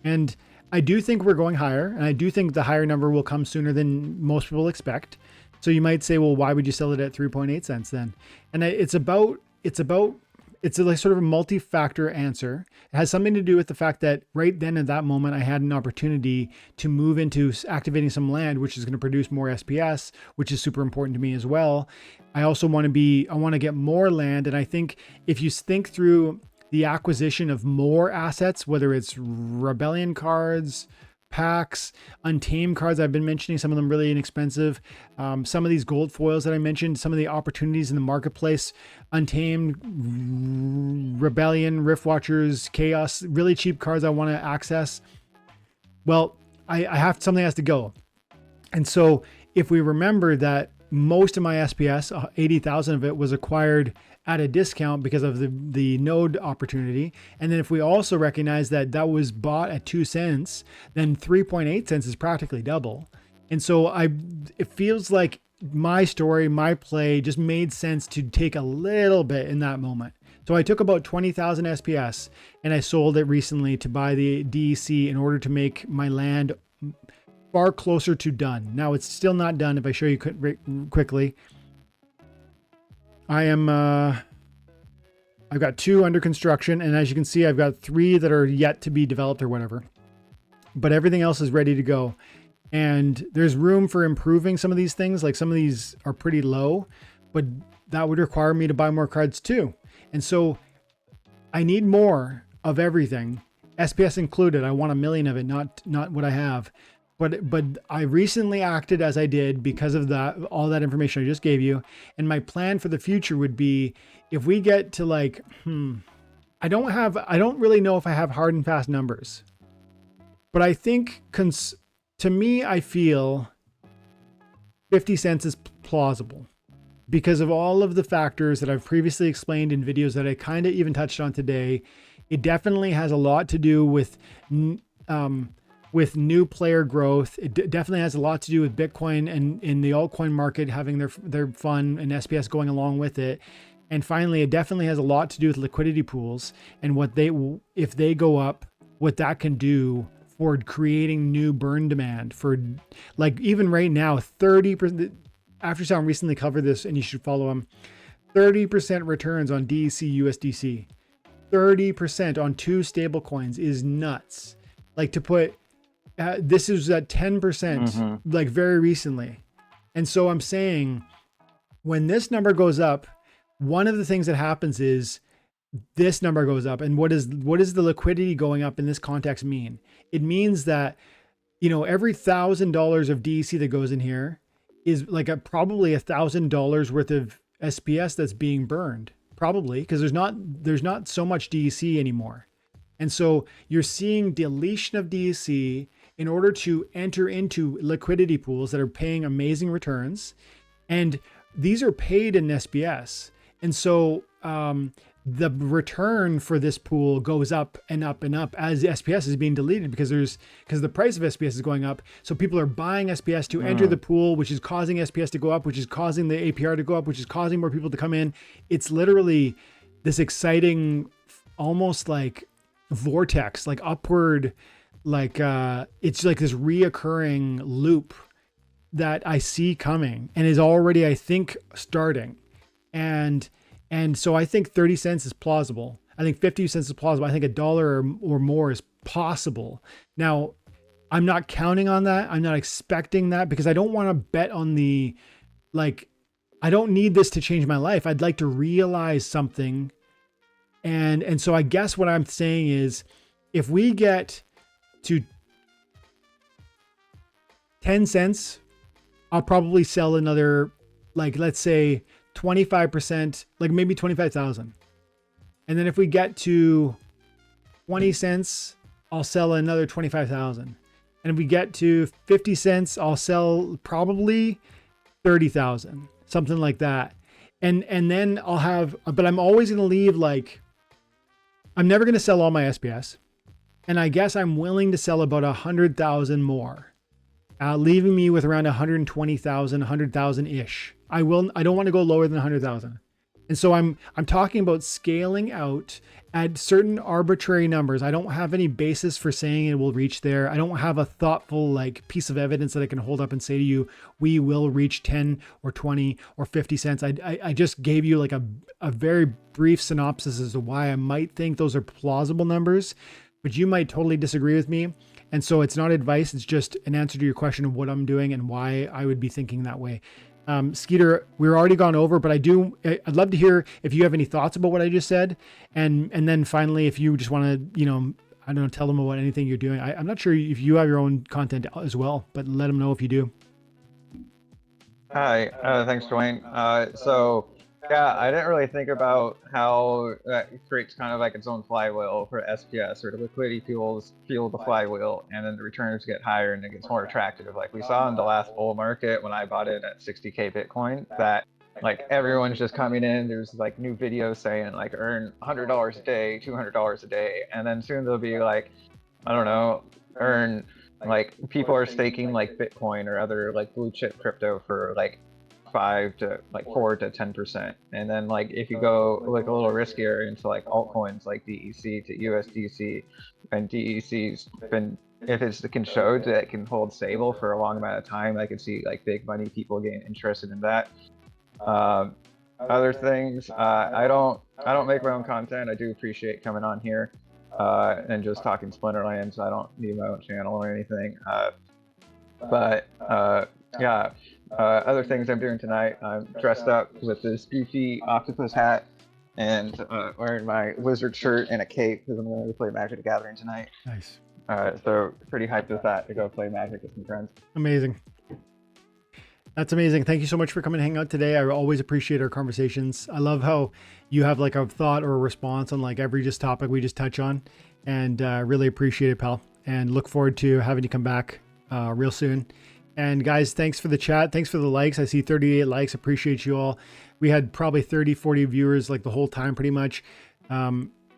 And I do think we're going higher, and I do think the higher number will come sooner than most people expect. So you might say, well, why would you sell it at 3.8 cents then? And it's like sort of a multi-factor answer. It has something to do with the fact that right then at that moment, I had an opportunity to move into activating some land, which is going to produce more SPS, which is super important to me as well. I also want to get more land. And I think if you think through the acquisition of more assets, whether it's Rebellion cards, packs, Untamed cards, I've been mentioning some of them really inexpensive. Some of these gold foils that I mentioned, some of the opportunities in the marketplace, Untamed, Rebellion, Rift Watchers, Chaos, really cheap cards I want to access. Well, something has to go. And so if we remember that most of my SPS, 80,000 of it was acquired at a discount because of the node opportunity. And then if we also recognize that was bought at 2 cents, then 3.8 cents is practically double. And so it feels like my story, my play just made sense to take a little bit in that moment. So I took about 20,000 SPS and I sold it recently to buy the DEC in order to make my land far closer to done. Now it's still not done. If I show you quickly, I am, I've got 2 under construction, and as you can see, I've got 3 that are yet to be developed or whatever, but everything else is ready to go. And there's room for improving some of these things. Like some of these are pretty low, but that would require me to buy more cards too. And so I need more of everything, SPS included. I want 1 million of it, not what I have. But I recently acted as I did because of that, all that information I just gave you. And my plan for the future would be, if we get to like, I don't really know if I have hard and fast numbers, but I think to me, I feel 50 cents is plausible because of all of the factors that I've previously explained in videos that I kind of even touched on today. It definitely has a lot to do with new player growth. It definitely has a lot to do with Bitcoin and in the altcoin market having their fun, and SPS going along with it. And finally, it definitely has a lot to do with liquidity pools and if they go up, what that can do for creating new burn demand. For like, even right now, 30%, Aftersound recently covered this, and you should follow them, 30% returns on DEC USDC, 30% on 2 stable coins is nuts. Like, to put, this is at 10%, like very recently. And so I'm saying, when this number goes up, one of the things that happens is this number goes up. And what is the liquidity going up in this context mean? It means that, every $1,000 of DEC that goes in here is like probably $1,000 worth of SPS that's being burned, probably, because there's not so much DEC anymore. And so you're seeing deletion of DEC in order to enter into liquidity pools that are paying amazing returns. And these are paid in SPS. And so, the return for this pool goes up and up and up as SPS is being deleted because the price of SPS is going up. So people are buying SPS to enter the pool, which is causing SPS to go up, which is causing the APR to go up, which is causing more people to come in. It's literally this exciting, almost like vortex, like upward, like, it's like this reoccurring loop that I see coming and is already, I think, starting. And so I think 30 cents is plausible. I think 50 cents is plausible. I think $1 or more is possible. Now, I'm not counting on that. I'm not expecting that because I don't want to bet on I don't need this to change my life. I'd like to realize something. And so I guess what I'm saying is, if we get to 10 cents, I'll probably sell another, like, let's say 25%, like maybe 25,000. And then if we get to 20 cents, I'll sell another 25,000. And if we get to 50 cents, I'll sell probably 30,000, something like that. And then I'll have, but I'm always going to leave, like, I'm never going to sell all my SPS. And I guess I'm willing to sell about 100,000 more, leaving me with around 120,000, 100,000 ish. I don't want to go lower than 100,000. And so I'm talking about scaling out at certain arbitrary numbers. I don't have any basis for saying it will reach there. I don't have a thoughtful, like, piece of evidence that I can hold up and say to you, we will reach 10 or 20 or 50 cents. I just gave you like a very brief synopsis as to why I might think those are plausible numbers, but you might totally disagree with me. And so it's not advice. It's just an answer to your question of what I'm doing and why I would be thinking that way. Skeeter, we're already gone over, but I'd love to hear if you have any thoughts about what I just said. And then finally, if you just want to, I don't know, tell them about anything you're doing. I'm not sure if you have your own content as well, but let them know if you do. Hi, thanks, Dwayne. So yeah, I didn't really think about how that creates kind of like its own flywheel for SPS, or the liquidity fuel the flywheel, and then the returns get higher and it gets more attractive. Like we saw in the last bull market when I bought it at 60K Bitcoin, that like everyone's just coming in. There's like new videos saying like earn $100 a day, $200 a day, and then soon they'll be like, I don't know, earn, like, people are staking like Bitcoin or other like blue chip crypto for like 4 to 10%. And then like if you go like a little riskier into like altcoins like DEC to USDC, and DEC's been if it's can show that it can hold stable for a long amount of time, I could see like big money people getting interested in that. Other things, I don't make my own content. I do appreciate coming on here and just talking Splinterlands. I don't need my own channel or anything. Yeah, other things I'm doing tonight, I'm dressed up with this beefy octopus hat and wearing my wizard shirt and a cape because I'm going to play Magic the Gathering tonight. Nice. So pretty hyped with that to go play Magic with some friends. Amazing. That's amazing. Thank you so much for coming to hang out today. I always appreciate our conversations. I love how you have like a thought or a response on like every just topic we just touch on, and really appreciate it, pal. And look forward to having you come back real soon. And guys, thanks for the chat. Thanks for the likes. I see 38 likes. Appreciate you all. We had probably 30, 40 viewers like the whole time pretty much.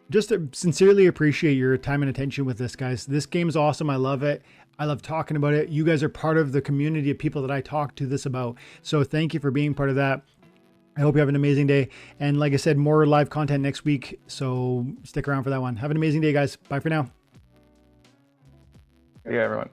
Just to sincerely appreciate your time and attention with this, guys. This game's awesome. I love it. I love talking about it. You guys are part of the community of people that I talk to this about. So thank you for being part of that. I hope you have an amazing day. And like I said, more live content next week. So stick around for that one. Have an amazing day, guys. Bye for now. Yeah, everyone.